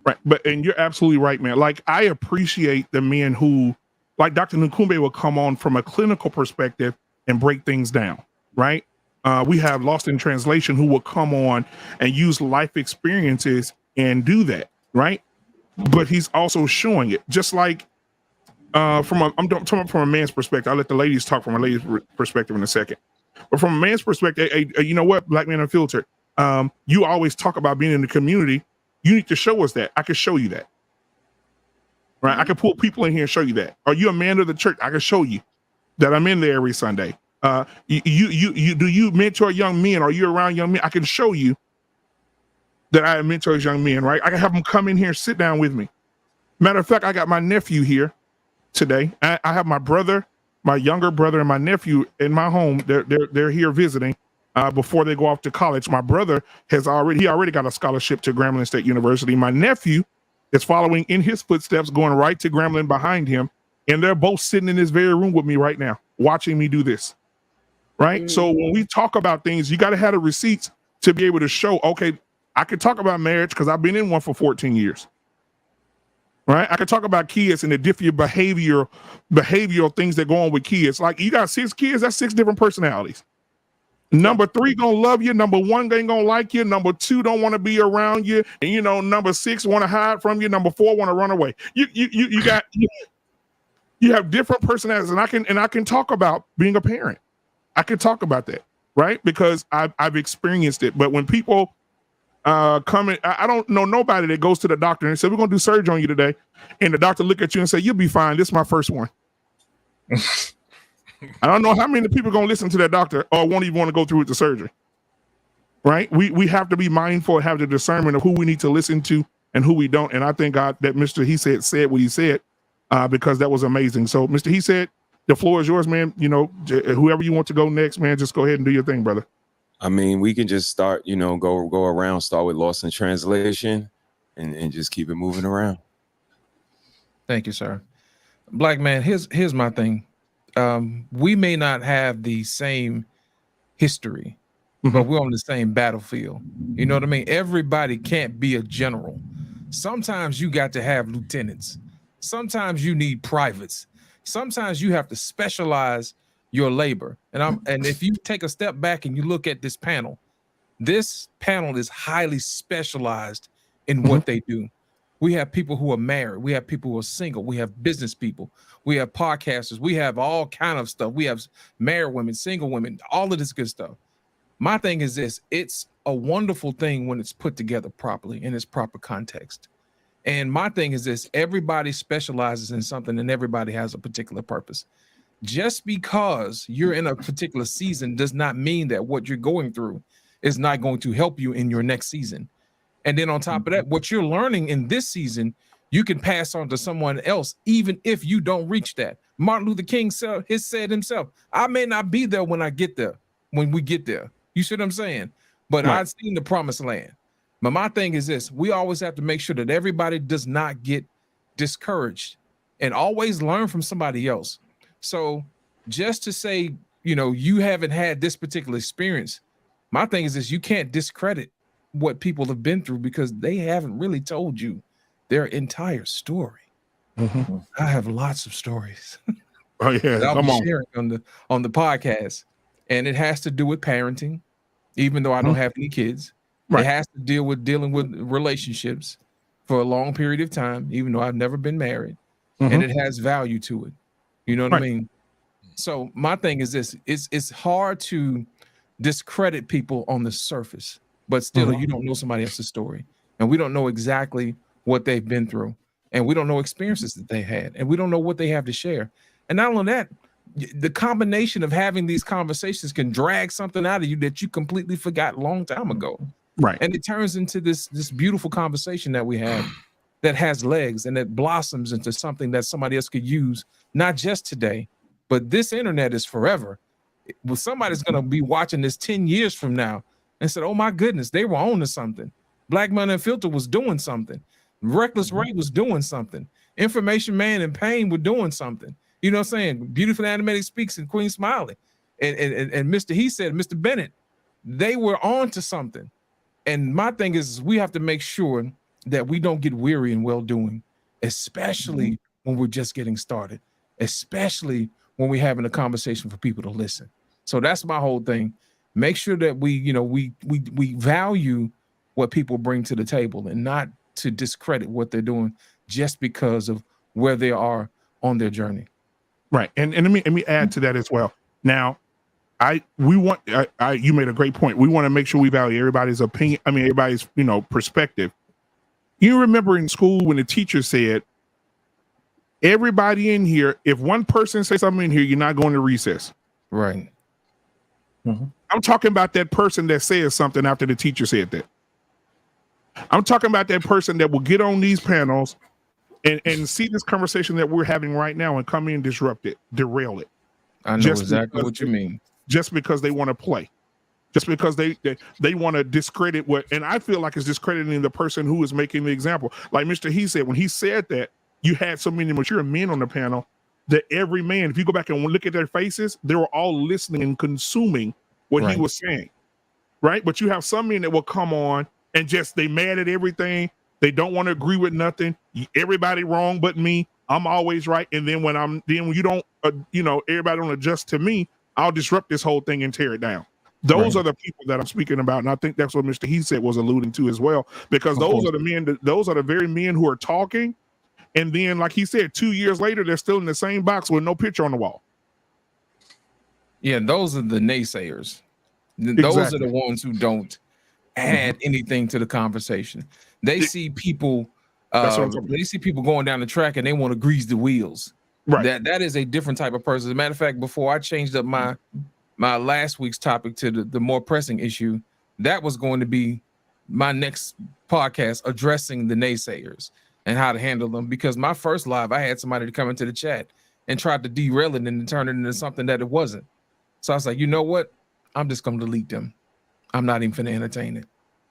Right. And you're absolutely right, man. Like, I appreciate the men who, like Dr. Nkumbe, will come on from a clinical perspective and break things down, right? We have Lost in Translation who will come on and use life experiences and do that, right? But he's also showing it, just like I'm talking from a man's perspective. I'll let the ladies talk from a lady's perspective in a second. But from a man's perspective, you know what, Black Man Unfiltered, you always talk about being in the community. You need to show us that. I can show you that. Right? I can pull people in here and show you that. Are you a man of the church? I can show you that I'm in there every Sunday. You do you mentor young men? Are you around young men? I can show you that I mentor young men, right? I can have them come in here and sit down with me. Matter of fact, I got my nephew here today. I have my brother, my younger brother, and my nephew in my home. They're here visiting before they go off to college. My brother already got a scholarship to Grambling State University. My nephew is following in his footsteps, going right to Grambling behind him, and they're both sitting in this very room with me right now, watching me do this. Right. So when we talk about things, you got to have the receipts to be able to show, okay, I can talk about marriage because I've been in one for 14 years. Right. I can talk about kids and the different behavioral things that go on with kids. Like you got 6 kids, that's 6 different personalities. Number 3 gonna love you. Number 1 ain't gonna like you. Number 2 don't want to be around you. And you know, number 6 want to hide from you. Number 4 want to run away. You have different personalities, and I can talk about being a parent. I can talk about that, right? Because I've experienced it. But when people come in, I don't know nobody that goes to the doctor and says, we're gonna do surgery on you today, and the doctor look at you and say, you'll be fine. This is my first one. I don't know how many people are gonna listen to that doctor or won't even want to go through with the surgery. Right? We have to be mindful and have the discernment of who we need to listen to and who we don't. And I thank God that Mr. He said what he said, because that was amazing. So Mr. He said, the floor is yours, man. You know, whoever you want to go next, man, just go ahead and do your thing, brother. I mean, we can just start, you know, go around, start with Lost in Translation and just keep it moving around. Thank you, sir. Black man, here's my thing. We may not have the same history, but we're on the same battlefield. You know what I mean? Everybody can't be a general. Sometimes you got to have lieutenants. Sometimes you need privates. Sometimes you have to specialize your labor. And if you take a step back and you look at this panel is highly specialized in what they do. We have people who are married. We have people who are single. We have business people. We have podcasters. We have all kind of stuff. We have married women, single women, all of this good stuff. My thing is this: it's a wonderful thing when it's put together properly in its proper context. And my thing is this: everybody specializes in something and everybody has a particular purpose. Just because you're in a particular season does not mean that what you're going through is not going to help you in your next season. And then on top of that, what you're learning in this season, you can pass on to someone else, even if you don't reach that. Martin Luther King said himself, I may not be there when we get there. You see what I'm saying? But I've seen the promised land. But my thing is this: we always have to make sure that everybody does not get discouraged and always learn from somebody else. So just to say, you know, you haven't had this particular experience, my thing is this: you can't discredit what people have been through because they haven't really told you their entire story. I have lots of stories. Oh yeah, that I'll be sharing on the podcast, and it has to do with parenting. Even though I don't have any kids, it has to dealing with relationships for a long period of time. Even though I've never been married, and it has value to it. You know what I mean? So my thing is this: it's hard to discredit people on the surface, but still you don't know somebody else's story, and we don't know exactly what they've been through, and we don't know experiences that they had, and we don't know what they have to share. And not only that, the combination of having these conversations can drag something out of you that you completely forgot a long time ago. Right. And it turns into this beautiful conversation that we have that has legs and that blossoms into something that somebody else could use, not just today, but this internet is forever. Well, somebody's going to be watching this 10 years from now and said, oh my goodness, they were on to something. Black Man Unfiltered was doing something. Reckless Ray was doing something. Information Man and Pain were doing something. You know what I'm saying? Beautiful Animated Speaks and Queen Smiley. And Mr. He said, Mr. Bennett, they were on to something. And my thing is, we have to make sure that we don't get weary in well-doing, especially when we're just getting started, especially when we're having a conversation for people to listen. So that's my whole thing. Make sure that we value what people bring to the table and not to discredit what they're doing just because of where they are on their journey. Right. And let me add to that as well. Now, you made a great point. We want to make sure we value everybody's opinion. I mean, everybody's, perspective. You remember in school when the teacher said, everybody in here, if one person says something in here, you're not going to recess. Right. Mm-hmm. I'm talking about that person that says something after the teacher said that. I'm talking about that person that will get on these panels and see this conversation that we're having right now and come in and disrupt it, derail it. I know exactly what you mean. Just because they want to play. Just because they want to discredit what, and I feel like it's discrediting the person who is making the example. Like Mr. He said, when he said that, you had so many mature men on the panel that every man, if you go back and look at their faces, they were all listening and consuming what he was saying, right? But you have some men that will come on and just, they mad at everything. They don't want to agree with nothing. Everybody wrong but me. I'm always right. And then when you don't, everybody don't adjust to me, I'll disrupt this whole thing and tear it down. Those are the people that I'm speaking about. And I think that's what Mr. He said was alluding to as well, because those are the men, those are the very men who are talking. And then, like he said, 2 years later, they're still in the same box with no picture on the wall. Yeah, those are the naysayers. Those are the ones who don't add anything to the conversation. They see people. They see people going down the track and they want to grease the wheels. Right. That is a different type of person. As a matter of fact, before I changed up my last week's topic to the more pressing issue, that was going to be my next podcast, addressing the naysayers and how to handle them. Because my first live, I had somebody to come into the chat and tried to derail it and turn it into something that it wasn't. So I was like, you know what? I'm just going to delete them. I'm not even going to entertain it.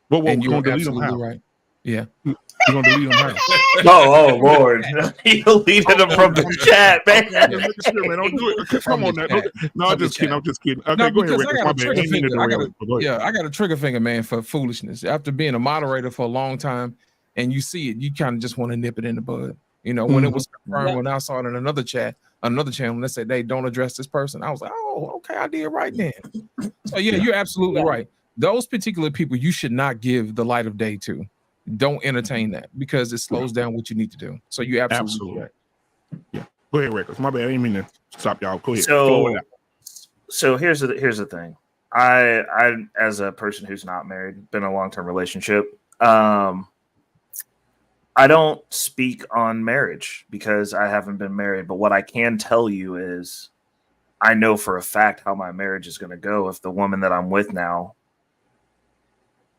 But and you're delete them absolutely how? right. Yeah. You're going to delete them how? Oh Lord. He deleted them from the chat, man. Sure, man. Don't do it. Come on now. No, I'm just kidding. Okay, No, go ahead, because Rick. I got My a bad. trigger Ain't mean to finger. derail it, but go ahead. I got a trigger finger, man, for foolishness. After being a moderator for a long time, and you see it, you kind of just want to nip it in the bud. When it was confirmed, when I saw it in another chat, another channel, that said they don't address this person, I was like, oh, okay, I did right then. So yeah, you're absolutely right. Those particular people you should not give the light of day to. Don't entertain that because it slows down what you need to do. So you're absolutely right. Yeah. Go ahead, Rick. My bad. I didn't mean to stop y'all. Go ahead. So here's the thing. I as a person who's not married, been in a long-term relationship, I don't speak on marriage because I haven't been married. But what I can tell you is I know for a fact how my marriage is going to go if the woman that I'm with now,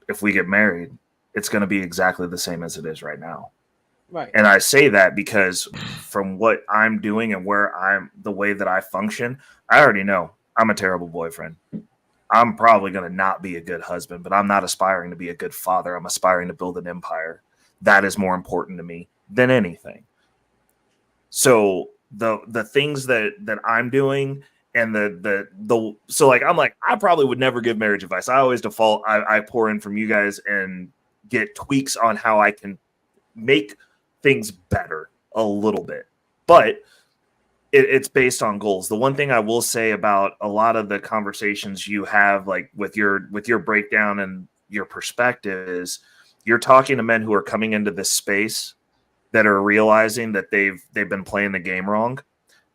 if we get married, it's going to be exactly the same as it is right now. Right. And I say that because from what I'm doing and the way that I function, I already know I'm a terrible boyfriend. I'm probably going to not be a good husband, but I'm not aspiring to be a good father. I'm aspiring to build an empire. That is more important to me than anything. So the things that I'm doing and so like, I'm like, I probably would never give marriage advice. I always default. I pour in from you guys and get tweaks on how I can make things better a little bit, but it's based on goals. The one thing I will say about a lot of the conversations you have, like with your breakdown and your perspective, is you're talking to men who are coming into this space that are realizing that they've been playing the game wrong,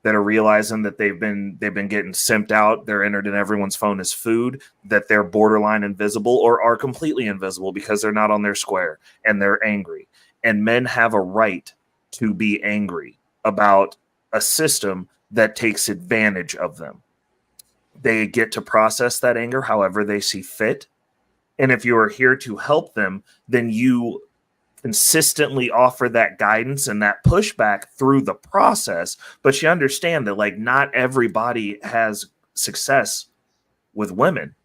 that are realizing that they've been getting simped out. They're entered in everyone's phone as food, that they're borderline invisible or are completely invisible because they're not on their square and they're angry. And men have a right to be angry about a system that takes advantage of them. They get to process that anger however they see fit. And if you are here to help them, then you consistently offer that guidance and that pushback through the process. But you understand that like not everybody has success with women.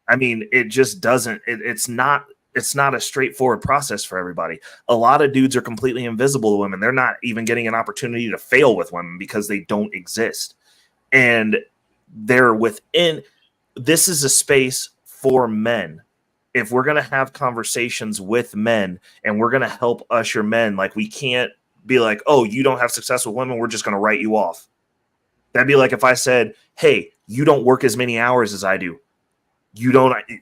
I mean, it just doesn't, it's not a straightforward process for everybody. A lot of dudes are completely invisible to women. They're not even getting an opportunity to fail with women because they don't exist. And they're within, this is a space for men. If we're going to have conversations with men and we're going to help usher men, like we can't be like, oh, you don't have success with women, we're just going to write you off. That'd be like if I said, hey, you don't work as many hours as I do.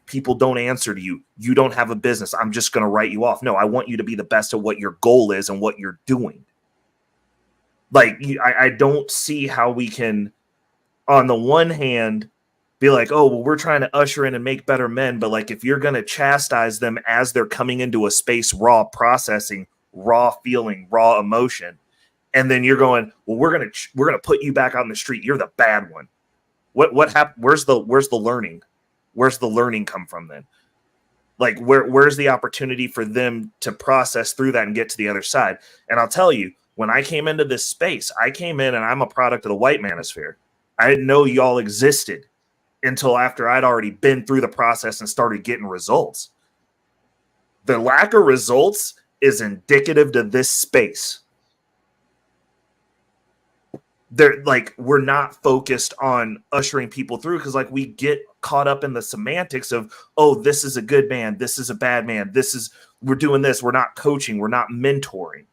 People don't answer to you. You don't have a business. I'm just going to write you off. No, I want you to be the best at what your goal is and what you're doing. Like, I don't see how we can, on the one hand, be like, oh, well, we're trying to usher in and make better men. But like, if you're going to chastise them as they're coming into a space, raw processing, raw feeling, raw emotion, and then you're going, well, we're going to put you back on the street. You're the bad one. What happened? Where's the learning? Where's the learning come from then? Like, where's the opportunity for them to process through that and get to the other side? And I'll tell you, when I came into this space, I came in and I'm a product of the white manosphere. I didn't know y'all existed until after I'd already been through the process and started getting results. The lack of results is indicative to this space. They're like, we're not focused on ushering people through because like we get caught up in the semantics of, oh, this is a good man, this is a bad man, we're doing this, we're not coaching, we're not mentoring.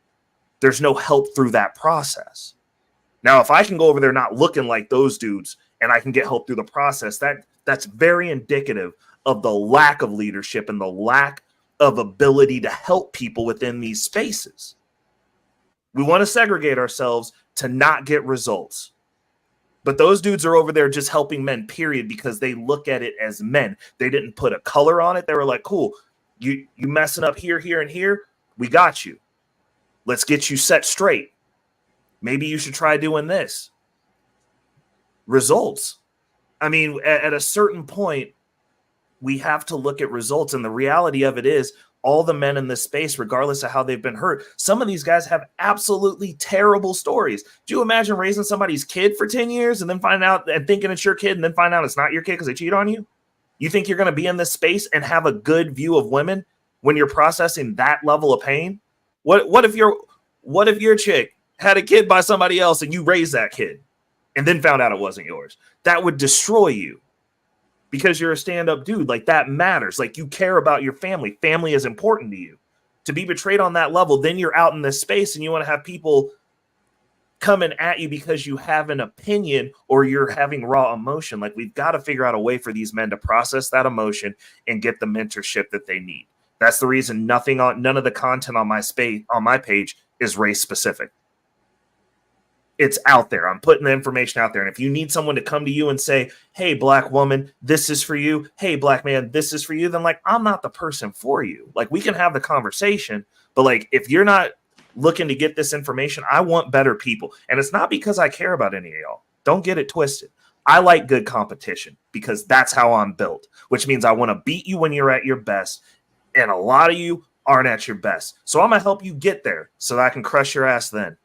There's no help through that process. Now, if I can go over there not looking like those dudes and I can get help through the process, that's very indicative of the lack of leadership and the lack of ability to help people within these spaces. We want to segregate ourselves to not get results. But those dudes are over there just helping men, period, because they look at it as men. They didn't put a color on it. They were like, cool, you messing up here, here, and here. We got you. Let's get you set straight. Maybe you should try doing this. Results. I mean, at a certain point, we have to look at results. And the reality of it is, all the men in this space, regardless of how they've been hurt, some of these guys have absolutely terrible stories. Do you imagine raising somebody's kid for 10 years and then find out and thinking it's your kid and then find out it's not your kid because they cheat on you? You think you're going to be in this space and have a good view of women when you're processing that level of pain? What if your chick had a kid by somebody else and you raised that kid and then found out it wasn't yours? That would destroy you. Because you're a stand-up dude, like that matters. Like you care about your family. Family is important to you. To be betrayed on that level, then you're out in this space and you want to have people coming at you because you have an opinion or you're having raw emotion. Like we've got to figure out a way for these men to process that emotion and get the mentorship that they need. That's the reason none of the content on my page is race specific. It's out there. I'm putting the information out there. And if you need someone to come to you and say, hey, black woman, this is for you. Hey, black man, this is for you. Then like, I'm not the person for you. Like we can have the conversation, but like, if you're not looking to get this information, I want better people. And it's not because I care about any of y'all. Don't get it twisted. I like good competition because that's how I'm built, which means I want to beat you when you're at your best. And a lot of you aren't at your best. So I'm going to help you get there so that I can crush your ass then.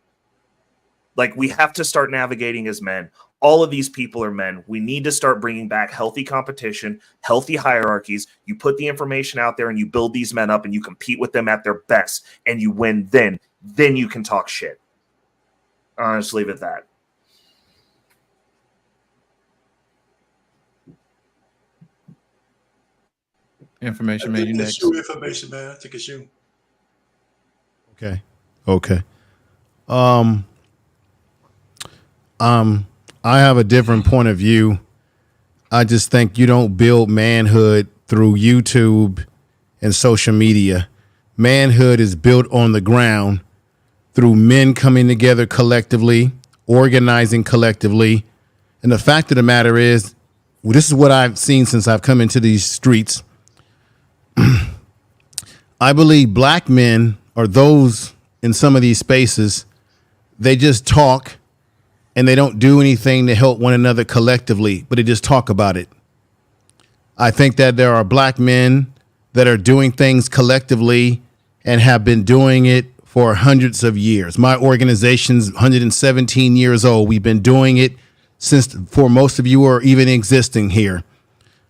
Like we have to start navigating as men. All of these people are men. We need to start bringing back healthy competition, healthy hierarchies. You put the information out there and you build these men up and you compete with them at their best and you win then. Then you can talk shit. I'll just leave it at that. Information, man. You next. Information, man. I think it's you. Okay. I have a different point of view. I just think you don't build manhood through YouTube and social media. Manhood is built on the ground through men coming together collectively, organizing collectively. And the fact of the matter is, well, this is what I've seen since I've come into these streets. I believe black men or those in some of these spaces, they just talk and they don't do anything to help one another collectively, but they just talk about it. I think that there are black men that are doing things collectively and have been doing it for hundreds of years. My organization's 117 years old. We've been doing it since, for most of you are even existing here.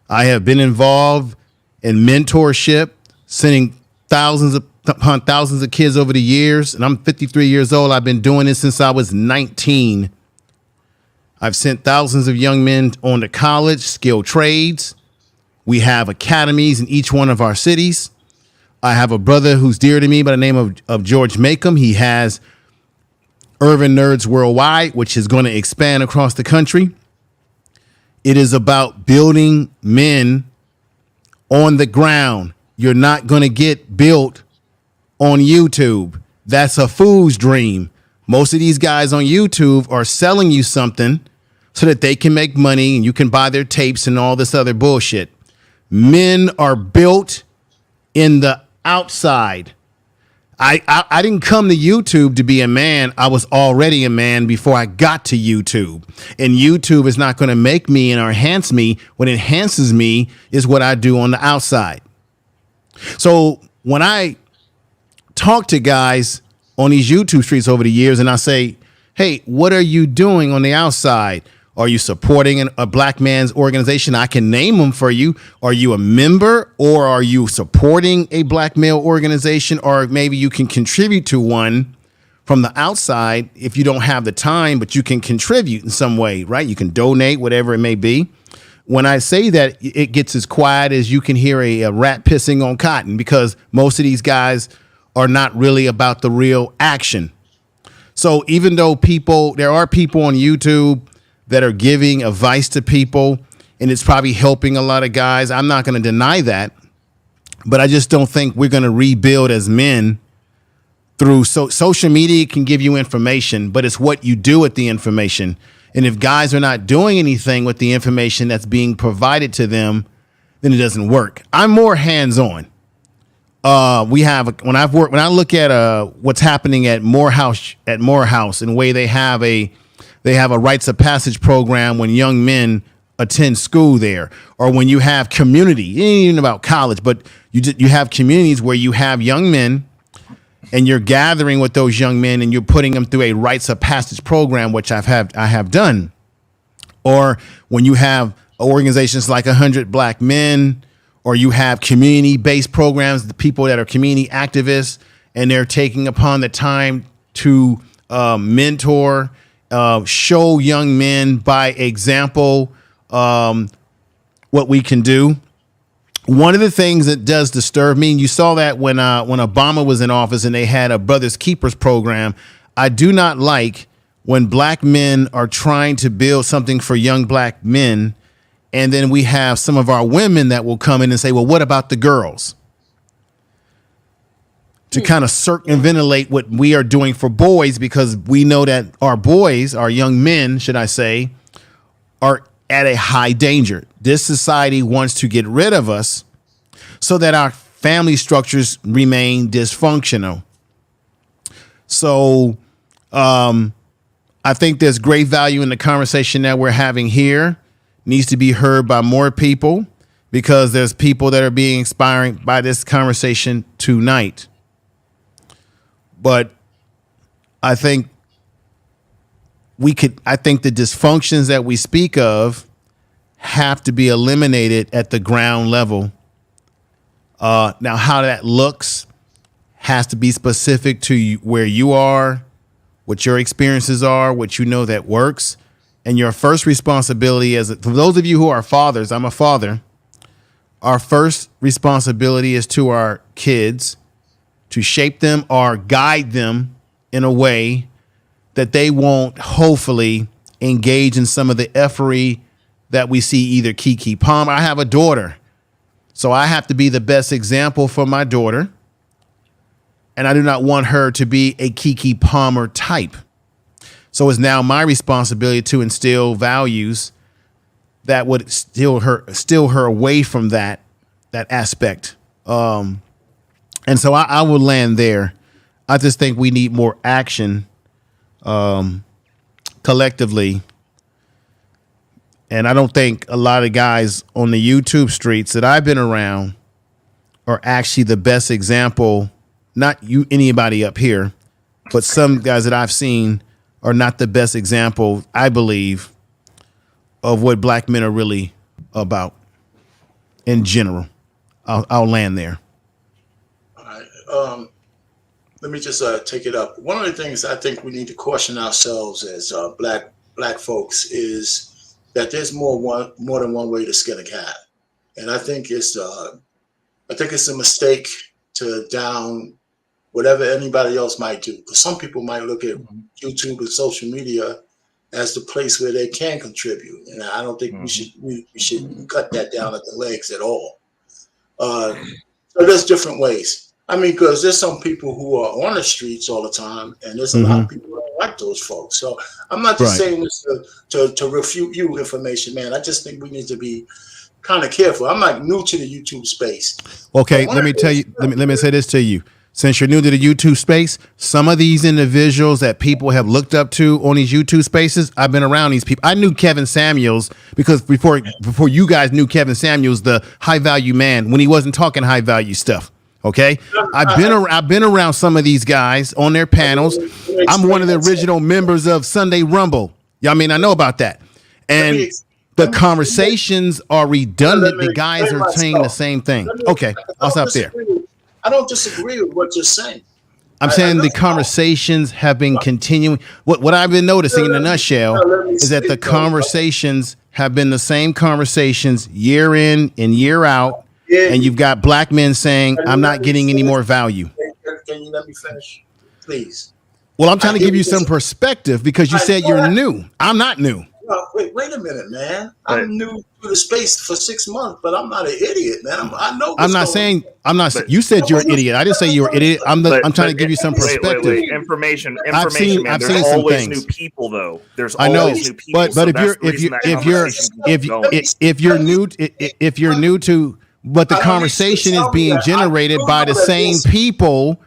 I have been involved in mentorship, sending thousands of kids over the years, and I'm 53 years old. I've been doing this since I was 19. I've sent thousands of young men on to college, skilled trades. We have academies in each one of our cities. I have a brother who's dear to me by the name of George Makem. He has Urban Nerds Worldwide, which is going to expand across the country. It is about building men on the ground. You're not going to get built on YouTube. That's a fool's dream. Most of these guys on YouTube are selling you something, so that they can make money and you can buy their tapes and all this other bullshit. Men are built in the outside. I didn't come to YouTube to be a man. I was already a man before I got to YouTube. And YouTube is not going to make me and enhance me. What enhances me is what I do on the outside. So when I talk to guys on these YouTube streets over the years and I say, hey, what are you doing on the outside? Are you supporting a black man's organization? I can name them for you. Are you a member, or are you supporting a black male organization? Or maybe you can contribute to one from the outside if you don't have the time, but you can contribute in some way, right? You can donate, whatever it may be. When I say that, it gets as quiet as you can hear a rat pissing on cotton, because most of these guys are not really about the real action. So even though there are people on YouTube that are giving advice to people, and it's probably helping a lot of guys, I'm not going to deny that. But I just don't think we're going to rebuild as men through social media. Can give you information, but it's what you do with the information. And if guys are not doing anything with the information that's being provided to them, then it doesn't work. I'm more hands-on. When I look at what's happening at Morehouse and the way they have a rites of passage program when young men attend school there, or when you have community, it ain't even about college, but you have communities where you have young men and you're gathering with those young men and you're putting them through a rites of passage program, which I have done. Or when you have organizations like 100 Black Men, or you have community-based programs, the people that are community activists, and they're taking upon the time to mentor, show young men by example what we can do. One of the things that does disturb me, and you saw that when Obama was in office and they had a Brothers Keepers program, I do not like when black men are trying to build something for young black men, and then we have some of our women that will come in and say, well, what about the girls? To kind of circumventilate what we are doing for boys, because we know that our boys, our young men, should I say, are at a high danger. This society wants to get rid of us so that our family structures remain dysfunctional. So I think there's great value in the conversation that we're having here. Needs to be heard by more people, because there's people that are being inspired by this conversation tonight. But I think the dysfunctions that we speak of have to be eliminated at the ground level. Now, how that looks has to be specific to where you are, what your experiences are, what you know that works. And your first responsibility, for those of you who are fathers, I'm a father, our first responsibility is to our kids, to shape them or guide them in a way that they won't hopefully engage in some of the effery that we see, either Kiki Palmer. I have a daughter, so I have to be the best example for my daughter. And I do not want her to be a Kiki Palmer type. So it's now my responsibility to instill values that would steal her away from that aspect. And so I will land there. I just think we need more action collectively. And I don't think a lot of guys on the YouTube streets that I've been around are actually the best example. Not anybody up here, but some guys that I've seen are not the best example, I believe, of what black men are really about in general. I'll land there. All right. Let me just take it up. One of the things I think we need to caution ourselves as black folks is that there's more than one way to skin a cat, and I think it's a mistake to down whatever anybody else might do. Because some people might look at YouTube and social media as the place where they can contribute, and I don't think we should cut that down at the legs at all. So there's different ways. I mean, because there's some people who are on the streets all the time, and there's a lot of people who don't like those folks. So I'm not just saying this to refute you, information man. I just think we need to be kind of careful. I'm not new to the YouTube space. Okay, let me tell you. Let me say this to you. Since you're new to the YouTube space, some of these individuals that people have looked up to on these YouTube spaces, I've been around these people. I knew Kevin Samuels because before you guys knew Kevin Samuels, the high value man, when he wasn't talking high value stuff. Okay, I've been around some of these guys on their panels. I'm one of the original members of Sunday Rumble. Yeah, I mean, I know about that. And the conversations are redundant. The guys are saying the same thing. Okay, I'll stop there. I don't disagree with what you're saying. I'm saying the conversations have been continuing. What I've been noticing in a nutshell is that the conversations have been the same conversations year in and year out. And you've got black men saying, I'm not getting any more value. Can you let me finish, please? Well, I'm trying to give you some perspective because you said you're new. I'm not new. No, wait a minute, man. I'm new to the space for 6 months, but I'm not an idiot, man. I know. I'm not saying I'm not. You said you're an idiot. I didn't say you're an idiot. I'm trying to give you some perspective. Wait. Information. I've seen There's some always things. new people, though. There's I know, always new people. but so if you're new to, but the conversation is being generated by the same people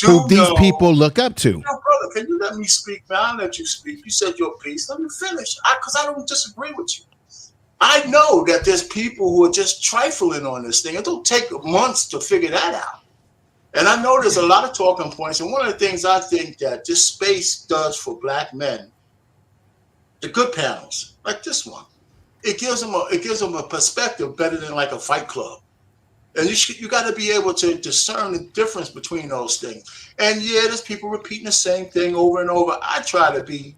who these people look up to. Brother, can you let me speak, man? I'll let you speak. You said your piece. Let me finish. Because I don't disagree with you. I know that there's people who are just trifling on this thing. It don't take months to figure that out. And I know there's a lot of talking points. And one of the things I think that this space does for black men, the good panels, like this one, it gives them a perspective better than like a Fight Club. And you got to be able to discern the difference between those things. And yeah, there's people repeating the same thing over and over. I try to be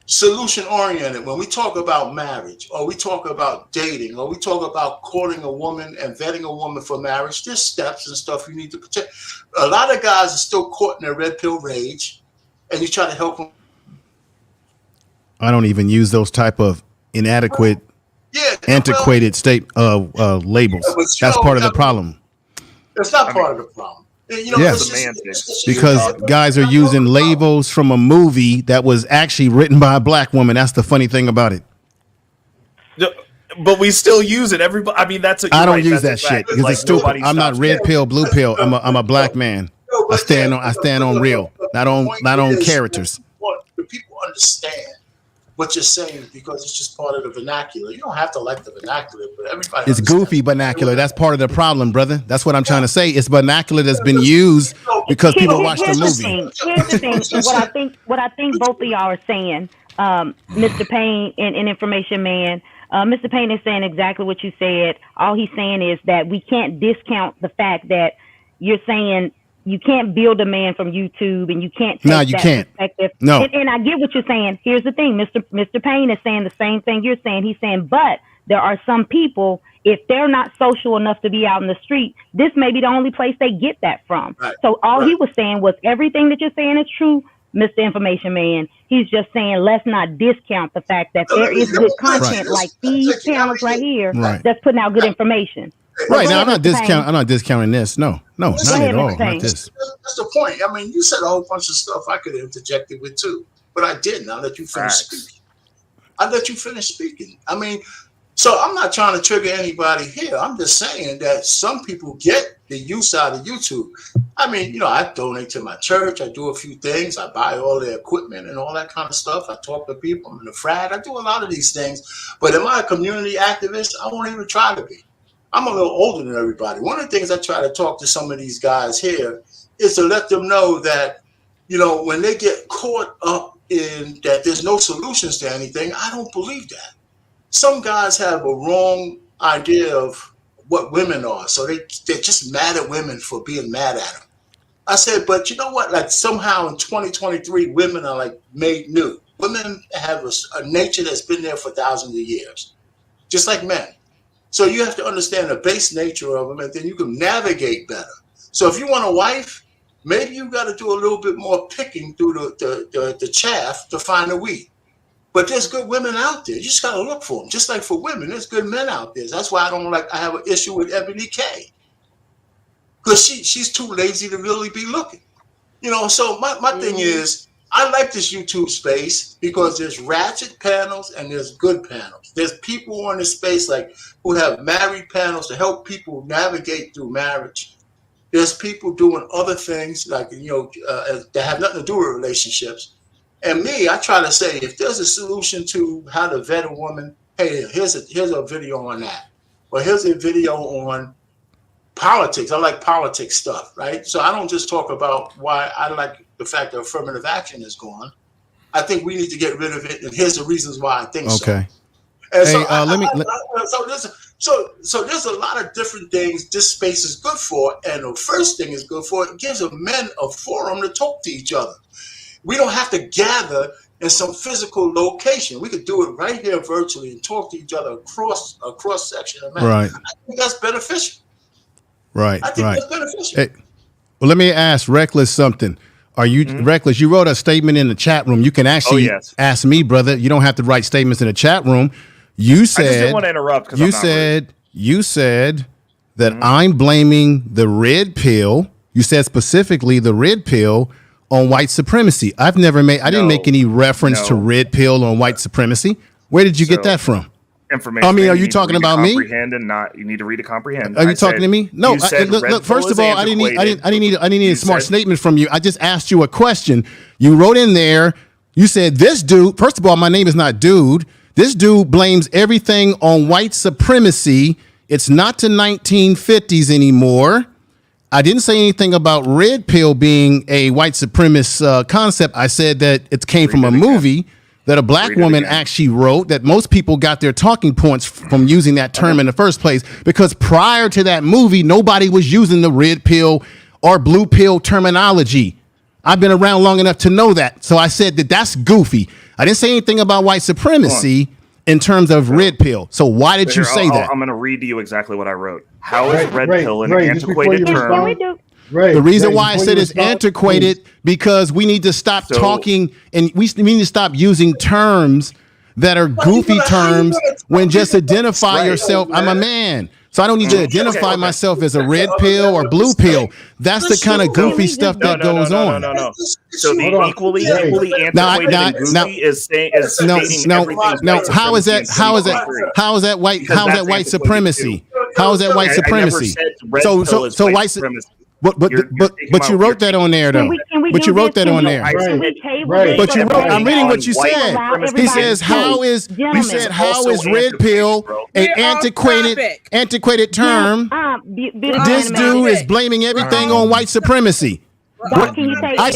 solution oriented when we talk about marriage, or we talk about dating, or we talk about courting a woman and vetting a woman for marriage. There's steps and stuff you need to protect. A lot of guys are still caught in their red pill rage, and you try to help them. I don't even use those type of inadequate, antiquated labels. That's part of the problem. That's not part of the problem. You know, because guys are using labels from a movie that was actually written by a black woman. That's the funny thing about it. But we still use it. Everybody. I mean, I don't use that shit because it's stupid. I'm not red pill, blue pill. I'm a black man. I stand on real, not on characters. The people understand what you're saying because it's just part of the vernacular. You don't have to like the vernacular, but everybody. It's goofy vernacular. That's part of the problem, brother. That's what I'm trying to say. It's vernacular that's been used because people watch the movie. Here's the thing. What I think both of y'all are saying, Mr. Payne and Information Man. Mr. Payne is saying exactly what you said. All he's saying is that we can't discount the fact that you're saying you can't build a man from YouTube and you can't take that perspective. No. And I get what you're saying. Here's the thing. Mr. Payne is saying the same thing you're saying. He's saying, but there are some people, if they're not social enough to be out in the street, this may be the only place they get that from. Right. So all he was saying was everything that you're saying is true, Mr. Information Man. He's just saying, let's not discount the fact that there is good content like these channels right here that's putting out good information. Right now, I'm not discounting this. No, not at all. Not this. That's the point. I mean, you said a whole bunch of stuff I could have interjected with too, but I didn't. I let you finish speaking. I mean, so I'm not trying to trigger anybody here. I'm just saying that some people get the use out of YouTube. I mean, I donate to my church. I do a few things. I buy all the equipment and all that kind of stuff. I talk to people. I'm in the frat. I do a lot of these things. But am I a community activist? I won't even try to be. I'm a little older than everybody. One of the things I try to talk to some of these guys here is to let them know that, when they get caught up in that there's no solutions to anything, I don't believe that. Some guys have a wrong idea of what women are. So they're just mad at women for being mad at them. I said, but you know what? Like somehow in 2023, women are like made new. Women have a nature that's been there for thousands of years, just like men. So you have to understand the base nature of them, and then you can navigate better. So if you want a wife, maybe you got to do a little bit more picking through the chaff to find the wheat. But there's good women out there. You just got to look for them. Just like for women, there's good men out there. That's why I have an issue with Ebony K. because she's too lazy to really be looking. You know, so my thing is, I like this YouTube space because there's ratchet panels and there's good panels. There's people on this space like who have married panels to help people navigate through marriage. There's people doing other things like, you know, that have nothing to do with relationships. And me, I try to say, if there's a solution to how to vet a woman, hey, here's a video on that. Or here's a video on politics. I like politics stuff, right? So I don't just talk about why I like the fact that affirmative action is gone. I think we need to get rid of it, and here's the reasons why I think so. Okay. And Hey, so there's a lot of different things this space is good for, and the first thing is good for, it gives men a forum to talk to each other. We don't have to gather in some physical location. We could do it right here virtually and talk to each other across a cross section of men. Right. I think that's beneficial. Right. I think Right. that's beneficial. Hey, well, let me ask Reckless something. Are you Reckless? You wrote a statement in the chat room. You can actually ask me, brother. You don't have to write statements in the chat room. You said I just didn't want to interrupt because you said that I'm blaming the red pill. You said specifically the red pill on white supremacy. I didn't make any reference to red pill on white supremacy. Where did you get that from? Information. I mean, are you talking about me? Comprehend and not. You need to read to comprehend. Are you talking to me? No. Look. First of all, I didn't need a smart statement from you. I just asked you a question. You wrote in there. You said this dude. First of all, my name is not Dude. This dude blames everything on white supremacy. It's not the 1950s anymore. I didn't say anything about red pill being a white supremacist concept. I said that it came from a movie that a black woman actually wrote, that most people got their talking points from using that term in the first place, because prior to that movie, nobody was using the red pill or blue pill terminology. I've been around long enough to know that. So I said that that's goofy. I didn't say anything about white supremacy in terms of red pill. So why did you say that? I'm going to read to you exactly what I wrote. How is red pill an antiquated term? The reason why I said it's antiquated, because we need to stop talking and we need to stop using terms that are goofy terms when just identify yourself. I'm a man. So I don't need to identify myself as a red pill or blue pill. That's the kind of goofy stuff that goes on. No. So the equally antiquated and goofy is stating no. How is that white supremacy? How is that white supremacy? So white supremacy. But you wrote that on there though. But you wrote that on there. But you wrote. I'm reading what you said. He says how is red pill an antiquated term? This dude is blaming everything on white supremacy. I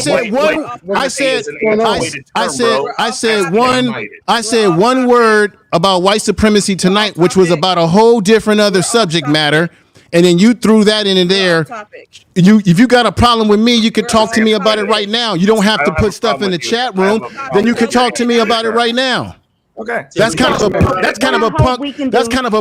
said one word about white supremacy tonight, which was about a whole different other subject matter. And then you threw that in there. If you got a problem with me, you could talk to me about it right now. You don't have to put stuff in the chat room. Then you could talk to me about it right now. Okay. That's kind of a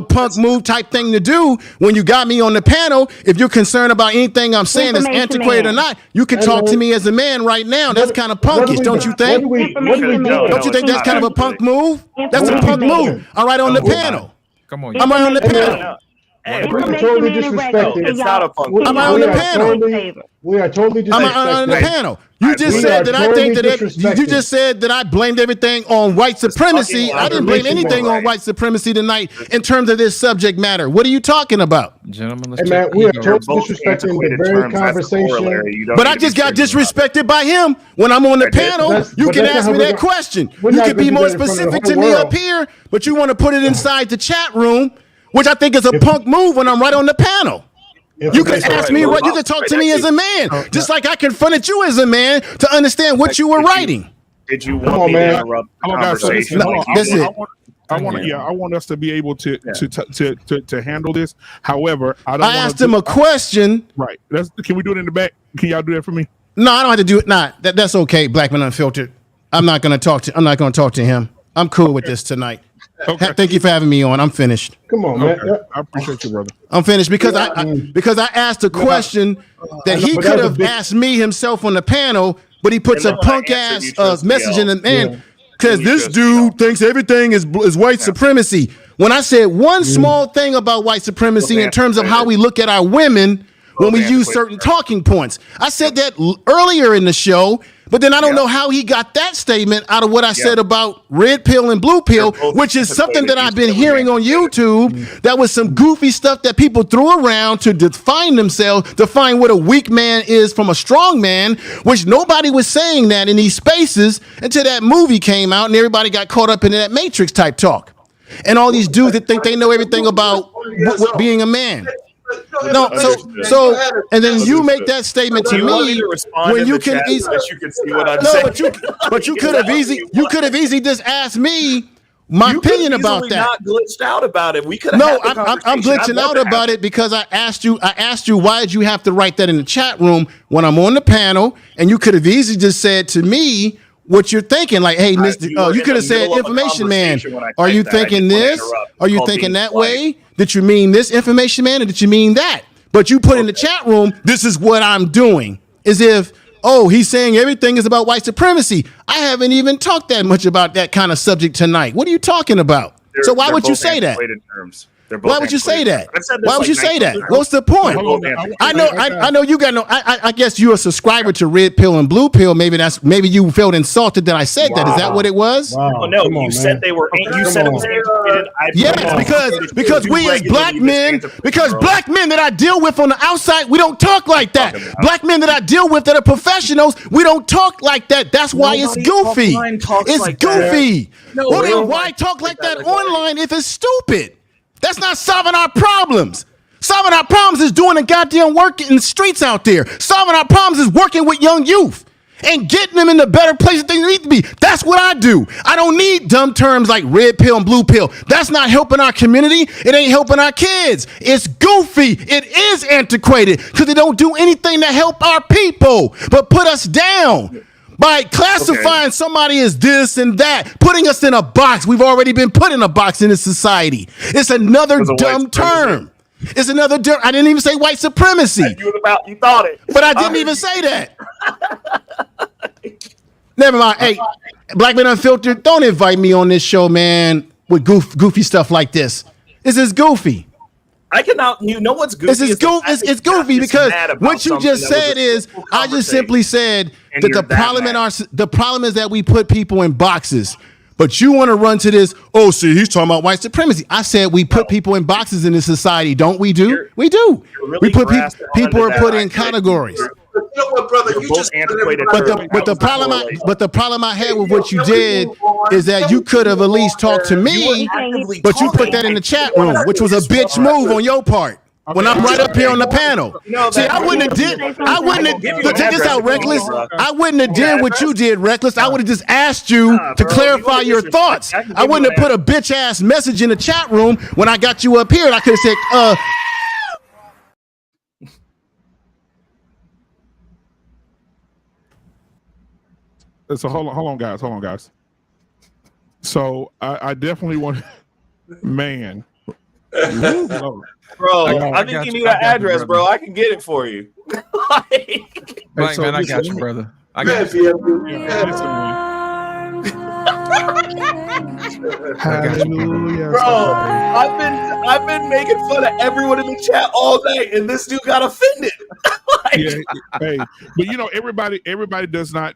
punk move type thing to do when you got me on the panel. If you're concerned about anything I'm saying that's antiquated or not, you can talk to me as a man right now. That's kind of punkish, don't you think? Don't you think that's kind of a punk move? That's a punk move. All right, on the panel. Come on. I'm right on the panel. We're totally disrespected. It's not a punk. I'm on the panel. We are totally disrespected. I'm on the panel. You just said that I think that you just said that I blamed everything on white supremacy. I didn't blame anything on white supremacy tonight in terms of this subject matter. What are you talking about? Gentlemen, hey man, we are totally disrespecting the very conversation. But I just got disrespected by him when I'm on the panel. You can ask me that question. You can be more specific to me up here, but you want to put it inside the chat room, which I think is a punk move when I'm right on the panel. You can ask me what you can talk to me as a man, just like I confronted you as a man to understand what you were writing. Did you want me to interrupt the conversation? I want us to be able to handle this. However, I asked him a question. Right. Can we do it in the back? Can y'all do that for me? No, I don't have to do it. Nah, that's okay. Blackman Unfiltered. I'm not going to talk to him. I'm cool with this tonight. Okay. Thank you for having me on. I'm finished. Come on, man. I appreciate you, brother. I'm finished because I asked a question that he could have asked me himself on the panel, but he puts a punk ass message in the end because this dude thinks everything is white supremacy. When I said one small thing about white supremacy in terms of how we look at our women, when we use certain talking points. I said that earlier in the show, but then I don't know how he got that statement out of what I said about red pill and blue pill, which is something that I've been hearing on YouTube. That was some goofy stuff that people threw around to define themselves, define what a weak man is from a strong man, which nobody was saying that in these spaces until that movie came out and everybody got caught up in that Matrix type talk. And all these dudes that think they know everything about what being a man. No, and then you make that statement to me when you can easily. No, but you could have easily just asked me my opinion about that. Not glitched out about it. We could. No, I'm glitching out about it because I asked you why did you have to write that in the chat room when I'm on the panel, and you could have easily just said to me what you're thinking, like, hey, Mr. You could have said, information man, are you thinking this? Are you thinking that way? Did you mean this, information man, or did you mean that? But you put in the chat room, this is what I'm doing. As if, oh, he's saying everything is about white supremacy. I haven't even talked that much about that kind of subject tonight. What are you talking about? So why would you say that? Why would you say that? Why would you say that? What's the point? I know you got no. I guess you're a subscriber to red pill and blue pill. Maybe you felt insulted that I said that. Is that what it was? Wow. No, you said they were. You said it was antiquated. Yes, because we as black men, black men that I deal with on the outside, we don't talk like that. Black men that I deal with that are professionals, we don't talk like that. That's why it's goofy. It's goofy. Well, then why talk like that online if it's stupid? That's not solving our problems. Solving our problems is doing the goddamn work in the streets out there. Solving our problems is working with young youth and getting them in the better place that they need to be. That's what I do. I don't need dumb terms like red pill and blue pill. That's not helping our community. It ain't helping our kids. It's goofy. It is antiquated because they don't do anything to help our people but put us down. By classifying somebody as this and that, putting us in a box. We've already been put in a box in this society. It's another dumb term. It's another term. I didn't even say white supremacy. You thought it. But I didn't even say that. Never mind. Hey, Black Men Unfiltered, don't invite me on this show, man, with goofy stuff like this. This is goofy. I cannot. You know what's goofy? It's goofy because what you just said is I just simply said that the problem is that we put people in boxes. But you want to run to this, oh, see, he's talking about white supremacy. I said we put people in boxes in this society, don't we do? We do. We put people are put in categories. You know what, brother? You just antiquated. But the problem I had with what you did is that you could have at least talked to me, but you put that in the chat room, which was a bitch move on your part. When I'm right up here on the panel. See, I wouldn't have check this out, Reckless. I wouldn't have did what you did, Reckless. I would have just asked you to clarify your thoughts. I wouldn't have put a bitch ass message in the chat room when I got you up here, and I could have said, So hold on, guys. So I definitely want, man. Bro, I think you need an address, bro. I can get it for you. Right, man, I got you, brother. I got you. Hallelujah. Bro, I've been making fun of everyone in the chat all day, and this dude got offended. Hey, but you know, everybody does not,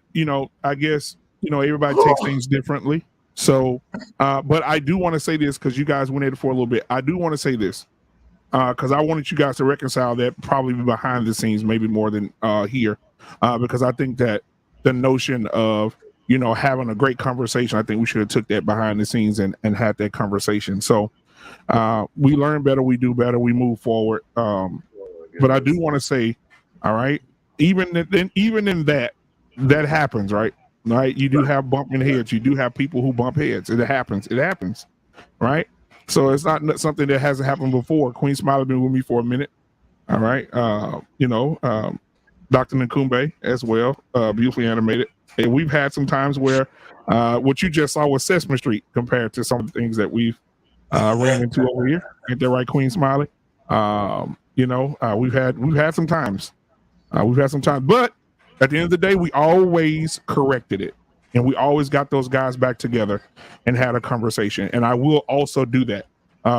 I guess, everybody takes things differently. So, but I do want to say this because you guys went at it for a little bit. I do want to say this because I wanted you guys to reconcile that probably behind the scenes, maybe more than here, because I think that the notion of having a great conversation, I think we should have took that behind the scenes and had that conversation. So we learn better, we do better, we move forward. But I do want to say, all right, even in that happens, right? Right, you do have bumping heads. You do have people who bump heads. It happens, right? So it's not something that hasn't happened before. Queen Smiley been with me for a minute, all right. Dr. Nkumbe as well, beautifully animated. And we've had some times where what you just saw was Sesame Street compared to some of the things that we've ran into over here. Ain't that right, Queen Smiley? We've had some times. But at the end of the day, we always corrected it, and we always got those guys back together and had a conversation. And I will also do that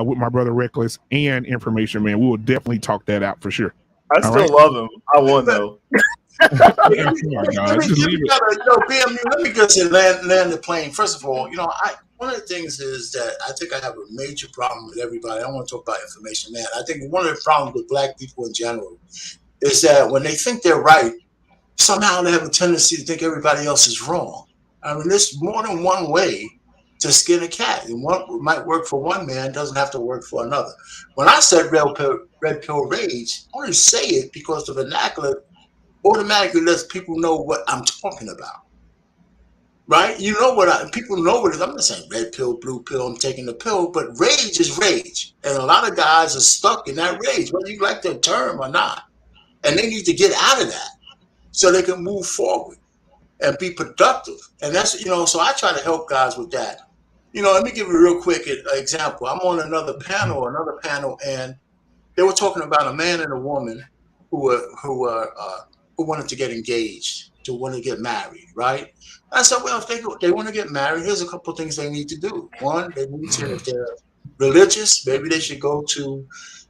with my brother Reckless and Information Man. We will definitely talk that out for sure. I still love him. I won though. Let me just land the plane. First of all, one of the things is that I think I have a major problem with everybody. I don't want to talk about information, man. I think one of the problems with black people in general is that when they think they're right, somehow they have a tendency to think everybody else is wrong. I mean, there's more than one way to skin a cat. And what might work for one man doesn't have to work for another. When I said red pill rage, I only say it because the vernacular automatically lets people know what I'm talking about. Right? You know people know what it is. I'm not saying red pill, blue pill, I'm taking the pill, but rage is rage. And a lot of guys are stuck in that rage, whether you like the term or not. And they need to get out of that so they can move forward and be productive. And that's, so I try to help guys with that. Let me give you a real quick example. I'm on another panel, and they were talking about a man and a woman who wanted to get engaged, to want to get married, right? I said, well, if they want to get married, here's a couple of things they need to do. One, they need to, if they're religious, maybe they should go to,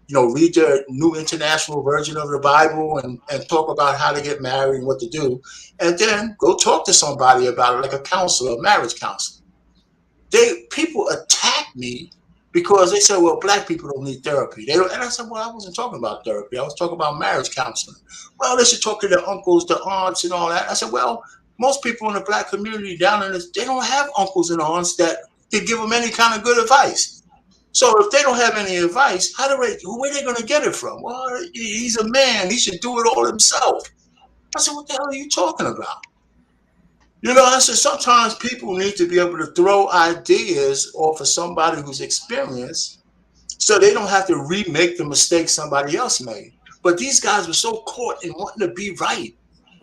read their New International Version of the Bible and talk about how to get married and what to do. And then go talk to somebody about it, like a counselor, a marriage counselor. People attack me because they said, well, black people don't need therapy. They don't, and I said, well, I wasn't talking about therapy. I was talking about marriage counseling. Well, they should talk to their uncles, their aunts, and all that. I said, well, most people in the black community down in this, they don't have uncles and aunts that could give them any kind of good advice. So if they don't have any advice, where are they going to get it from? Well, he's a man. He should do it all himself. I said, what the hell are you talking about? I said, sometimes people need to be able to throw ideas off of somebody who's experienced so they don't have to remake the mistakes somebody else made. But these guys were so caught in wanting to be right.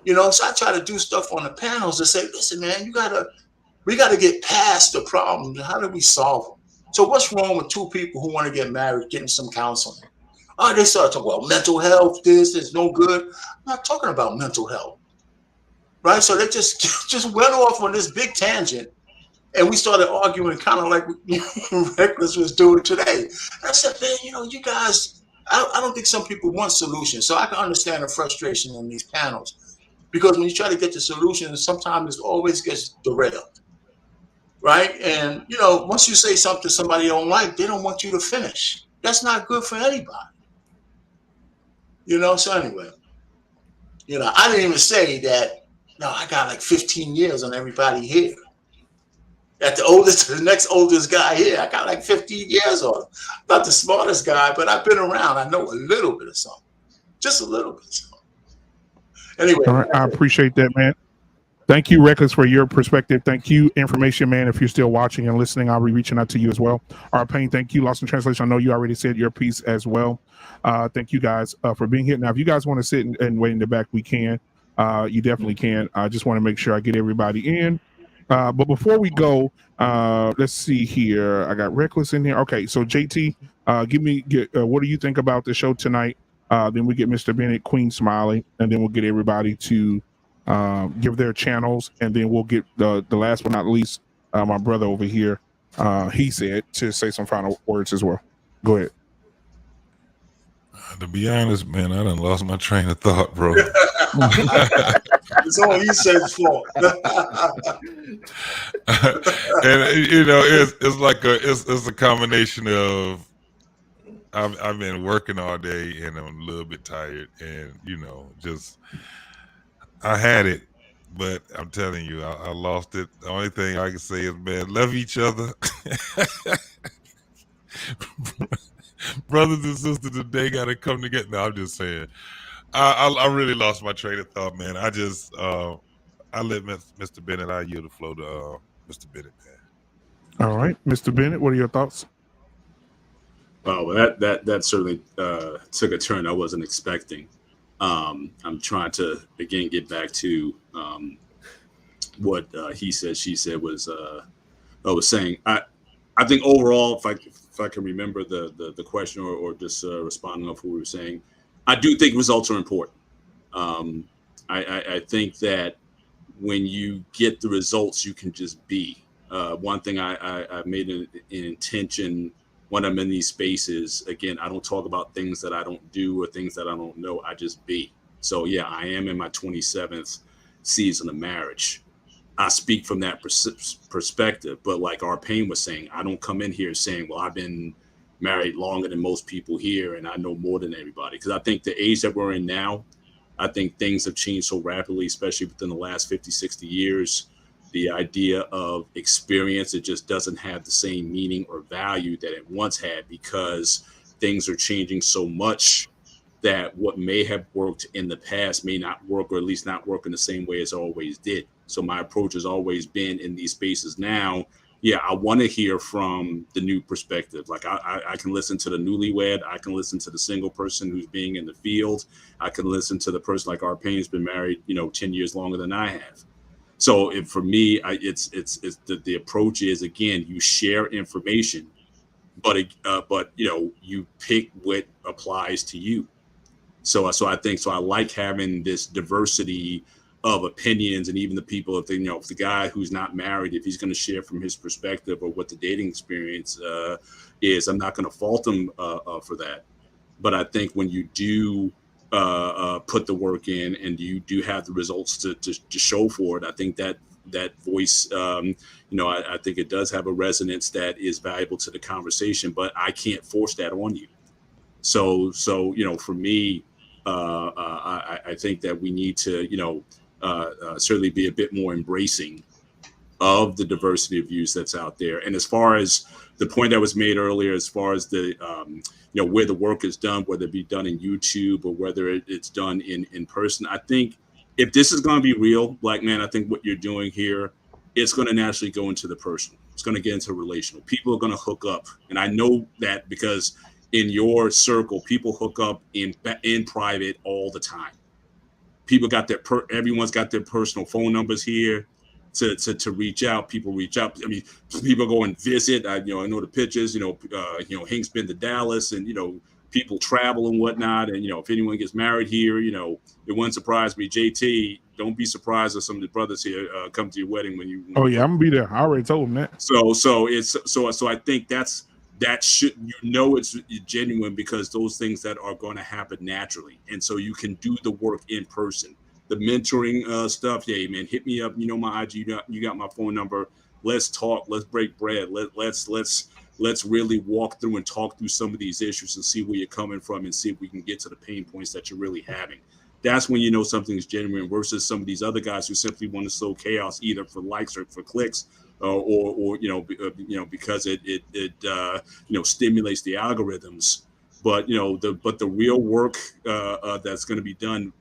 So I try to do stuff on the panels to say, listen, man, we got to get past the problems. And how do we solve them? So what's wrong with two people who want to get married, getting some counseling? Oh, they start talking about mental health, this is no good. I'm not talking about mental health. Right? So they just went off on this big tangent, and we started arguing kind of like Reckless was doing today. And I said, man, you guys, I don't think some people want solutions. So I can understand the frustration in these panels, because when you try to get the solution, sometimes it always gets derailed. Right? And, once you say something somebody don't like, they don't want you to finish. That's not good for anybody. So anyway, I didn't even say that. No, I got like 15 years on everybody here. At the next oldest guy here, I got like 15 years on him. Not the smartest guy, but I've been around. I know a little bit of something. Just a little bit of something. Anyway. All right, I appreciate that, man. Thank you, Reckless, for your perspective. Thank you, Information Man. If you're still watching and listening, I'll be reaching out to you as well. Our Pain, thank you. Lost in Translation, I know you already said your piece as well. Thank you guys for being here. Now, if you guys want to sit and wait in the back, we can. You definitely can. I just want to make sure I get everybody in. But before we go, let's see here. I got Reckless in here. Okay, so JT, what do you think about the show tonight? Then we get Mr. Bennett, Queen Smiley, and then we'll get everybody to give their channels, and then we'll get the last but not least, my brother over here, he said, to say some final words as well. Go ahead. To be honest, man, I done lost my train of thought, bro. It's all you said's fault. And it's like it's a combination of I've been working all day and I'm a little bit tired, and just I had it, but I'm telling you, I lost it. The only thing I can say is, man, love each other. Brothers and sisters today got to come together. No, I'm just saying. I really lost my train of thought, man. I just I let Mr. Bennett. I yield the floor to Mr. Bennett, man. All right, Mr. Bennett, what are your thoughts? Oh, well, that certainly took a turn I wasn't expecting. I'm trying to again get back to what he said, she said was saying. I think overall, if I can remember the question or just responding off what we were saying, I do think results are important. I think that when you get the results, you can just be. One thing I made an intention when I'm in these spaces, again, I don't talk about things that I don't do or things that I don't know. I just be. So yeah, I am in my 27th season of marriage. I speak from that perspective, but like Arpane was saying, I don't come in here saying, well, I've been married longer than most people here and I know more than everybody. Because I think the age that we're in now, I think things have changed so rapidly, especially within the last 50, 60 years. The idea of experience, it just doesn't have the same meaning or value that it once had, because things are changing so much that what may have worked in the past may not work, or at least not work in the same way as it always did. So my approach has always been in these spaces now. Yeah, I want to hear from the new perspective. Like I can listen to the newlywed. I can listen to the single person who's being in the field. I can listen to the person like Arpane's been married, 10 years longer than I have. So for me, it's the approach is, again, you share information, but you pick what applies to you. So I think I like having this diversity of opinions, and even the people, if the guy who's not married, if he's going to share from his perspective or what the dating experience is, I'm not going to fault him for that. But I think when you do put the work in and you do have the results to show for it, I think that voice, I think it does have a resonance that is valuable to the conversation, but I can't force that on you. So for me, I think that we need to, certainly be a bit more embracing of the diversity of views that's out there. And as far as the point that was made earlier, as far as the, where the work is done, whether it be done in YouTube or whether it's done in person, I think if this is going to be real, Black Man, I think what you're doing here, it's going to naturally go into the personal. It's going to get into relational. People are going to hook up. And I know that because in your circle, people hook up in private all the time. People got everyone's got their personal phone numbers here to reach out. People reach out. I mean, people go and visit. I know the pictures. Hank's been to Dallas, and people travel and whatnot. And if anyone gets married here, it wouldn't surprise me. JT, don't be surprised if some of the brothers here come to your wedding when you. Oh yeah, I'm gonna be there. I already told them that. So I think that should, it's genuine, because those things that are going to happen naturally. And so you can do the work in person. The mentoring stuff, yeah, man, hit me up. My IG, you got my phone number. Let's talk. Let's break bread. Let's really walk through and talk through some of these issues and see where you're coming from and see if we can get to the pain points that you're really having. That's when you know something's genuine, versus some of these other guys who simply want to sow chaos, either for likes or for clicks. Or because it stimulates the algorithms, but the real work that's going to be done,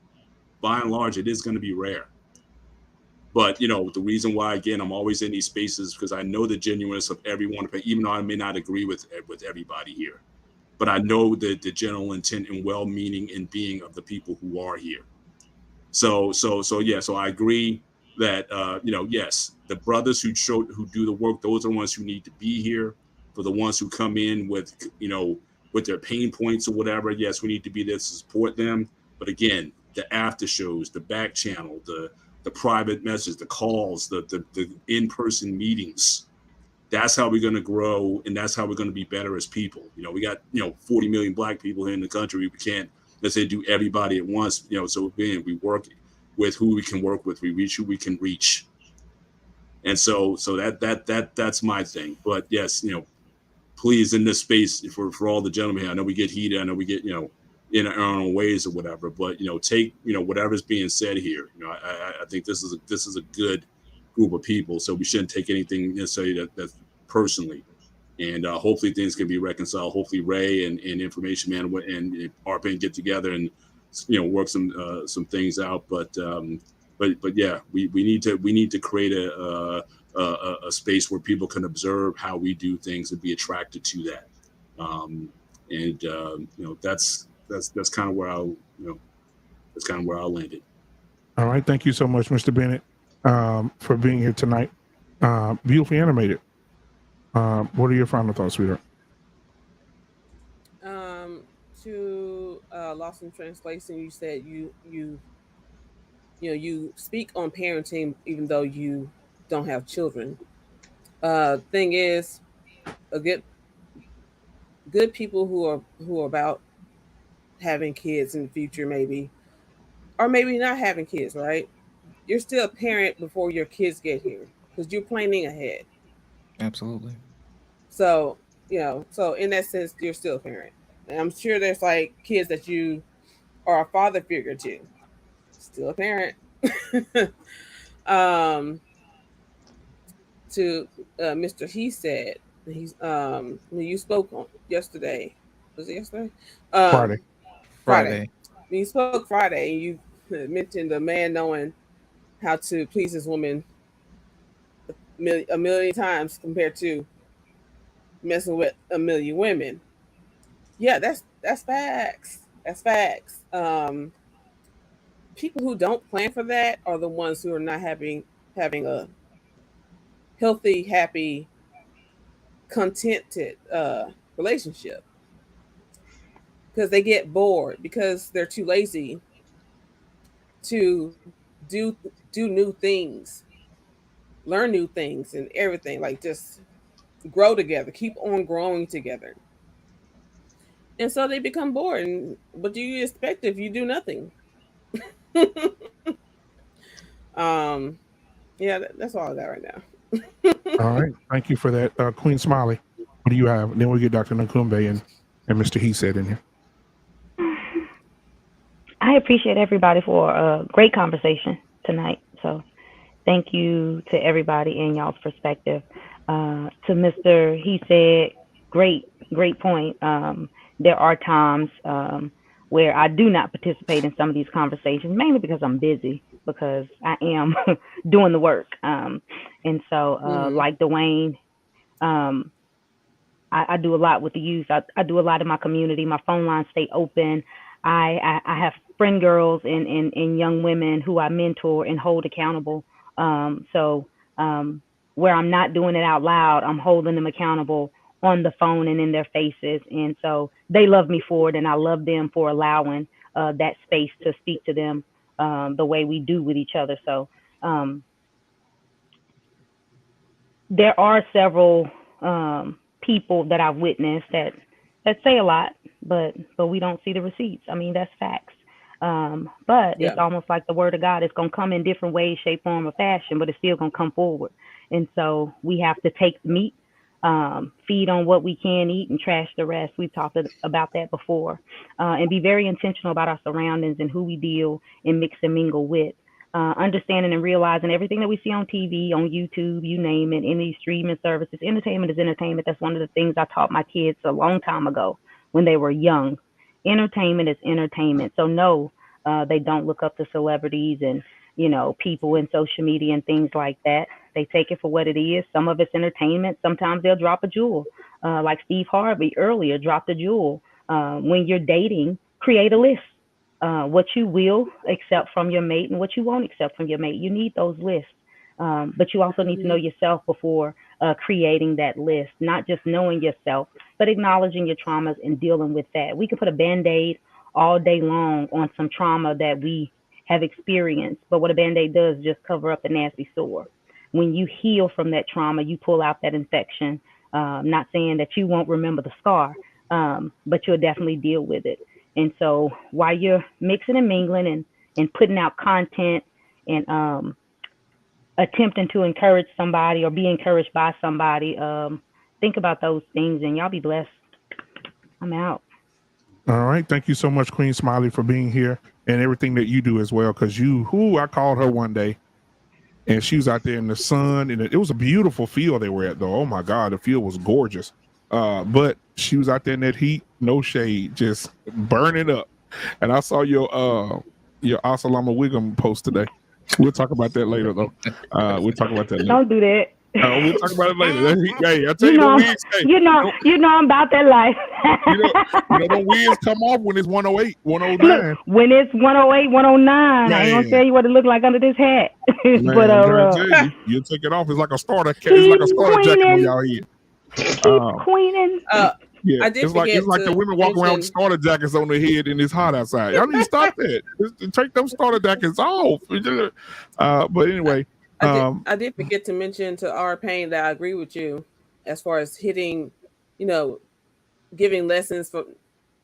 by and large, it is going to be rare. But the reason why, again, I'm always in these spaces, because I know the genuineness of everyone, even though I may not agree with everybody here, but I know the general intent and well-meaning and being of the people who are here. So I agree that yes, the brothers who do the work, those are the ones who need to be here. For the ones who come in with with their pain points or whatever, yes, we need to be there to support them. But again, the after shows, the back channel, the private messages, the calls, the in-person meetings, that's how we're going to grow, and that's how we're going to be better as people. We got 40 million Black people here in the country. We can't, let's say, do everybody at once. So again, we work with who we can work with. We reach who we can reach. And so that's my thing. But yes, please, in this space, for all the gentlemen here, I know we get heated. I know we get in our own ways or whatever. But take whatever's being said here. I think this is a good group of people. So we shouldn't take anything necessarily that's personally. And hopefully things can be reconciled. Hopefully Ray and Information Man and Arpane get together and work some things out. But yeah, we need to create a space where people can observe how we do things and be attracted to that. That's kind of where I landed. All right, thank you so much, Mr. Bennett, for being here tonight. Beautifully animated. What are your final thoughts, sweetheart? To Lost in Translation, you said you speak on parenting even though you don't have children. Thing is, good people who are about having kids in the future, maybe, or maybe not having kids, right? You're still a parent before your kids get here because you're planning ahead. Absolutely. So, so in that sense, you're still a parent. And I'm sure there's like kids that you are a father figure to. Still a parent. um, to Mr. He said, when you spoke on yesterday, was it yesterday? Friday. Friday. When you spoke Friday, and you mentioned a man knowing how to please his woman a million times compared to messing with a million women. Yeah, that's facts. That's facts. People who don't plan for that are the ones who are not having a healthy, happy, contented relationship because they get bored because they're too lazy to do do new things, learn new things, and everything. Like just grow together, keep on growing together, and so they become bored. And what do you expect if you do nothing? um, yeah, that's all I got right now. All right. Thank you for that. Queen Smiley, what do you have? And then we get Dr. Nakumbe and Mr. He said in here. I appreciate everybody for a great conversation tonight. So thank you to everybody in y'all's perspective. To Mr. He said, great point. There are times where I do not participate in some of these conversations, mainly because I'm busy, because I am doing the work. And so, like Dwayne, I do a lot with the youth. I do a lot in my community. My phone lines stay open. I have friend girls and young women who I mentor and hold accountable. So where I'm not doing it out loud, I'm holding them accountable on the phone and in their faces. And so they love me for it, and I love them for allowing that space to speak to them the way we do with each other. So there are several people that I've witnessed that say a lot, but we don't see the receipts. I mean, that's facts. But it's almost like the word of God. It's going to come in different ways, shape, form, or fashion, but it's still going to come forward. And so we have to take the meat, feed on what we can eat, and trash the rest. We've talked about that before. And be very intentional about our surroundings and who we deal and mix and mingle with. Understanding and realizing everything that we see on TV, on YouTube, you name it, in these streaming services, entertainment is entertainment. That's one of the things I taught my kids a long time ago when they were young. Entertainment is entertainment. So no, they don't look up to celebrities and, people in social media and things like that. They take it for what it is. Some of it's entertainment. Sometimes they'll drop a jewel. Like Steve Harvey earlier dropped a jewel. When you're dating, create a list. What you will accept from your mate and what you won't accept from your mate. You need those lists. But you also need to know yourself before creating that list, not just knowing yourself, but acknowledging your traumas and dealing with that. We can put a Band-Aid all day long on some trauma that we have experienced, but what a Band-Aid does is just cover up the nasty sore. When you heal from that trauma, you pull out that infection. Not saying that you won't remember the scar, but you'll definitely deal with it. And so while you're mixing and mingling and putting out content and attempting to encourage somebody or be encouraged by somebody, think about those things and y'all be blessed. I'm out. All right. Thank you so much, Queen Smiley, for being here and everything that you do as well. Because I called her one day and she was out there in the sun, and it was a beautiful field they were at, though. Oh my God, the field was gorgeous. But she was out there in that heat, no shade, just burning up. And I saw your Asalama Wiggum post today. We'll talk about that later, though. We'll talk about that later. Don't do that. We'll talk about it later. Hey, I tell you you, know, the wigs. Hey, you know I'm about that life. the wigs come off when it's 108, 109. Look, when it's 108, 109, I ain't gonna tell you what it look like under this hat. Man, but I'm trying to tell you take it off. It's like a starter. It's like a starter jacket on y'all head. Queening. Yeah, I did it's like the women walk around with mention- starter jackets on their head and it's hot outside. Y'all need to stop that. Take them starter jackets off. But anyway, I did forget to mention to our pain that I agree with you as far as hitting, giving lessons from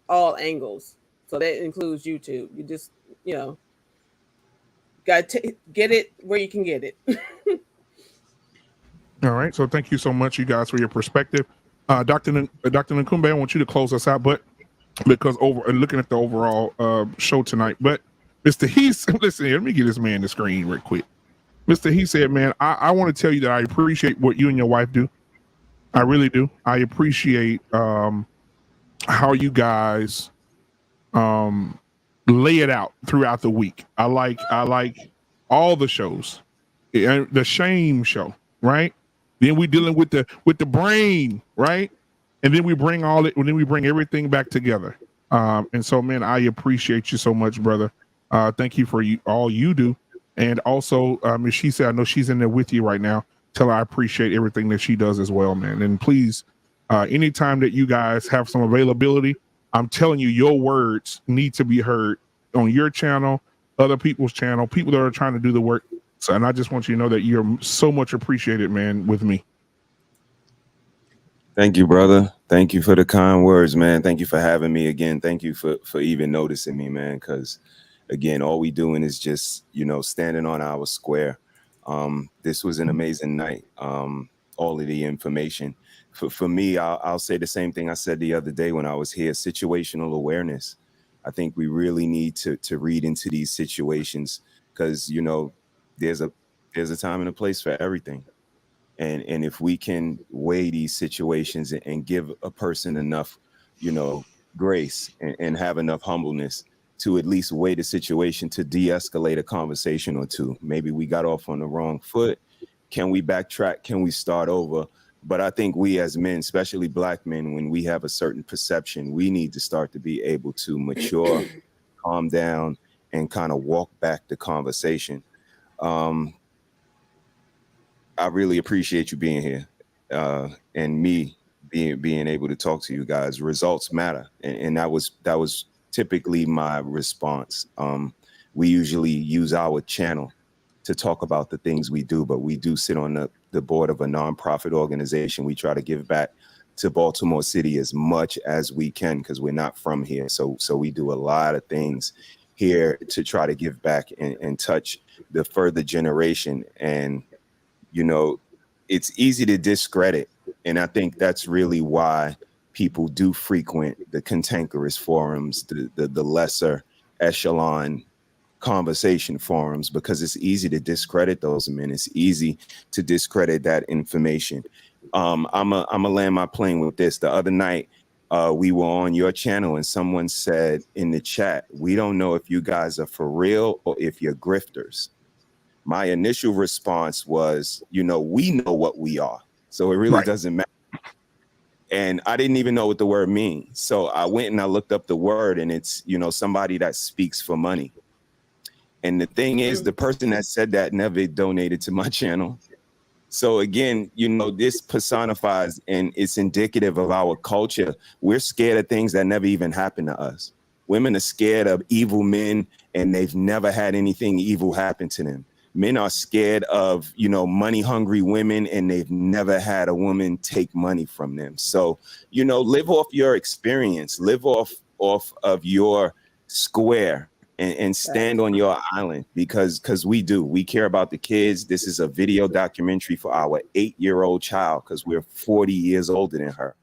all angles. So that includes YouTube. You just, got to get it where you can get it. All right. So thank you so much, you guys, for your perspective. Dr. Nkumbe, I want you to close us out, but because looking at the overall show tonight, but Mr. Heath, listen here, let me get this man the screen real quick. Mr. Heath said, man, I want to tell you that I appreciate what you and your wife do. I really do. I appreciate how you guys lay it out throughout the week. I like all the shows. The shame show, right? Then we dealing with the brain, right? And then we bring everything back together. And so, man, I appreciate you so much, brother. Thank you for all you do. And also, as she said, I know she's in there with you right now. Tell her I appreciate everything that she does as well, man. And please, anytime that you guys have some availability, I'm telling you, your words need to be heard on your channel, other people's channel, people that are trying to do the work. So, and I just want you to know that you're so much appreciated, man, with me. Thank you, brother. Thank you for the kind words, man. Thank you for having me again. Thank you for even noticing me, man. Because again, all we doing is just, standing on our square. This was an amazing night. All of the information for me, I'll say the same thing I said the other day when I was here. Situational awareness. I think we really need to read into these situations because, there's a time and a place for everything. And if we can weigh these situations and give a person enough, grace and have enough humbleness to at least weigh the situation to de-escalate a conversation or two. Maybe we got off on the wrong foot. Can we backtrack? Can we start over? But I think we as men, especially Black men, when we have a certain perception, we need to start to be able to mature, calm down, and kind of walk back the conversation. I really appreciate you being here and me being able to talk to you guys. Results matter. And that was typically my response. We usually use our channel to talk about the things we do, but we do sit on the board of a nonprofit organization. We try to give back to Baltimore City as much as we can because we're not from here. So we do a lot of things here to try to give back and touch the further generation. And it's easy to discredit. And I think that's really why people do frequent the cantankerous forums, the lesser echelon conversation forums, because it's easy to discredit those men. It's easy to discredit that information. I'm a land my plane with this. The other night, we were on your channel and someone said in the chat, we don't know if you guys are for real or if you're grifters. My initial response was, we know what we are. So it really doesn't matter. And I didn't even know what the word means. So I went and I looked up the word and it's, somebody that speaks for money. And the thing is, the person that said that never donated to my channel. So again, this personifies and it's indicative of our culture. We're scared of things that never even happened to us. Women are scared of evil men and they've never had anything evil happen to them. Men are scared of, money hungry women and they've never had a woman take money from them. So, live off your experience, live off of your square and stand on your island because we care about the kids. This is a video documentary for our 8-year-old child because we're 40 years older than her.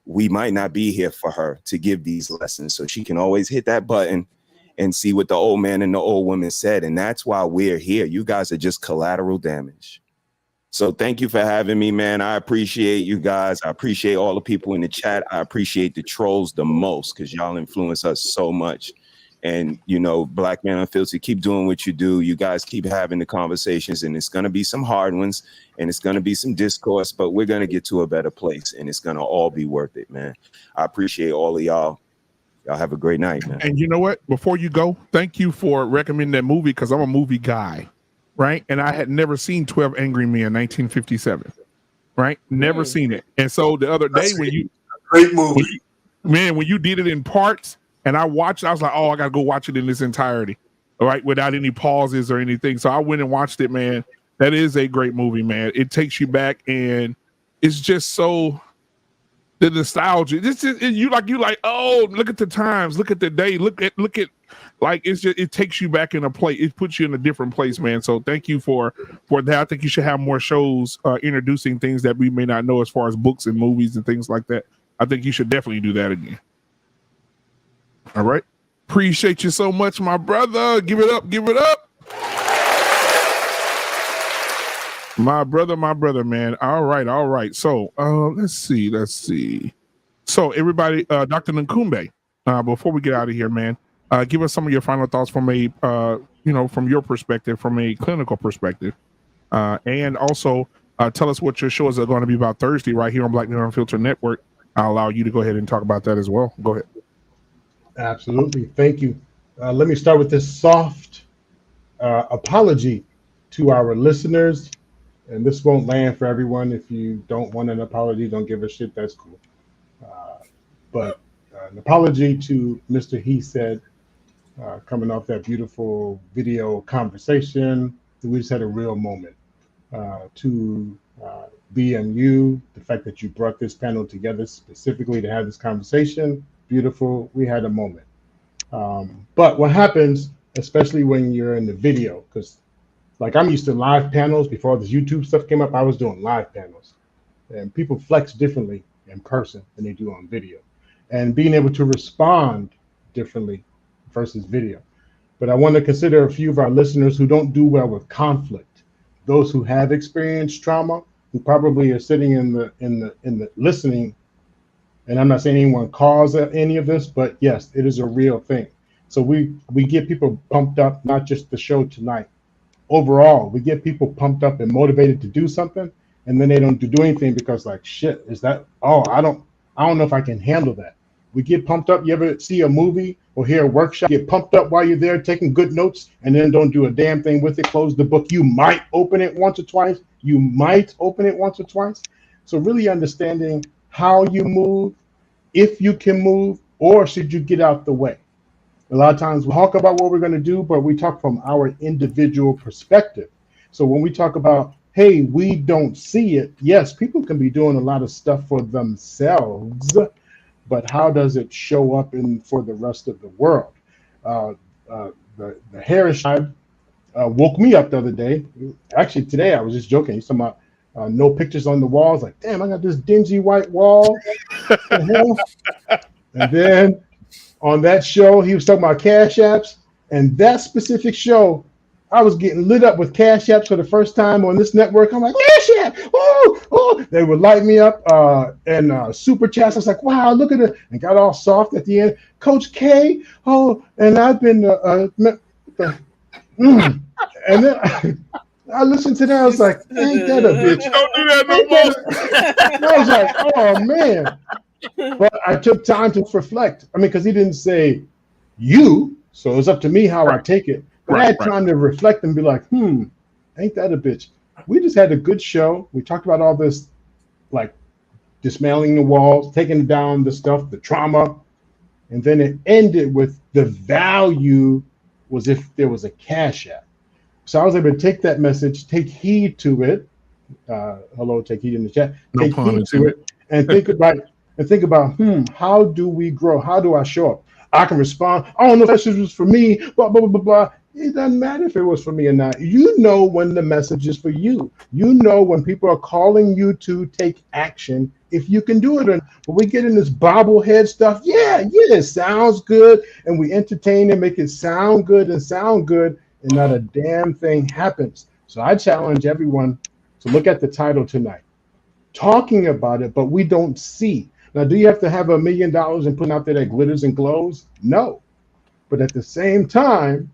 We might not be here for her to give these lessons. So she can always hit that button and see what the old man and the old woman said. And that's why we're here. You guys are just collateral damage. So thank you for having me, man. I appreciate you guys. I appreciate all the people in the chat. I appreciate the trolls the most because y'all influence us so much. And, Black Man Unfiltered, keep doing what you do. You guys keep having the conversations and it's going to be some hard ones and it's going to be some discourse, but we're going to get to a better place and it's going to all be worth it, man. I appreciate all of y'all. Y'all have a great night, man. And you know what? Before you go, thank you for recommending that movie because I'm a movie guy, right? And I had never seen 12 Angry Men 1957, right? Never seen it. And so the other day great movie, when you did it in parts and I watched, I was like, oh, I got to go watch it in its entirety, all right, without any pauses or anything. So I went and watched it, man. That is a great movie, man. It takes you back and it's just so The nostalgia. This is you like. Oh, look at the times. Look at the day. Look at. Like it's just it takes you back in a place. It puts you in a different place, man. So thank you for that. I think you should have more shows introducing things that we may not know as far as books and movies and things like that. I think you should definitely do that again. All right. Appreciate you so much, my brother. Give it up. Give it up. My brother, man. All right. So let's see. So everybody, Dr. Nkumbe, before we get out of here, man, give us some of your final thoughts from a from your perspective, from a clinical perspective, and also tell us what your shows are going to be about Thursday right here on Black Men Unfiltered Network. I'll allow you to go ahead and talk about that as well. Go ahead. Absolutely. Thank you. Let me start with this soft apology to our listeners. And this won't land for everyone. If you don't want an apology, don't give a shit. That's cool. But an apology to Mr. He Said, coming off that beautiful video conversation. We just had a real moment. To BMU, the fact that you brought this panel together specifically to have this conversation, beautiful. We had a moment. But what happens, especially when you're in the video, because like I'm used to live panels. Before this YouTube stuff came up, I was doing live panels. And people flex differently in person than they do on video. And being able to respond differently versus video. But I want to consider a few of our listeners who don't do well with conflict. Those who have experienced trauma, who probably are sitting in the listening. And I'm not saying anyone caused any of this, but yes, it is a real thing. So we get people pumped up, not just the show tonight. Overall, we get people pumped up and motivated to do something, and then they don't do anything because like shit, is that I don't know if I can handle that. We get pumped up. You ever see a movie or hear a workshop, get pumped up while you're there taking good notes and then don't do a damn thing with it, close the book. You might open it once or twice. So really understanding how you move, if you can move, or should you get out the way. A lot of times we talk about what we're going to do, but we talk from our individual perspective. So when we talk about, hey, we don't see it. Yes, people can be doing a lot of stuff for themselves, but how does it show up for the rest of the world? The Harris tribe woke me up the other day. Actually, today I was just joking. He's talking about no pictures on the walls. Like, damn, I got this dingy white wall. And then on that show, he was talking about Cash Apps, and that specific show, I was getting lit up with Cash Apps for the first time on this network. I'm like, Cash App, oh! They would light me up and super chats. I was like, wow, look at it, and got all soft at the end. Coach K, and I've been and then I listened to that. I was like, ain't that a bitch? Don't do that no more. I was like, oh man. But I took time to reflect. I mean, because he didn't say you, so it was up to me how I take it. But I had time to reflect and be like, ain't that a bitch? We just had a good show. We talked about all this, like dismantling the walls, taking down the stuff, the trauma, and then it ended with the value was if there was a Cash App. So I was able to take that message, take heed to it. Hello, take heed in the chat. Take heed to it and think about how do we grow? How do I show up? I can respond. I don't know if that message was for me, blah, blah, blah, blah. It doesn't matter if it was for me or not. You know when the message is for you. You know when people are calling you to take action, if you can do it or not. But we get in this bobblehead stuff. Yeah, it sounds good. And we entertain and make it sound good, and not a damn thing happens. So I challenge everyone to look at the title tonight. Talking about it, but we don't see. Now, do you have to have $1 million and put out there that glitters and glows? No. But at the same time,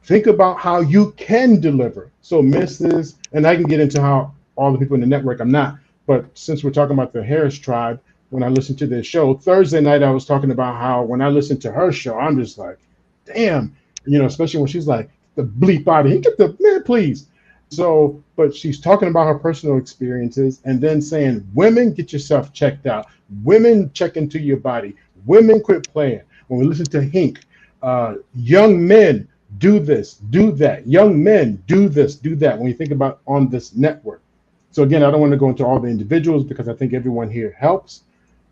think about how you can deliver. So Mrs., and I can get into how all the people in the network, I'm not, but since we're talking about the Harris tribe, when I listened to their show, Thursday night, I was talking about how when I listened to her show, I'm just like, damn, especially when she's like, the bleep out of here, get the, man, please. So, but she's talking about her personal experiences and then saying, women, get yourself checked out. Women, check into your body. Women, quit playing. When we listen to Hink, young men, do this, do that. Young men, do this, do that. When you think about on this network. So again, I don't want to go into all the individuals because I think everyone here helps.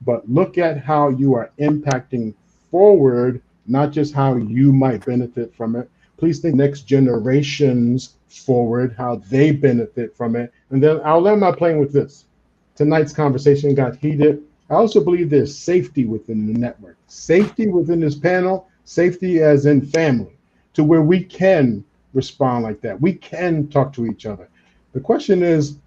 but look at how you are impacting forward, not just how you might benefit from it. Please think next generations forward, how they benefit from it. And then I'll end my plane with this. Tonight's conversation got heated. I also believe there's safety within the network, safety within this panel, safety as in family, to where we can respond like that. We can talk to each other. The question is,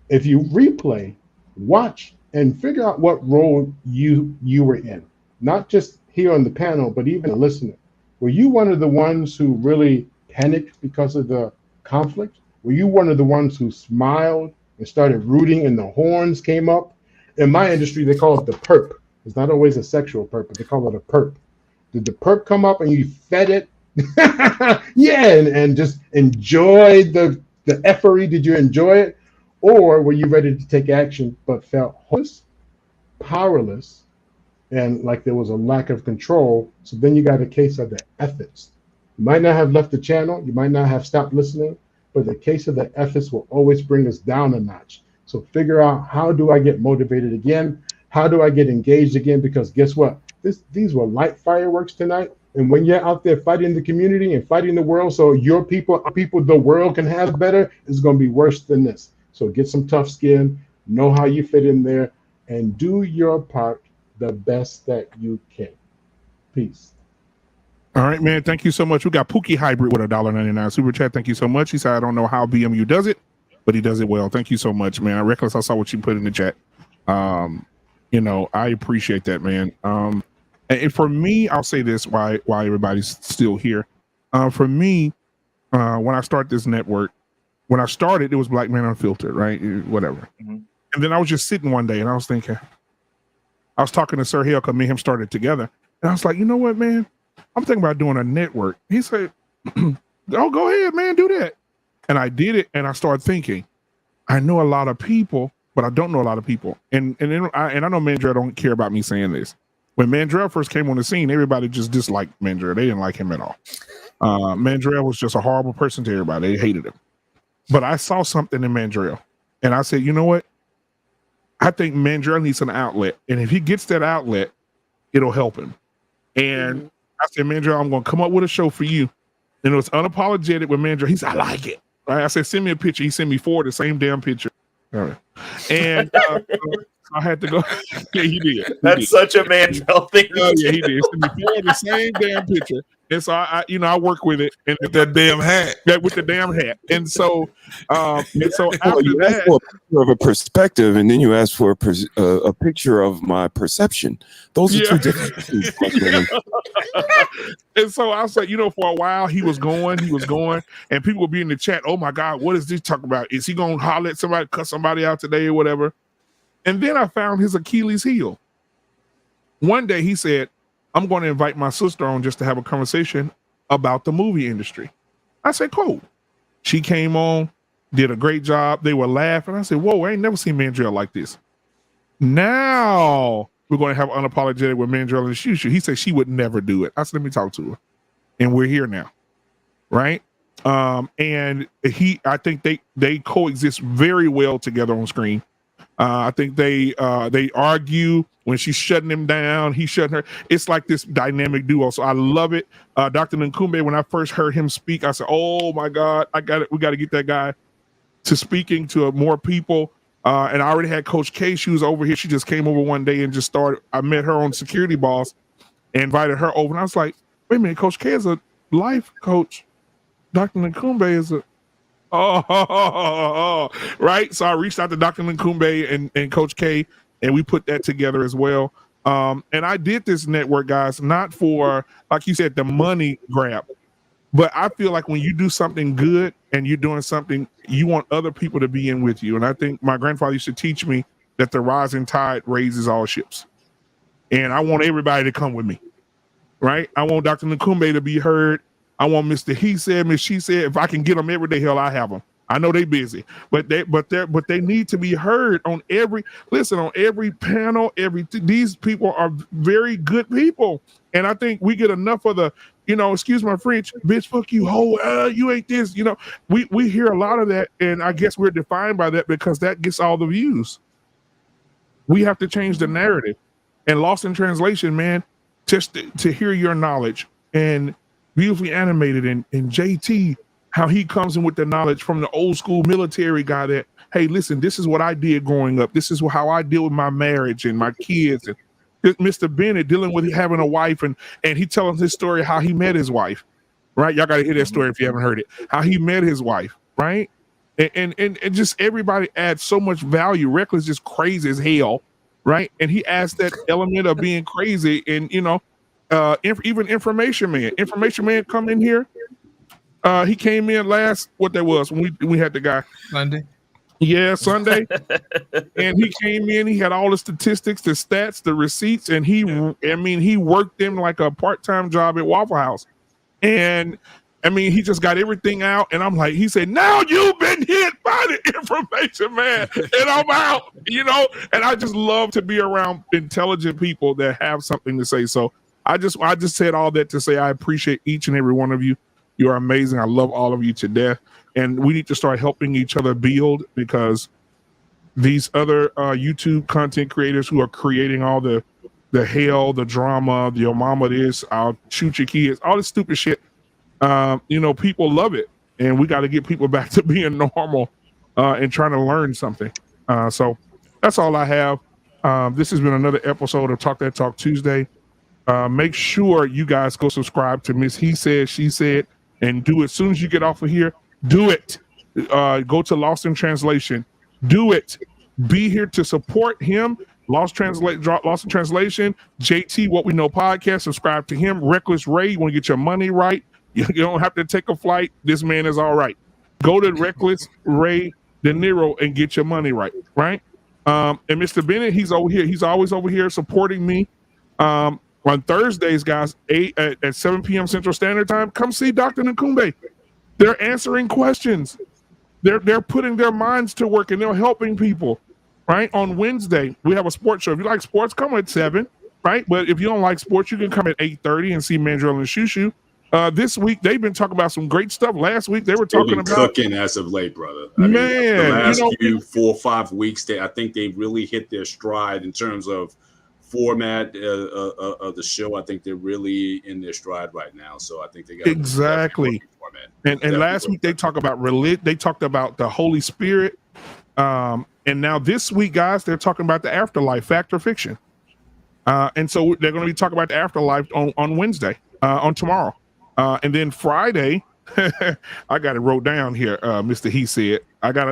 if you replay, watch, and figure out what role you were in, not just here on the panel, but even listening. Were you one of the ones who really panicked because of the conflict? Were you one of the ones who smiled and started rooting and the horns came up? In my industry, they call it the perp. It's not always a sexual perp, but they call it a perp. Did the perp come up and you fed it? Yeah, and just enjoyed the effery? Did you enjoy it? Or were you ready to take action but felt hopeless, powerless, and like there was a lack of control? So then you got a case of the ethics. You might not have left the channel, you might not have stopped listening, but the case of the ethics will always bring us down a notch. So figure out, how do I get motivated again? How do I get engaged again? Because guess what? These were light fireworks tonight. And when you're out there fighting the community and fighting the world so your people, the world can have better, it's going to be worse than this. So get some tough skin, know how you fit in there, and do your part the best that you can. Peace. All right, man. Thank you so much. We got Pookie Hybrid with $1.99 super chat. Thank you so much. He said, I don't know how BMU does it, but he does it well. Thank you so much, man. Reckless, I saw what you put in the chat. I appreciate that, man. And for me, I'll say this why everybody's still here. For me, when I start this network, when I started, it was Black Man Unfiltered, right? Whatever. Mm-hmm. And then I was just sitting one day and I was thinking, I was talking to Sir Hale because me and him started together. And I was like, you know what, man? I'm thinking about doing a network. He said, oh, go ahead, man, do that. And I did it. And I started thinking, I know a lot of people, but I don't know a lot of people. And I know Mandrell don't care about me saying this. When Mandrell first came on the scene, everybody just disliked Mandrell. They didn't like him at all. Mandrell was just a horrible person to everybody. They hated him. But I saw something in Mandrell. And I said, you know what? I think Mandrell needs an outlet. And if he gets that outlet, it'll help him. And I said, Mandrell, I'm going to come up with a show for you. And it was unapologetic with Mandrell. He said, I like it. Right? I said, send me a picture. He sent me 4 the same damn picture. All right. And I had to go. Yeah, he did. That's such a Mandrell thing. Oh, yeah, he did. Send me 4 the same damn picture. And so I work with it, and with that damn hat. Yeah, with the damn hat. And so after you that, asked for a picture of a perspective, and then you asked for a picture of my perception. Those are two different things. And so I was like, for a while he was going, and people would be in the chat. Oh my God, what is this talking about? Is he gonna holler at somebody, cut somebody out today or whatever? And then I found his Achilles heel. One day he said, I'm going to invite my sister on just to have a conversation about the movie industry. I said, cool. She came on, did a great job. They were laughing. I said, whoa, I ain't never seen Mandrell like this. Now we're going to have Unapologetic with Mandrell and Shushu. He said she would never do it. I said, let me talk to her. And we're here now. Right? And I think they coexist very well together on screen. I think they argue when she's shutting him down, he's shutting her. It's like this dynamic duo. So I love it. Dr. Nkumbe, when I first heard him speak, I said, oh my God, I got it. We got to get that guy to speaking to more people. And I already had Coach K. She was over here. She just came over one day and just started. I met her on Security Boss and invited her over. And I was like, wait a minute, Coach K is a life coach. Dr. Nkumbe is a right. So I reached out to Dr. Nkumbe and Coach K, and we put that together as well. And I did this network, guys, not for, like you said, the money grab, but I feel like when you do something good and you're doing something, you want other people to be in with you. And I think my grandfather used to teach me that the rising tide raises all ships. And I want everybody to come with me, right? I want Dr. Nkumbe to be heard. I want Mr. He said, Miss She said, if I can get them every day, hell, I have them. I know they busy, but they need to be heard on every panel. These people are very good people, and I think we get enough of the, excuse my French, bitch, fuck you, ho, you ain't this, we hear a lot of that, and I guess we're defined by that because that gets all the views. We have to change the narrative. And Lost in Translation, man, just to hear your knowledge and beautifully animated and JT, how he comes in with the knowledge from the old school military guy that, hey, listen, this is what I did growing up. This is how I deal with my marriage and my kids. And Mr. Bennett dealing with having a wife and he telling his story how he met his wife, right? Y'all got to hear that story if you haven't heard it. How he met his wife, right? And just everybody adds so much value. Reckless just crazy as hell, right? And he adds that element of being crazy and, you know, even Information Man. Information Man come in here. He came in last, what that was, when we had the guy. Sunday. Yeah, Sunday. And he came in, he had all the statistics, the stats, the receipts, and he worked them like a part-time job at Waffle House. And I mean, he just got everything out. And I'm like, he said, now you've been hit by the Information Man. And I'm out, you know? And I just love to be around intelligent people that have something to say. So I just said all that to say I appreciate each and every one of you. You are amazing. I love all of you to death. And we need to start helping each other build, because these other YouTube content creators who are creating all the hell, the drama, your mama this, I'll shoot your kids, all this stupid shit. You know, people love it. And we got to get people back to being normal and trying to learn something. So that's all I have. This has been another episode of Talk That Talk Tuesday. Make sure you guys go subscribe to Miss He Said, She Said, and do it as soon as you get off of here. Do it. Go to Lost in Translation. Do it. Be here to support him. Lost in Translation. JT, What We Know podcast. Subscribe to him. Reckless Ray. You want to get your money right. You don't have to take a flight. This man is all right. Go to Reckless Ray De Niro and get your money right. Right. And Mr. Bennett, he's over here. He's always over here supporting me. On Thursdays, guys, at 7 p.m. Central Standard Time, come see Dr. Nkumbe. They're answering questions. They're putting their minds to work and they're helping people, right? On Wednesday, we have a sports show. If you like sports, come at 7, right? But if you don't like sports, you can come at 8:30 and see Mandrill and Shushu. This week, they've been talking about some great stuff. Last week, they were talking about cooking as of late, brother. I mean, the last few 4 or 5 weeks, I think they really hit their stride in terms of format of the show. I think they're really in their stride right now. So I think they got exactly. And last week they talked about they talked about the Holy Spirit. And now this week, guys, they're talking about the afterlife, fact or fiction. And so they're going to be talking about the afterlife on Wednesday, on tomorrow. And then Friday, I got it wrote down here, Mr. He Said.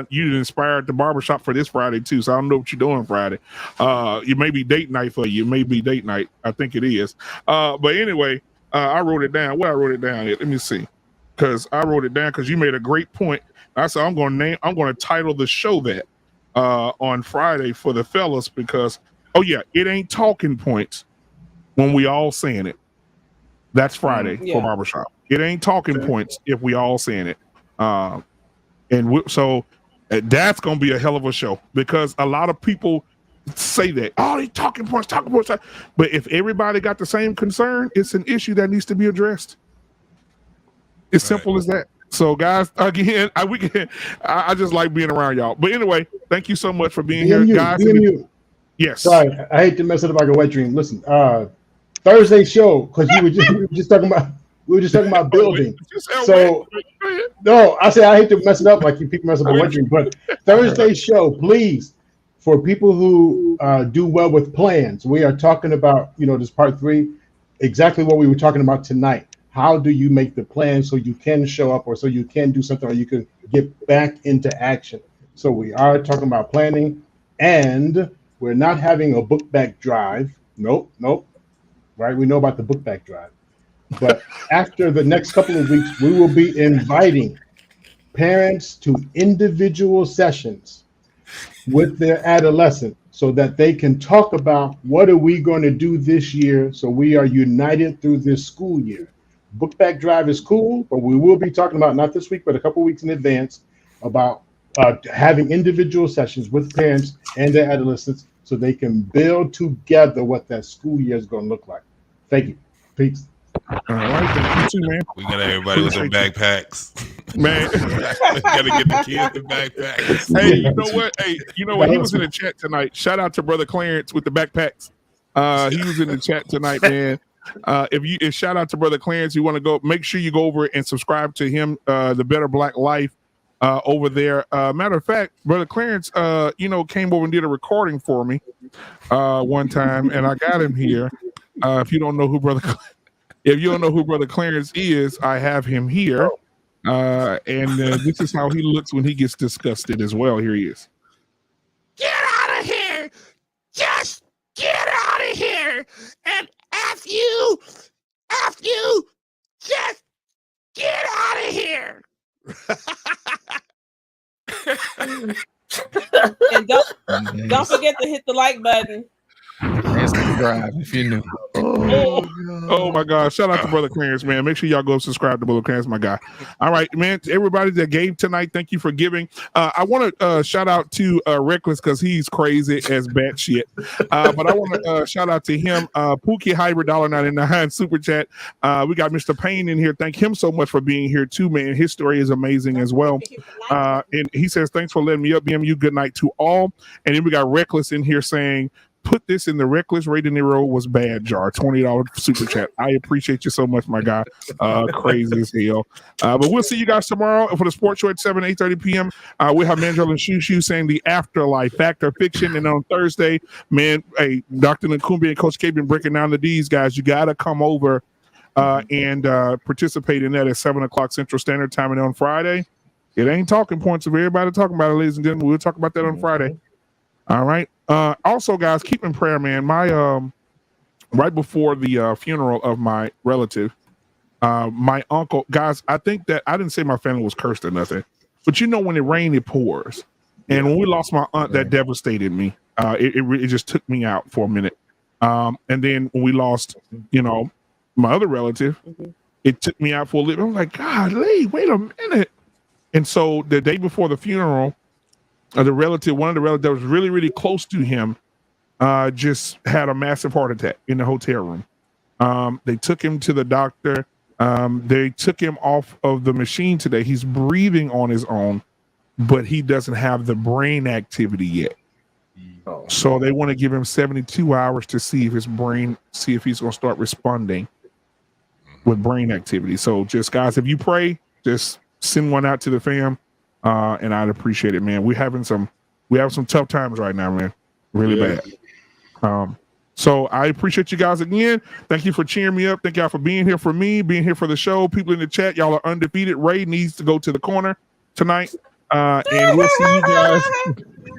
You inspired the barbershop for this Friday too, so I don't know what you're doing Friday. It may be date night for you. It may be date night. I think it is. But anyway, I wrote it down. Where I wrote it down at? Let me see. Because I wrote it down because you made a great point. I said I'm going to title the show that on Friday for the fellas, because it ain't talking points when we all saying it. That's Friday for barbershop. It ain't talking points if we all saying it. So that's going to be a hell of a show, because a lot of people say that, these talking points. But if everybody got the same concern, it's an issue that needs to be addressed. It's simple as that. So, guys, again, I just like being around y'all. But anyway, thank you so much for being here, guys. Yes. Sorry, I hate to mess it up like a wet dream. Listen, Thursday show, because we were just talking about building. So no, I say I hate to mess it up like you people mess up a wet dream. But Thursday show, please, for people who do well with plans, we are talking about, this part 3, exactly what we were talking about tonight. How do you make the plan so you can show up, or so you can do something, or you can get back into action? So we are talking about planning, and we're not having a book back drive. Nope. Right? We know about the book back drive. But after the next couple of weeks, we will be inviting parents to individual sessions with their adolescent so that they can talk about what are we going to do this year so we are united through this school year. Book back drive is cool, but we will be talking about, not this week, but a couple weeks in advance, about having individual sessions with parents and their adolescents so they can build together what that school year is going to look like. Thank you. Peace. All right. Thank you too, man. We got everybody with their backpacks. Man, gotta get the kids the backpacks. Hey, you know what? Hey, you know what? He was in the chat tonight. Shout out to brother Clarence with the backpacks. He was in the chat tonight, man. If shout out to brother Clarence, you want to go, make sure you go over and subscribe to him, the Better Black Life, over there. Matter of fact, brother Clarence, came over and did a recording for me one time, and I got him here. If you don't know who brother Clarence is, I have him here. And this is how he looks when he gets disgusted as well. Here he is. Get out of here! Just get out of here! And F you, just get out of here! And don't forget to hit the like button. And subscribe if you knew. Oh my God. Shout out to brother Clarence, man. Make sure y'all go subscribe to brother Clarence, my guy. All right, man. Everybody that gave tonight, thank you for giving. I want to shout out to Reckless because he's crazy as bat shit. But I want to shout out to him. Pookie Hybrid $1.99 super chat. We got Mr. Payne in here. Thank him so much for being here too, man. His story is amazing as well. And he says, thanks for letting me up, BMU. Good night to all. And then we got Reckless in here saying, put this in the Reckless Rated Nero was bad jar. $20 super chat. I appreciate you so much, my guy. Crazy as hell. But we'll see you guys tomorrow for the sports show at 8:30 p.m. We'll have Mandrell and Shushu saying the afterlife, fact or fiction. And on Thursday, man, hey, Dr. Nkumbi and Coach K been breaking down the D's, guys. You got to come over and participate in that at 7 o'clock Central Standard Time. And on Friday, it ain't talking points of everybody talking about it, ladies and gentlemen. We'll talk about that on Friday. All right. Also, guys, keep in prayer, man. My right before the funeral of my relative, my uncle, guys, I think that I didn't say my family was cursed or nothing, but when it rains, it pours. And when we lost my aunt, that devastated me. It just took me out for a minute. And then when we lost, my other relative, it took me out for a little. I was like, golly, wait a minute. And so the day before the funeral, one of the relatives that was really, really close to him, just had a massive heart attack in the hotel room. They took him to the doctor. They took him off of the machine today. He's breathing on his own, but he doesn't have the brain activity yet. So they want to give him 72 hours to see if he's going to start responding with brain activity. So just guys, if you pray, just send one out to the fam. And I'd appreciate it, man. We have some tough times right now, man. Really bad. So I appreciate you guys again. Thank you for cheering me up. Thank y'all for being here for me, being here for the show. People in the chat, y'all are undefeated. Ray needs to go to the corner tonight. And we'll see you guys.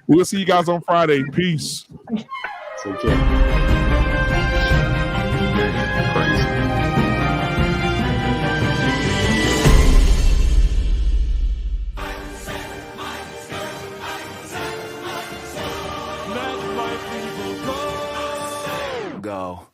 We'll see you guys on Friday. Peace. Take care. Go.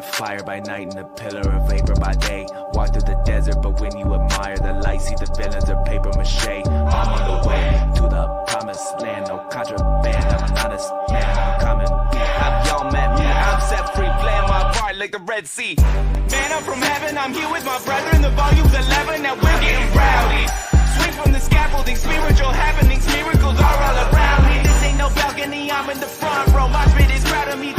Fire by night and a pillar of vapor by day. Walk through the desert, but when you admire the light, see the villains are paper mache. I'm on the way to the promised land, no contraband. I'm an honest man, I'm coming. Have y'all met me? I'm set free, playing my part like the Red Sea. Man, I'm from heaven, I'm here with my brethren. The volume's 11, now we're getting rowdy. Swing from the scaffolding, spiritual happenings, miracles are all around me. This ain't no balcony, I'm in the front row. My spit is proud of me.